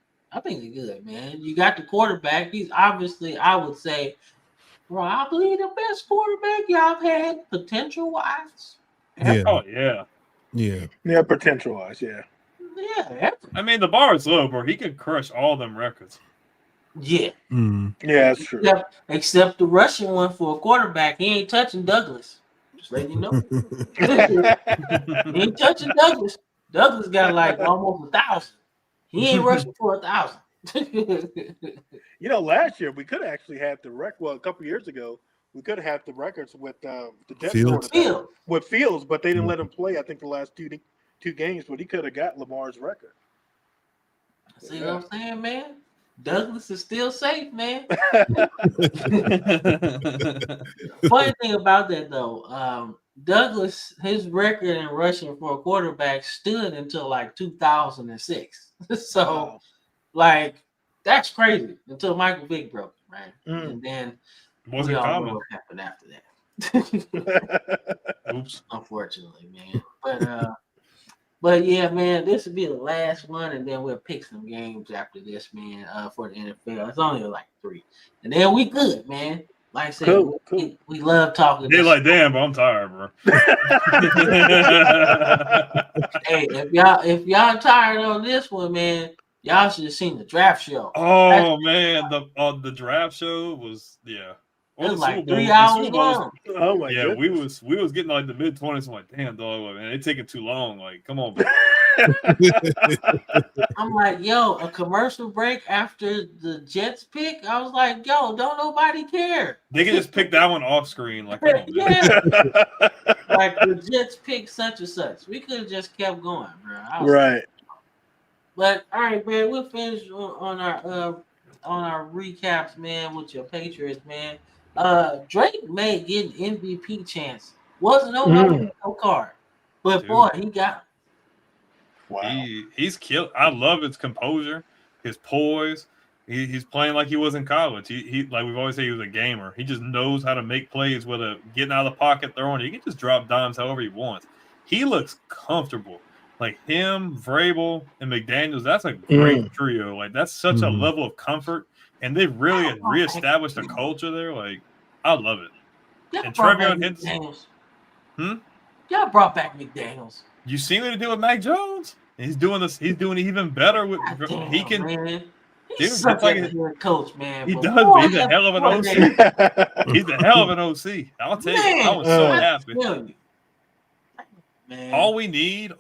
Man. You got the quarterback. He's obviously, I would say, probably the best quarterback y'all had potential wise. Yeah. Oh yeah. Yeah, potential wise. Yeah. Yeah. I mean, the bar is low, bro. He could crush all them records. Yeah. Mm. Yeah, that's true. Except the rushing one for a quarterback. He ain't touching Douglas. Just letting you know. He ain't touching Douglas. Douglas got like almost 1,000. He ain't rushing for 1,000. Last year we could have actually had the record. Well, a couple years ago, we could have had the records with the Jets with Fields, but they didn't let him play. I think the last two games, but he could have got Lamar's record. See what I'm saying, man? Douglas is still safe, man. Funny thing about that, though, Douglas, his record in rushing for a quarterback stood until like 2006. So, like, that's crazy until Michael Vick broke it, right? And then wasn't common. What happened after that? Oops. Unfortunately, man. But yeah, man, this will be the last one, and then we'll pick some games after this, man, for the NFL. It's only like 3. And then we good, man. Like I said, cool. We love talking. They're like, damn, bro, I'm tired, bro. Hey, if y'all tired on this one, man, y'all should have seen the draft show. Oh, man, the draft show was, yeah. It was like 3 hours long. Oh my yeah, goodness. we was getting like the mid-20s. I'm like, damn, dog, man, it's taking too long. Like, come on, man. I'm like, yo, a commercial break after the Jets pick. I was like, yo, don't nobody care. They can just pick that one off screen. Like, come on, man. Yeah. Like the Jets pick such and such. We could have just kept going, bro. Right. But all right, man, we'll finish on our recaps, man, with your Patriots, man. Drake may get an MVP chance. Wasn't no card, but boy, he got him. Wow. He's killed. I love his composure, his poise. He's playing like he was in college. He like we've always said, he was a gamer. He just knows how to make plays, whether getting out of the pocket, throwing. He can just drop dimes however he wants. He looks comfortable. Like him, Vrabel, and McDaniels, that's a great trio. Like that's such a level of comfort, and they've really reestablished a culture there. Like I love it. And Trevion Henderson. Y'all brought back McDaniels. You seen what he did with Mac Jones? He's doing this. He's doing even better with. Damn, he can. Man. Dude, He's such a good coach, man. He does, but he's a hell of an OC. He's a hell of an OC. I'll tell you, I was so happy. Man. All we need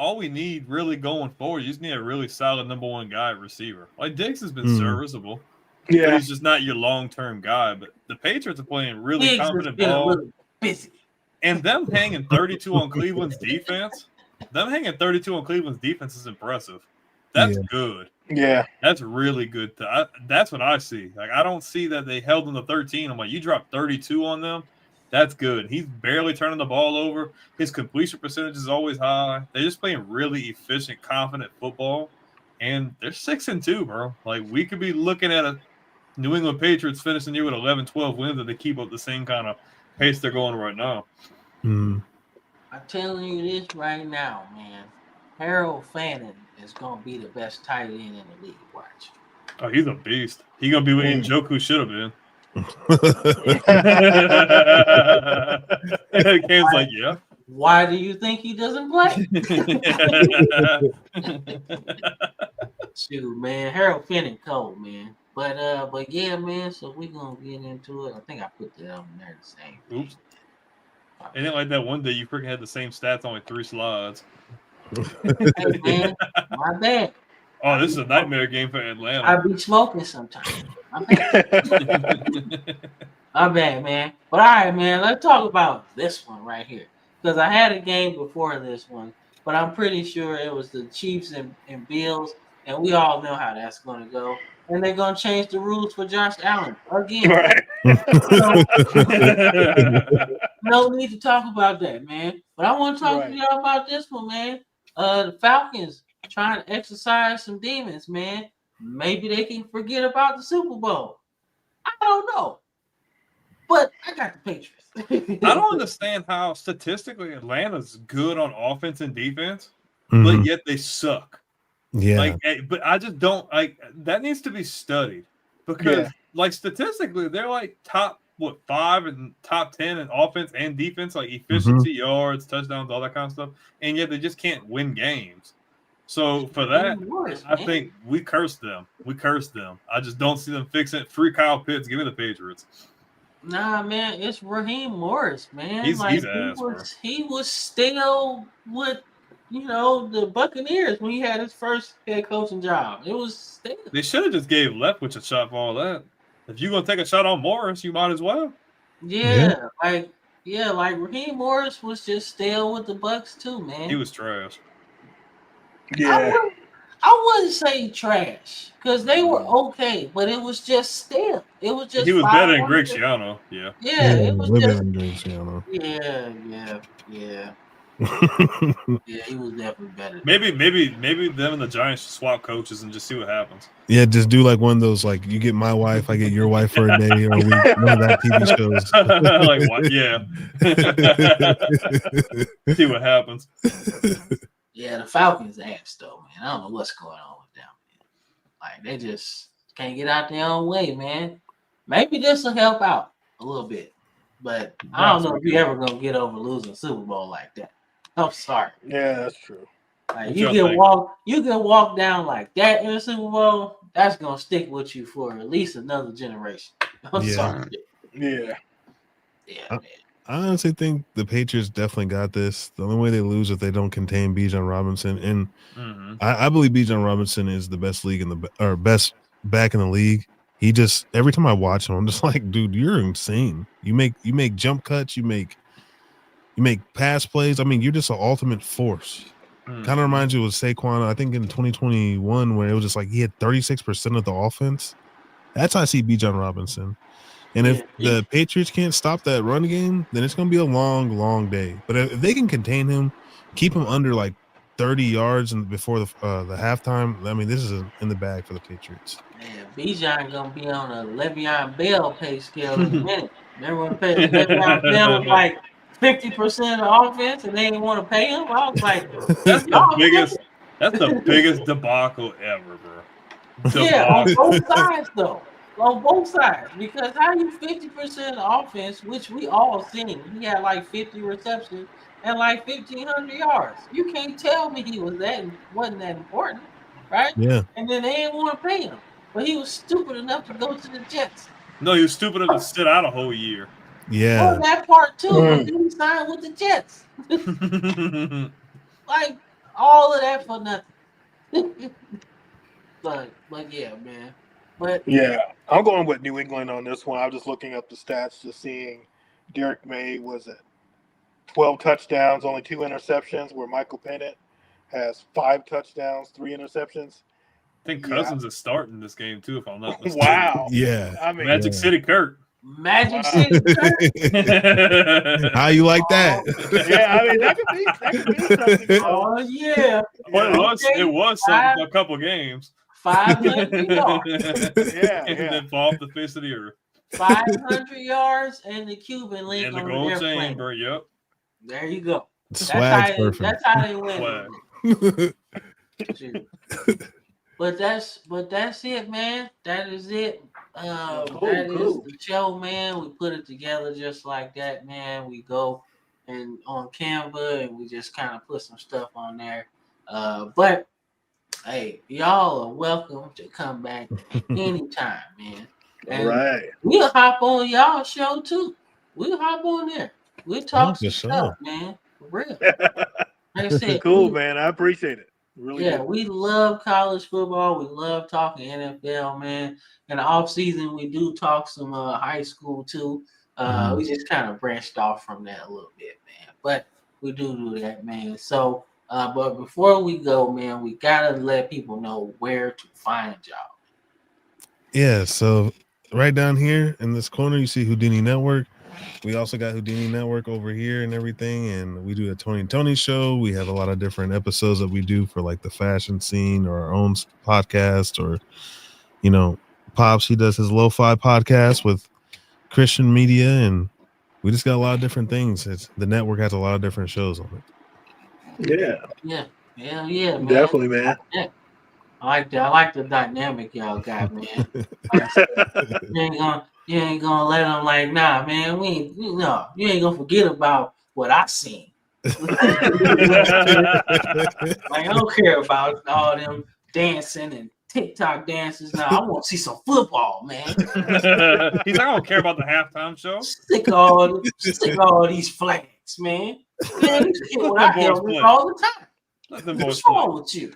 really going forward, you just need a really solid number one guy at receiver. Like Diggs has been serviceable. Yeah. But he's just not your long-term guy. But the Patriots are playing really confident ball. Really busy. And them hanging 32 on Cleveland's defense, is impressive. That's good. Yeah. That's really good. That's what I see. Like, I don't see that they held them to 13. I'm like, you dropped 32 on them. That's good. He's barely turning the ball over. His completion percentage is always high. They're just playing really efficient, confident football. And they're 6-2, bro. Like, we could be looking at a New England Patriots finishing the year with 11, 12 wins if they keep up the same kind of pace they're going right now. I'm telling you this right now, man. Harold Fannin is going to be the best tight end in the league. Watch. Oh, he's a beast. He's going to be what Njoku should have been. Cam's like, yeah. Why do you think he doesn't play? Shoot, man. Harold Fannin cold, man. But yeah, man. So we're gonna get into it. I think I put that on there the same. Oops. And then like that one day you freaking had the same stats on like 3 slides. Hey man, my bad. Oh, this is a nightmare game for Atlanta. I be smoking sometimes. My bad, man. But all right, man. Let's talk about this one right here because I had a game before this one, but I'm pretty sure it was the Chiefs and Bills, and we all know how that's going to go. And they're going to change the rules for Josh Allen again. Right. No need to talk about that, man. But I want to talk to y'all about this one, man. The Falcons trying to exercise some demons, man. Maybe they can forget about the Super Bowl. I don't know. But I got the Patriots. I don't understand how statistically Atlanta's good on offense and defense, but yet they suck. Yeah. But I just don't that needs to be studied because statistically they're like top 5 and top 10 in offense and defense, like efficiency, yards, touchdowns, all that kind of stuff, and yet they just can't win games. So for that, I think we cursed them. I just don't see them fixing it. Free Kyle Pitts, give me the Patriots. Nah, man, it's Raheem Morris, man. He's ass, he was still with the Buccaneers when he had his first head coaching job. It was still. They should have just gave Leftwich a shot for all that. If you're gonna take a shot on Morris, you might as well. Yeah, like Raheem Morris was just still with the Bucs too, man. He was trash. Yeah. I wouldn't say trash because they were okay, but it was just still. It was just. He was better than Greg Schiano. Yeah. Yeah, it was just. Than Greg Schiano. Yeah. Yeah, he was definitely better. Maybe them and the Giants should swap coaches and just see what happens. Yeah, just do like one of those, like you get my wife, I get your wife for a day, or we one of that TV shows. Like what? Yeah. See what happens. Yeah, the Falcons ass though, man. I don't know what's going on with them, man. Like they just can't get out their own way, man. Maybe this will help out a little bit, but I don't know if you're ever gonna get over losing a Super Bowl like that. I'm sorry. Yeah, that's true. Like you can walk down like that in a Super Bowl. That's gonna stick with you for at least another generation. I'm sorry. Yeah. Man. I honestly think the Patriots definitely got this. The only way they lose if they don't contain Bijan Robinson, and I believe Bijan Robinson is the best best back in the league. He just every time I watch him, I'm just like, dude, you're insane. You make jump cuts, you make pass plays. I mean, you're just an ultimate force. Kind of reminds you of Saquon, I think in 2021, where it was just like he had 36% of the offense. That's how I see Bijan Robinson. And if the Patriots can't stop that run game, then it's going to be a long, long day. But if they can contain him, keep him under like 30 yards before the halftime, I mean, this is in the bag for the Patriots. Man, Bijan going to be on a Le'Veon Bell pay scale in a minute. Remember when Le'Veon Bell was like 50% of the offense and they didn't want to pay him? I was like, that's the biggest debacle ever, bro. Yeah, on both sides, though. on both sides, because how you 50% offense, which we all seen, he had like 50 receptions and like 1,500 yards. You can't tell me he wasn't that important, right? Yeah. And then they didn't want to pay him, but he was stupid enough to go to the Jets. No, he was stupid enough to sit out a whole year. Yeah. Well, that part too, but then he signed with the Jets. Like all of that for nothing. but yeah, man. But yeah, I'm going with New England on this one. I'm just looking up the stats, just seeing Derek May was at 12 touchdowns, only 2 interceptions, where Michael Penix has 5 touchdowns, 3 interceptions. I think Cousins is starting this game too, if I'm not mistaken. Wow. Yeah. I mean, Magic City Kurt. Magic City Kurt. How you like that? Yeah, I mean that could be something. Oh yeah. Well, Okay. it was something for a couple games. 500 yards. Yeah, And then fall off the face of the earth. 500 yards and the Cuban link And the on gold the airplane. chamber, yep. There you go. Swag's perfect. That's how they win. Swag. But that's it, man. That is it. Cool. Is the show, man. We put it together just like that, man. We go and on Canva and we just kind of put some stuff on there. But hey, y'all are welcome to come back anytime, man. And All right. we'll hop on y'all show too. We'll hop on there. We'll talk some sure. stuff, man. For real. Like I said, Cool, man. I appreciate it. Really yeah, good. we love college football. We love talking NFL, man. In the off season, we do talk some high school too. We just kind of branched off from that a little bit, man. But we do that, man. So, but before we go, man, we gotta let people know where to find y'all. Yeah. So right down here in this corner, you see Houdini Network. We also got Houdini Network over here and everything, and we do a Tony and Tony show. We have a lot of different episodes that we do for like the fashion scene or our own podcast, or Pops, he does his lo-fi podcast with Christian media, and we just got a lot of different things. The network has a lot of different shows on it. Yeah, man. Definitely, man. I like the dynamic y'all got, man. You ain't gonna let them like, nah, man. You ain't gonna forget about what I seen. Like, I don't care about all them dancing and TikTok dances. Now I want to see some football, man. He's like, I don't care about the halftime show. Stick all these flags, man. Man, you get what I hear all the time. What's wrong with you?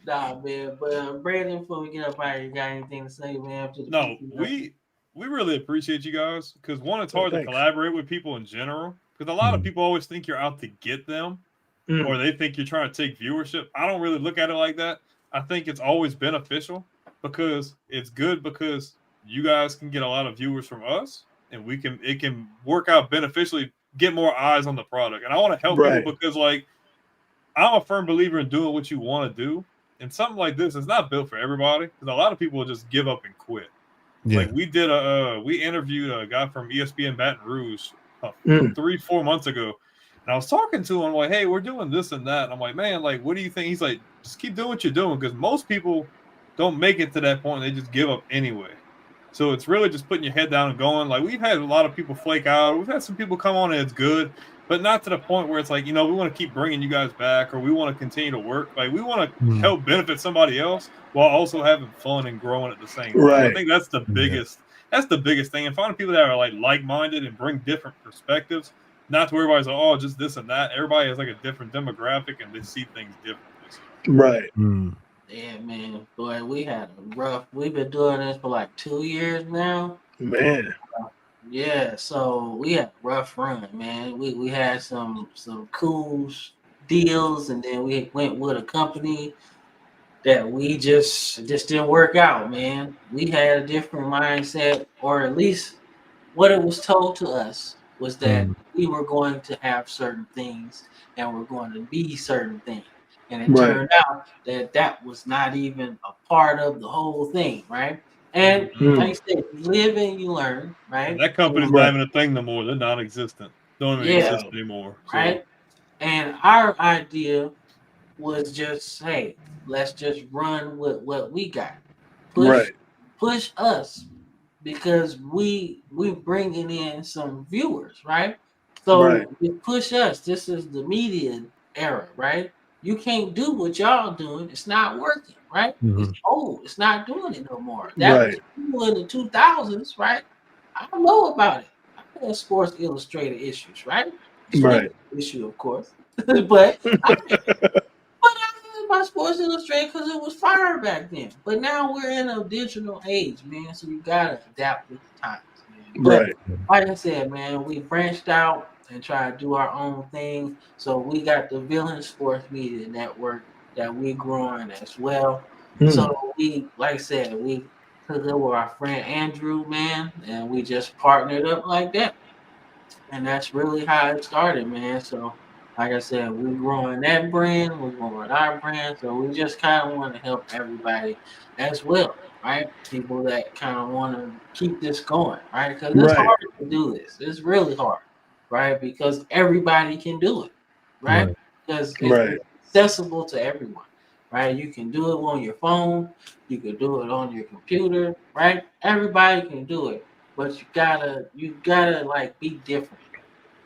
Nah, man. But Brandon, before we get up out here, you got anything to say, man? No, we really appreciate you guys, because one, it's hard to collaborate with people in general, because a lot of people always think you're out to get them, or they think you're trying to take viewership. I don't really look at it like that. I think it's always beneficial, because it's good because you guys can get a lot of viewers from us, and it can work out beneficially, get more eyes on the product. And I want to help people, because like I'm a firm believer in doing what you want to do. And something like this is not built for everybody, because a lot of people will just give up and quit. Yeah. Like we interviewed a guy from ESPN Baton Rouge 3-4 months ago. And I was talking to him like, hey, we're doing this and that. And I'm like, man, like, what do you think? He's like, just keep doing what you're doing, because most people don't make it to that point. They just give up anyway. So it's really just putting your head down and going. Like, we've had a lot of people flake out. We've had some people come on and it's good, but not to the point where it's like, we want to keep bringing you guys back, or we want to continue to work. Like, we want to help benefit somebody else while also having fun and growing at the same time. I think that's the biggest. That's the biggest thing. And finding people that are like-minded and bring different perspectives, not to where everybody's like, oh, just this and that. Everybody has like a different demographic and they see things differently. Right. Yeah, man. Boy, we've been doing this for like 2 years now. Man. Yeah, so we had a rough run, man. We had some cool deals, and then we went with a company that we just didn't work out, man. We had a different mindset, or at least what it was told to us was that we were going to have certain things and we're going to be certain things. And it turned out that was not even a part of the whole thing, right? And like I said, you live and you learn, right? That company's not even a thing no more. They're non-existent. Don't even exist anymore. So. Right? And our idea was just, hey, let's just run with what we got. push us because we bringing in some viewers, right? So you push us. This is the media era, right? You can't do what y'all doing. It's not working, right? It's old. It's not doing it no more. That was cool in the 2000s, right? I don't know about it. I had Sports Illustrated issues, right? Issue, of course, but I had my Sports Illustrated because it was fire back then. But now we're in a digital age, man. So you gotta adapt with the times, man. But like I said, man, we branched out and try to do our own thing. So we got the Villain Sports Media Network that we growing as well. So we, like I said, we took it with our friend Andrew, man, and we just partnered up like that. And that's really how it started, man. So, like I said, we're growing that brand, we're growing our brand. So we just kind of want to help everybody as well, right? People that kind of want to keep this going, right? Because it's hard to do this. It's really hard, right? Because everybody can do it, right? Because it's accessible to everyone, right? You can do it on your phone, you can do it on your computer, right? Everybody can do it, but you gotta like be different,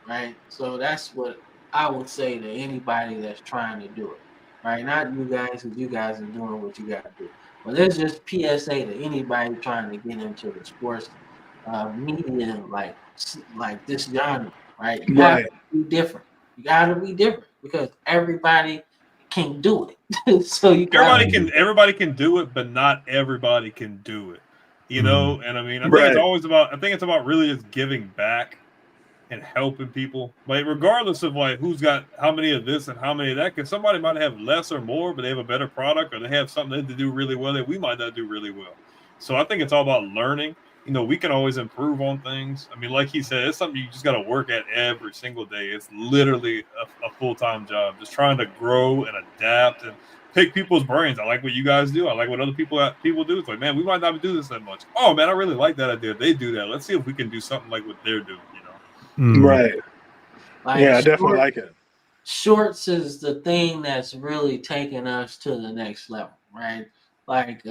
right? So that's what I would say to anybody that's trying to do it, right? Not you guys, because you guys are doing what you got to do. But there's just PSA to anybody trying to get into the sports media, like this genre, right? You have to be different. You got to be different because everybody can do it. So you got everybody can do it, but not everybody can do it. You know, and I mean, I think it's about really just giving back and helping people. Like regardless of like who's got how many of this and how many of that, because somebody might have less or more, but they have a better product or they have something to do really well that we might not do really well. So I think it's all about learning. You know, we can always improve on things. I mean, like he said, it's something you just got to work at every single day. It's literally a full-time job, just trying to grow and adapt and pick people's brains. I like what you guys do. I like what other people do. It's like, man, we might not do this that much. Oh, man, I really like that idea. They do that. Let's see if we can do something like what they're doing, you know? Like I definitely like it. Shorts is the thing that's really taking us to the next level, right? Like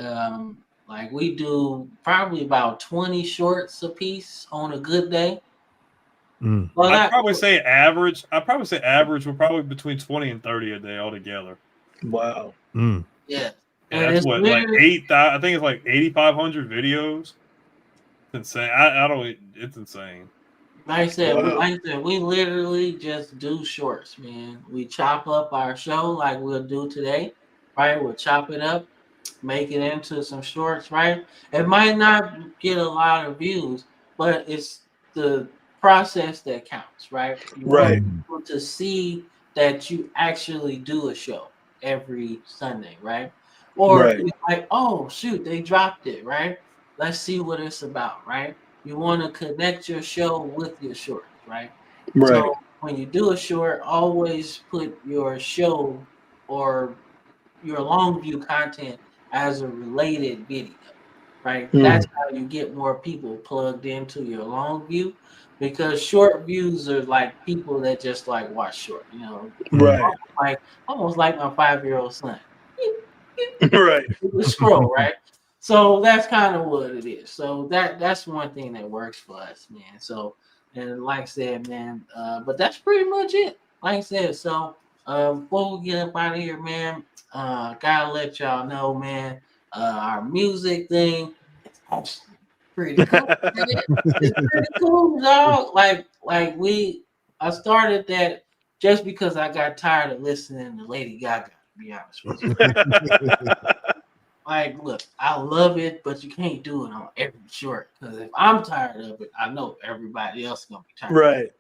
we do probably about 20 shorts a piece on a good day. Well, I'd probably say average. We're probably between 20 and 30 a day altogether. Wow. Yeah. And that's what, like 8,000. I think it's like 8,500 videos. It's insane. I don't. It's insane. Like I said, we literally just do shorts, man. We chop up our show like we'll do today, right? We'll chop it up, make it into some shorts, right? It might not get a lot of views, but it's the process that counts, right? You want people to see that you actually do a show every Sunday, right? Or you're like, oh shoot, they dropped it, right? Let's see what it's about, right? You want to connect your show with your shorts, right? So when you do a short, always put your show or your long view content as a related video, right? That's how you get more people plugged into your long view, because short views are like people that just like watch short, you know, almost like my 5-year-old son. Scroll, right? So that's kind of what it is. So that's one thing that works for us, man. So, and like I said, man, but that's pretty much it. Like I said, so before we get up out of here, man, gotta let y'all know, man, our music thing, it's actually pretty cool. It's pretty cool, dog. Like I started that just because I got tired of listening to Lady Gaga, to be honest with you. Like, look, I love it, but you can't do it on every short, because if I'm tired of it, I know everybody else is gonna be tired.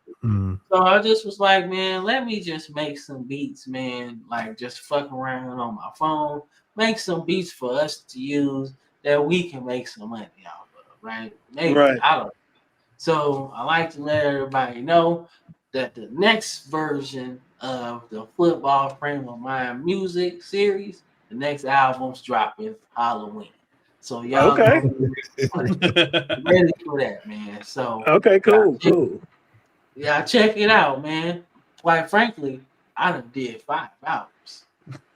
So I just was like, man, let me just make some beats, man. Like just fucking around on my phone, make some beats for us to use that we can make some money out of, right? Maybe I don't. So I like to let everybody know that the next version of the Football Frame of Mind music series, the next album's dropping Halloween. So y'all ready for that, man. So cool. Yeah, check it out, man. Quite frankly, I done did 5 albums.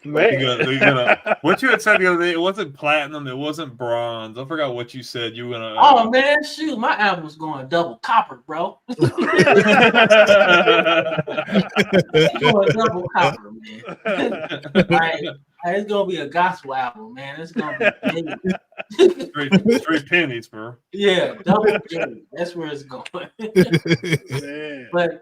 Man. What you had said the other day, it wasn't platinum, it wasn't bronze. I forgot what you said. You were gonna. Oh man, shoot, my album's going double copper, bro. It's going double copper, man. Like, it's gonna be a gospel album, man. It's gonna be straight pennies, bro. Yeah, double penny. That's where it's going. Man. But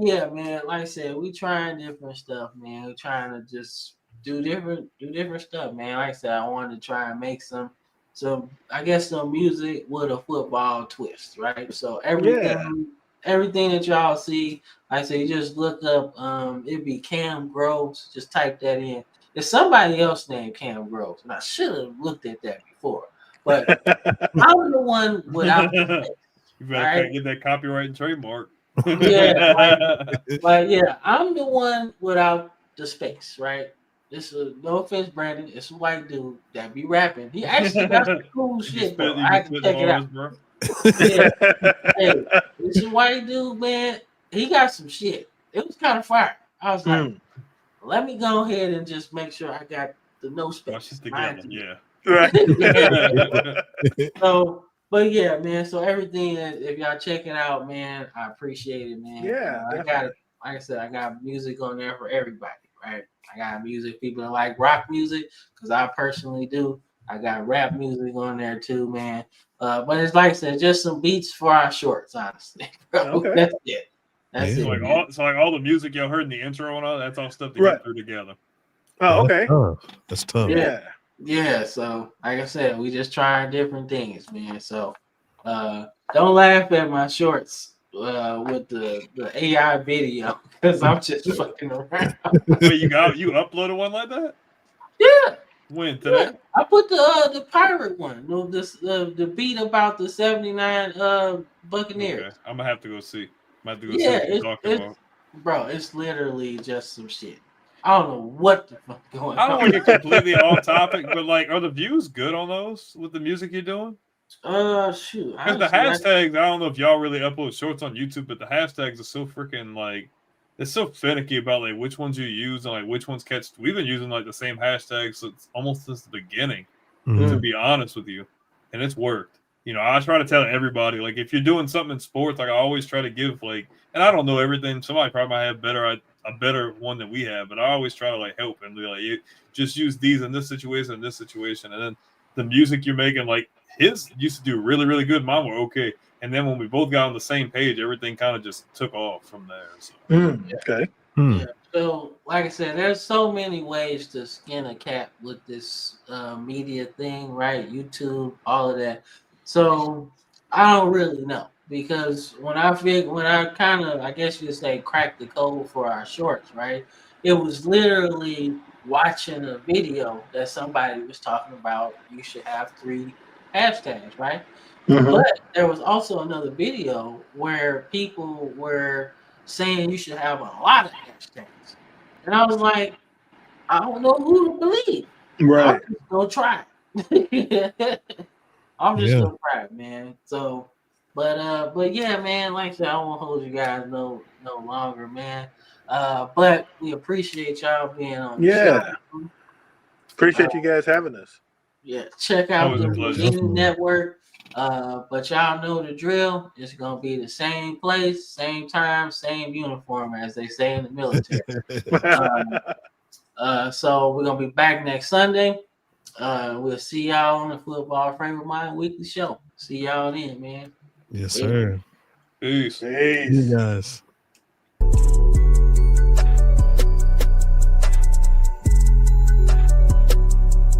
yeah, man. Like I said, we trying different stuff, man. We're trying to just do different stuff, man. Like I said, I wanted to try and make some I guess some music with a football twist, right? So everything that y'all see, like I say, you just look up it'd be Cam Groves, just type that in. It's somebody else named Cam Groves, and I should have looked at that before. But I'm the one without the space. You better get that copyright and trademark. Yeah, like yeah, I'm the one without the space, right? This is no offense, Brandon. It's a white dude that be rapping. He actually got some cool shit, bro. I had to check it out. Bro. Yeah. Hey, this white dude, man, he got some shit. It was kind of fire. I was like, let me go ahead and just make sure I got the no space. Yeah. Right. So, but yeah, man. So everything, if y'all check it out, man, I appreciate it, man. Yeah, I got it. Like I said, I got music on there for everybody, right? I got music, people that like rock music, because I personally do. I got rap music on there too, man. But it's like I said, just some beats for our shorts, honestly. Okay. That's it. That's it. Like all the music y'all heard in the intro and all that's all stuff to get through together. Oh, okay. That's tough. Yeah. So like I said, we just trying different things, man. So don't laugh at my shorts with the AI video, because I'm just fucking around. Wait, you uploaded one like that? Yeah. When today? Yeah. I put the pirate one. No, the beat about the 79 Buccaneers. Okay. I'm gonna have to go see. I'm gonna have to go see what you're talking about. Bro, it's literally just some shit. I don't know what the fuck going on. I don't want to get completely off topic, but like, are the views good on those with the music you're doing? Shoot. Because the hashtags, I don't know if y'all really upload shorts on YouTube, but the hashtags are so freaking like, it's so finicky about like which ones you use and like which ones catch. We've been using like the same hashtags since almost since the beginning, to be honest with you, and it's worked. You know, I try to tell everybody, like, if you're doing something in sports, like I always try to give like, and I don't know everything. Somebody probably might have a better one than we have, but I always try to like help and be like, you just use these in this situation, and then the music you're making, like his used to do really, really good. Mine were okay. And then when we both got on the same page, everything kind of just took off from there. So. Okay. Yeah. So, like I said, there's so many ways to skin a cat with this media thing, right? YouTube, all of that. So I don't really know, because when I kind of, I guess you'd say, cracked the code for our shorts, right? It was literally watching a video that somebody was talking about. You should have 3 hashtags, right? But there was also another video where people were saying you should have a lot of hashtags, and I was like, I don't know who to believe. Right. I'm just gonna try. I'm just gonna try it, man. So, but yeah, man. Like I said, I won't hold you guys no longer, man. But we appreciate y'all being on. The show. Appreciate you guys having us. Yeah, check out the Redeeming Network. But y'all know the drill. It's gonna be the same place, same time, same uniform, as they say in the military. So we're gonna be back next Sunday. We'll see y'all on the Football Frame of Mind weekly show. See y'all then, man. Yes, sir. Peace. Peace. You guys.